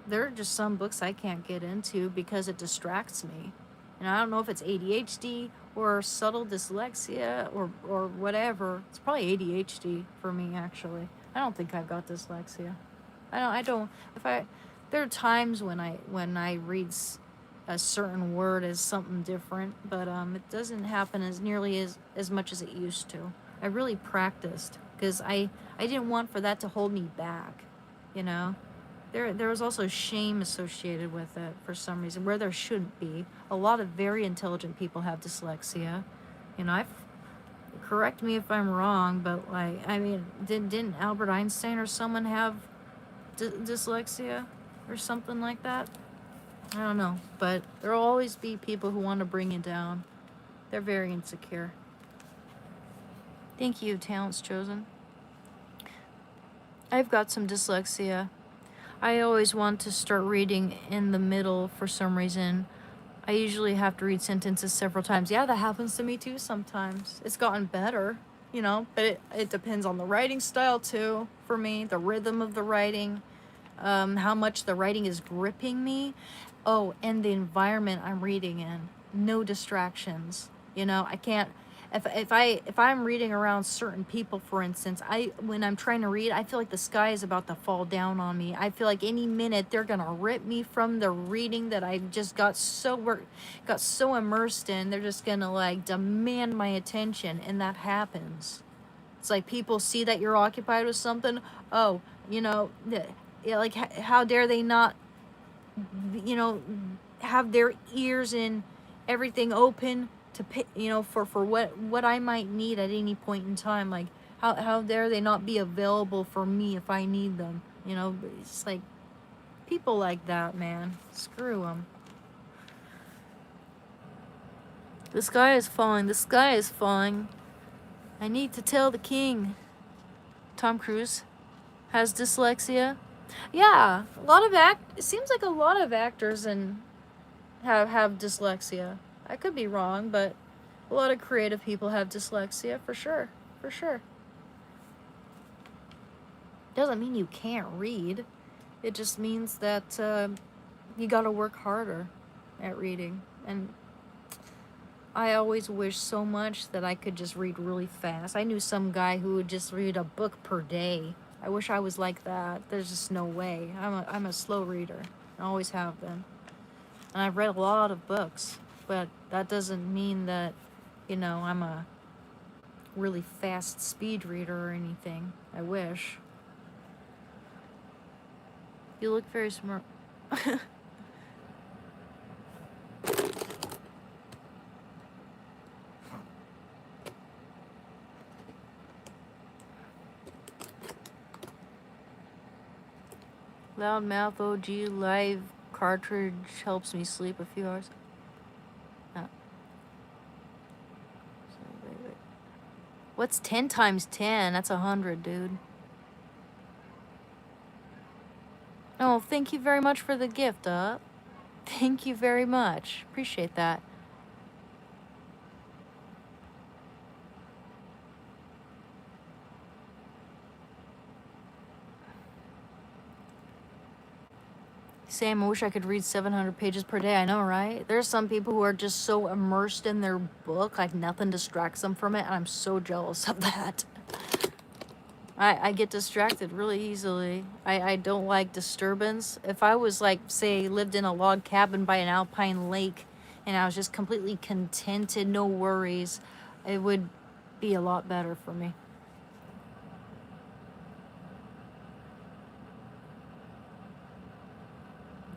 there are just some books I can't get into because it distracts me. And I don't know if it's ADHD or subtle dyslexia or whatever. It's probably ADHD for me, actually. I don't think I've got dyslexia. There are times when I read a certain word as something different, but it doesn't happen as nearly as much as it used to. I really practiced because I didn't want for that to hold me back, There was also shame associated with it for some reason, where there shouldn't be. A lot of very intelligent people have dyslexia. Correct me if I'm wrong, but didn't Albert Einstein or someone have dyslexia? Or something like that. I don't know. But there will always be people who want to bring you down. They're very insecure. Thank you, Talents Chosen. I've got some dyslexia. I always want to start reading in the middle for some reason. I usually have to read sentences several times. Yeah, that happens to me too sometimes. It's gotten better, but it depends on the writing style too, for me, the rhythm of the writing. how much the writing is gripping me. Oh, and the environment I'm reading in. No distractions. You know, I can't if I'm reading around certain people, for instance, when I'm trying to read, I feel like the sky is about to fall down on me. I feel like any minute they're gonna rip me from the reading that I just got so immersed in. They're just gonna like demand my attention, and that happens. It's like people see that you're occupied with something. Oh, you know, yeah, like how dare they not, you know, have their ears and everything open to pick, you know, for what I might need at any point in time. Like how dare they not be available for me if I need them? You know, it's like people like that, man. Screw them. The sky is falling. The sky is falling. I need to tell the king. Tom Cruise has dyslexia. Yeah, a lot of it seems like a lot of actors and have dyslexia. I could be wrong, but a lot of creative people have dyslexia for sure. For sure. Doesn't mean you can't read. It just means that you got to work harder at reading. And I always wish so much that I could just read really fast. I knew some guy who would just read a book per day. I wish I was like that. There's just no way. I'm a slow reader. I always have been. And I've read a lot of books, but that doesn't mean that, you know, I'm a really fast speed reader or anything. I wish. You look very smart. Loudmouth OG live cartridge helps me sleep a few hours. Oh. Wait. What's 10 times 10? That's 100, dude. Oh, thank you very much for the gift, Thank you very much. Appreciate that. Sam, I wish I could read 700 pages per day. I know, right? There's some people who are just so immersed in their book, like nothing distracts them from it, and I'm so jealous of that. I get distracted really easily. I don't like disturbance. If I was like, say, lived in a log cabin by an alpine lake and I was just completely contented, no worries, it would be a lot better for me.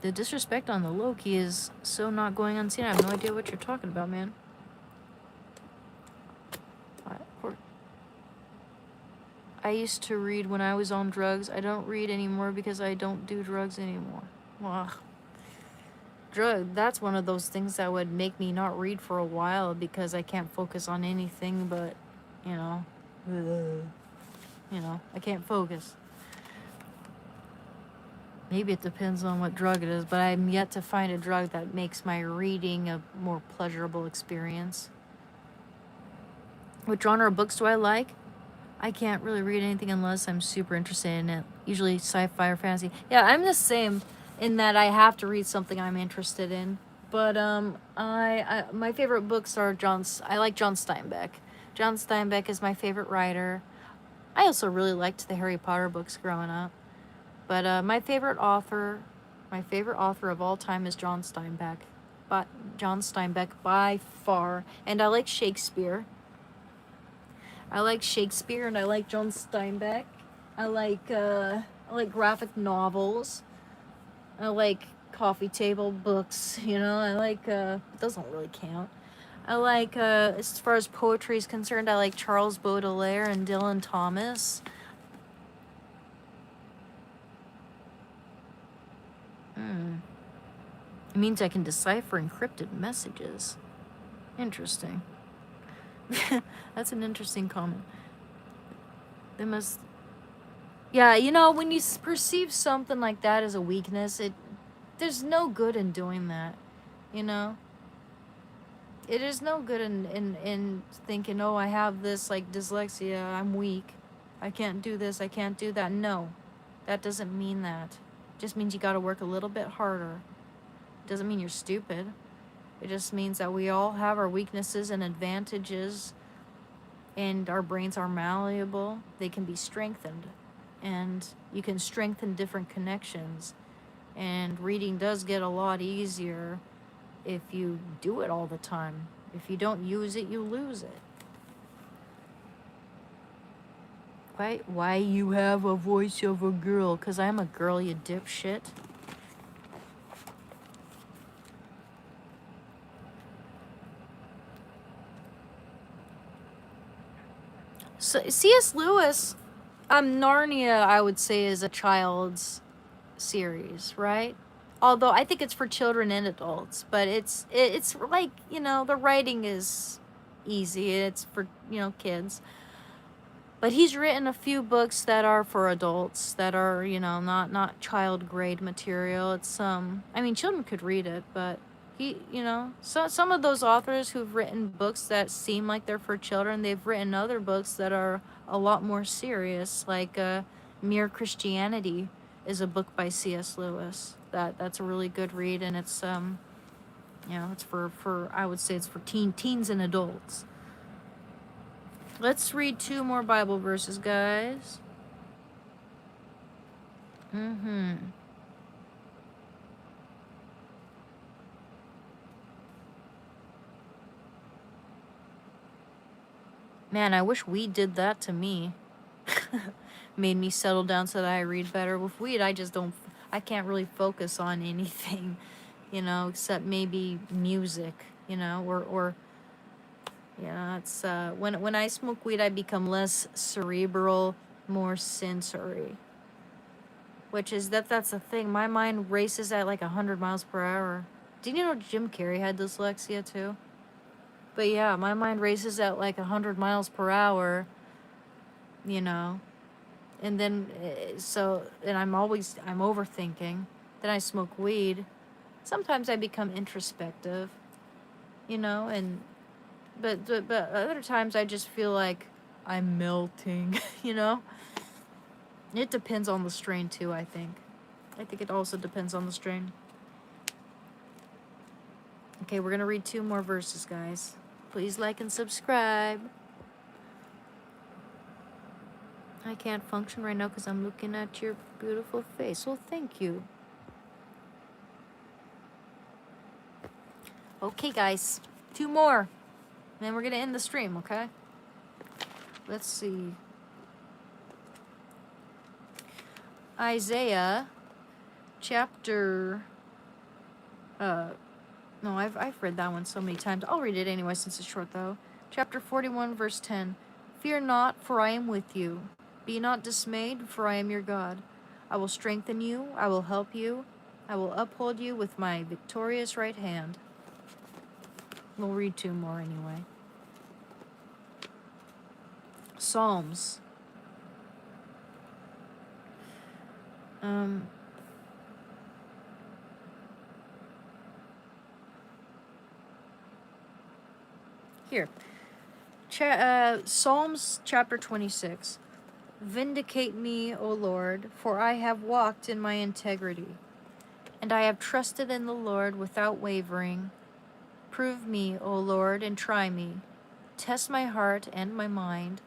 The disrespect on the low-key is so not going unseen. I have no idea what you're talking about, man. I used to read when I was on drugs. I don't read anymore because I don't do drugs anymore. Well, that's one of those things that would make me not read for a while because I can't focus on anything but, you know, I can't focus. Maybe it depends on what drug it is, but I'm yet to find a drug that makes my reading a more pleasurable experience. What genre of books do I like? I can't really read anything unless I'm super interested in it. Usually sci-fi or fantasy. Yeah, I'm the same in that I have to read something I'm interested in. But my favorite books are I like John Steinbeck. John Steinbeck is my favorite writer. I also really liked the Harry Potter books growing up. But my favorite author of all time is John Steinbeck. John Steinbeck by far. And I like Shakespeare. I like Shakespeare and I like John Steinbeck. I like graphic novels. I like coffee table books, you know. I like it doesn't really count. I like as far as poetry is concerned, I like Charles Baudelaire and Dylan Thomas. It means I can decipher encrypted messages. Interesting. That's an interesting comment. Yeah, you know, when you perceive something like that as a weakness, there's no good in doing that, you know? It is no good in thinking, oh, I have this, like, dyslexia, I'm weak, I can't do this, I can't do that. No, that doesn't mean that. Just means you got to work a little bit harder. Doesn't mean you're stupid. It just means that we all have our weaknesses and advantages, and our brains are malleable. They can be strengthened, and you can strengthen different connections. And reading does get a lot easier if you do it all the time. If you don't use it, you lose it. Why you have a voice of a girl? 'Cause I'm a girl, you dipshit. So C.S. Lewis, Narnia, I would say, is a child's series, right? Although I think it's for children and adults, but it's like, you know, the writing is easy. It's for, you know, kids. But he's written a few books that are for adults, that are, you know, not child grade material. It's I mean, children could read it, but he, you know, some of those authors who've written books that seem like they're for children, they've written other books that are a lot more serious, like Mere Christianity is a book by C.S. Lewis. That's a really good read, and it's you know, it's for I would say it's for teens and adults. Let's read 2 more Bible verses, guys. Man, I wish weed did that to me. Made me settle down so that I read better. With weed, I can't really focus on anything, you know, except maybe music, you know, or yeah, it's when I smoke weed, I become less cerebral, more sensory. Which is that's the thing. My mind races at like 100 miles per hour. Did you know Jim Carrey had dyslexia too? But yeah, my mind races at like 100 miles per hour. You know, and then and I'm overthinking. Then I smoke weed. Sometimes I become introspective. You know, and but other times I just feel like I'm melting, you know? It depends on the strain too, I think. I think it also depends on the strain. Okay, we're going to read 2 more verses, guys. Please like and subscribe. I can't function right now because I'm looking at your beautiful face. Well, thank you. Okay, guys. 2 more. And then we're going to end the stream, okay? Let's see. Isaiah chapter... No, I've read that one so many times. I'll read it anyway since it's short, though. Chapter 41, verse 10. Fear not, for I am with you. Be not dismayed, for I am your God. I will strengthen you. I will help you. I will uphold you with my victorious right hand. We'll read 2 more anyway. Psalms. Here. Psalms chapter 26. Vindicate me, O Lord, for I have walked in my integrity, and I have trusted in the Lord without wavering. Prove me, O Lord, and try me. Test my heart and my mind,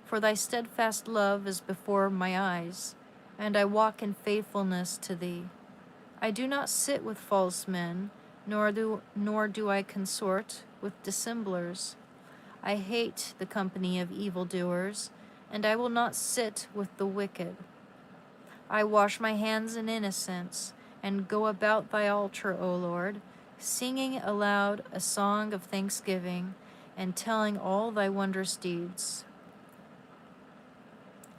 for thy steadfast love is before my eyes, and I walk in faithfulness to thee. I do not sit with false men, nor do I consort with dissemblers. I hate the company of evildoers, and I will not sit with the wicked. I wash my hands in innocence, and go about thy altar, O Lord, singing aloud a song of thanksgiving, and telling all thy wondrous deeds.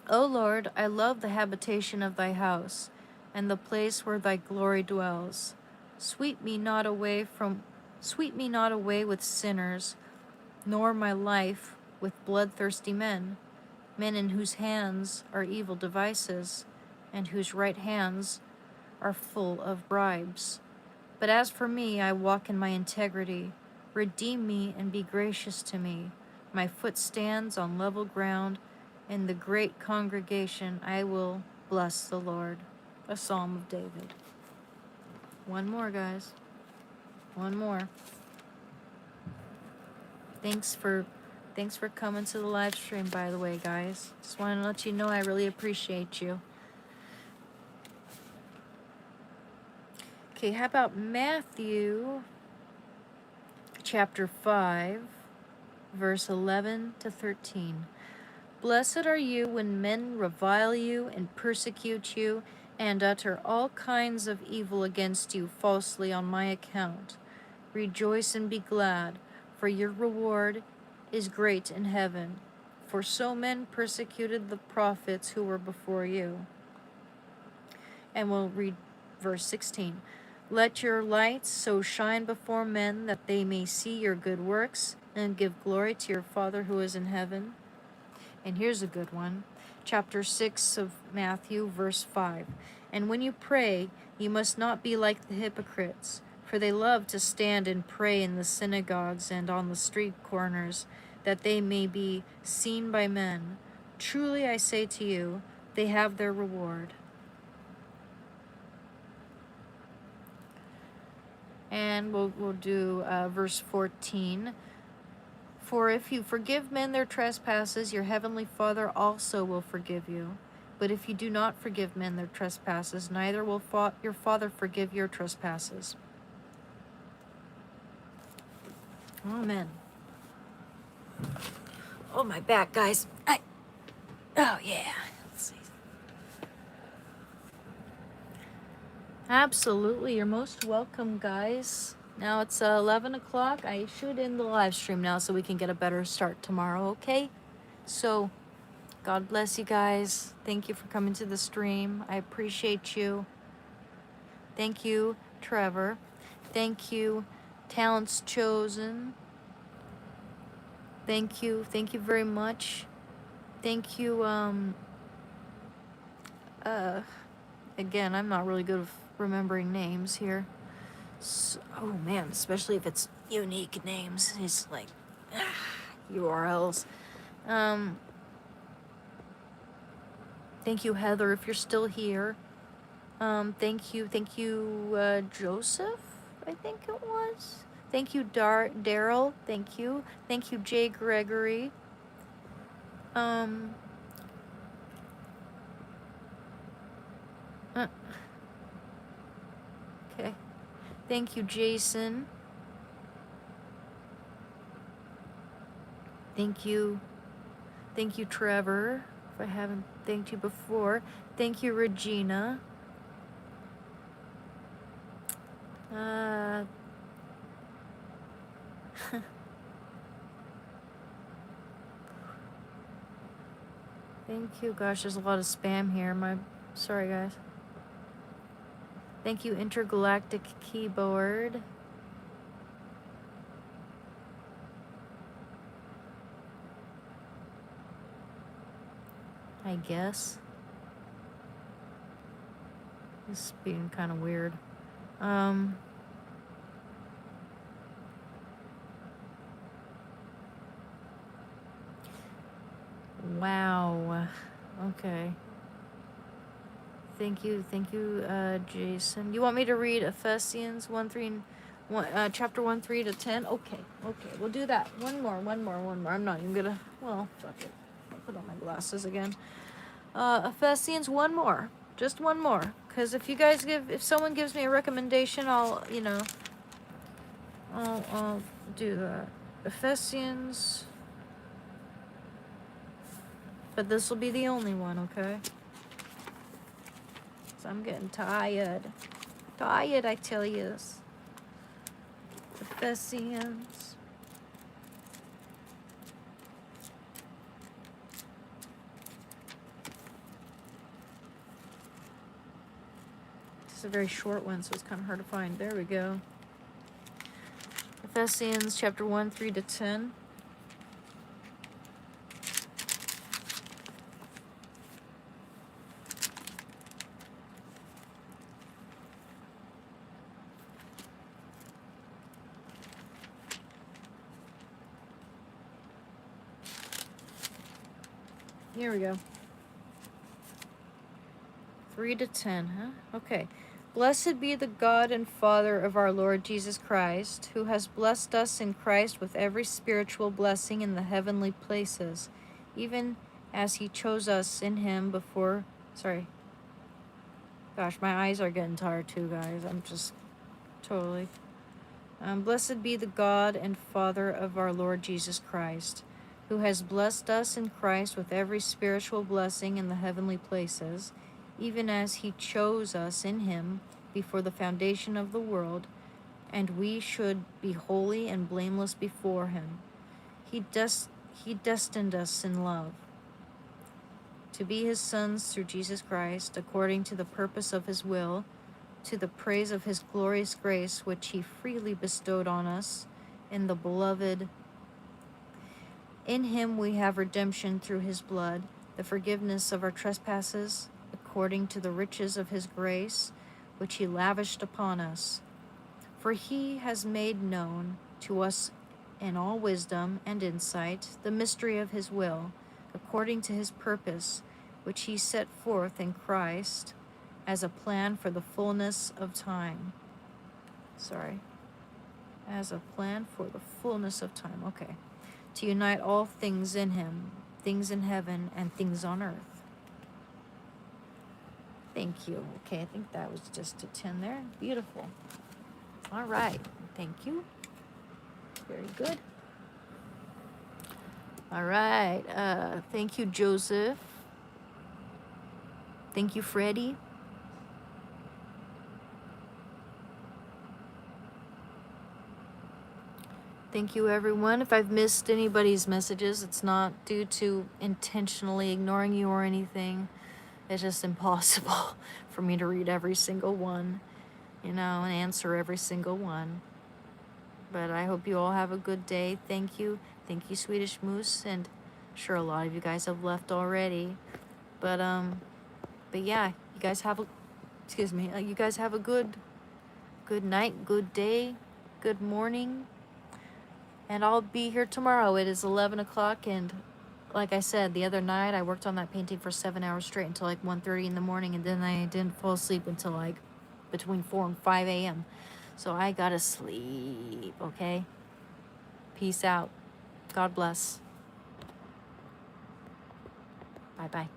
O Lord, I love the habitation of thy house, and the place where thy glory dwells. Sweep me not away with sinners, nor my life with bloodthirsty men in whose hands are evil devices, and whose right hands are full of bribes. But as for me, I walk in my integrity. Redeem me and be gracious to me. My foot stands on level ground. In the great congregation I will bless the Lord. a Psalm of David. One more, guys. One more. Thanks for coming to the live stream, by the way, guys. Just want to let you know I really appreciate you. Okay, how about Matthew chapter 5, verse 11 to 13. Blessed are you when men revile you and persecute you and utter all kinds of evil against you falsely on my account. Rejoice and be glad, for your reward is great in heaven. For so men persecuted the prophets who were before you. And we'll read verse 16. Let your light so shine before men that they may see your good works and give glory to your Father who is in heaven. And here's a good one. Chapter 6 of Matthew, verse 5. And when you pray, you must not be like the hypocrites, for they love to stand and pray in the synagogues and on the street corners, that they may be seen by men. Truly I say to you, they have their reward. And we'll do verse 14. For if you forgive men their trespasses, your heavenly Father also will forgive you. But if you do not forgive men their trespasses, neither will your Father forgive your trespasses. Amen. Oh, my back, guys. Oh, yeah. Let's see. Absolutely. You're most welcome, guys. Now it's 11 o'clock. I should end the live stream now so we can get a better start tomorrow, okay? So, God bless you guys. Thank you for coming to the stream. I appreciate you. Thank you, Trevor. Thank you, Talents Chosen. Thank you very much. Thank you, again, I'm not really good with remembering names here. So, oh man, especially if it's unique names. It's like, URLs. Thank you, Heather, if you're still here. Thank you, Joseph, I think it was. Thank you, Daryl. Thank you. Thank you, Jay Gregory. Okay. Thank you, Jason. Thank you, Trevor, if I haven't thanked you before. Thank you, Regina. Thank you. Gosh, there's a lot of spam here. Sorry, guys. Thank you, Intergalactic Keyboard. I guess. This is being kind of weird. Wow. Okay. Thank you, Jason. You want me to read Ephesians 1:3, chapter 1:3 to 10? Okay, we'll do that. One more. I'm not even gonna. Well, fuck it. I'll put on my glasses again. Ephesians, one more, just one more. Cause if someone gives me a recommendation, I'll do that. Ephesians. But this will be the only one, okay? So I'm getting tired. I tell you. Ephesians. It's a very short one, so it's kind of hard to find. There we go. Ephesians chapter 1:3 to 10. Here we go. 3 to 10, huh? Okay. Blessed be the God and Father of our Lord Jesus Christ, who has blessed us in Christ with every spiritual blessing in the heavenly places, even as he chose us in him before. Sorry. Gosh, my eyes are getting tired too, guys. I'm just totally. Blessed be the God and Father of our Lord Jesus Christ, who has blessed us in Christ with every spiritual blessing in the heavenly places, even as he chose us in him before the foundation of the world, and we should be holy and blameless before him. He destined us in love to be his sons through Jesus Christ, according to the purpose of his will, to the praise of his glorious grace, which he freely bestowed on us in the beloved. In him we have redemption through his blood, the forgiveness of our trespasses, according to the riches of his grace, which he lavished upon us. For he has made known to us in all wisdom and insight the mystery of his will, according to his purpose, which he set forth in Christ as a plan for the fullness of time. As a plan for the fullness of time. Okay. To unite all things in him, things in heaven and things on earth. Thank you. Okay, I think that was just a 10 there. Beautiful. All right. Thank you. Very good. All right. Thank you, Joseph. Thank you, Freddie. Thank you, everyone. If I've missed anybody's messages, it's not due to intentionally ignoring you or anything. It's just impossible for me to read every single one, and answer every single one. But I hope you all have a good day. Thank you. Thank you, Swedish Moose. And sure, a lot of you guys have left already. But yeah, you guys have a good night, good day, good morning. And I'll be here tomorrow. It is 11 o'clock, and like I said, the other night I worked on that painting for 7 hours straight until like 1:30 in the morning, and then I didn't fall asleep until like between 4 and 5 a.m. So I gotta sleep, okay? Peace out. God bless. Bye-bye.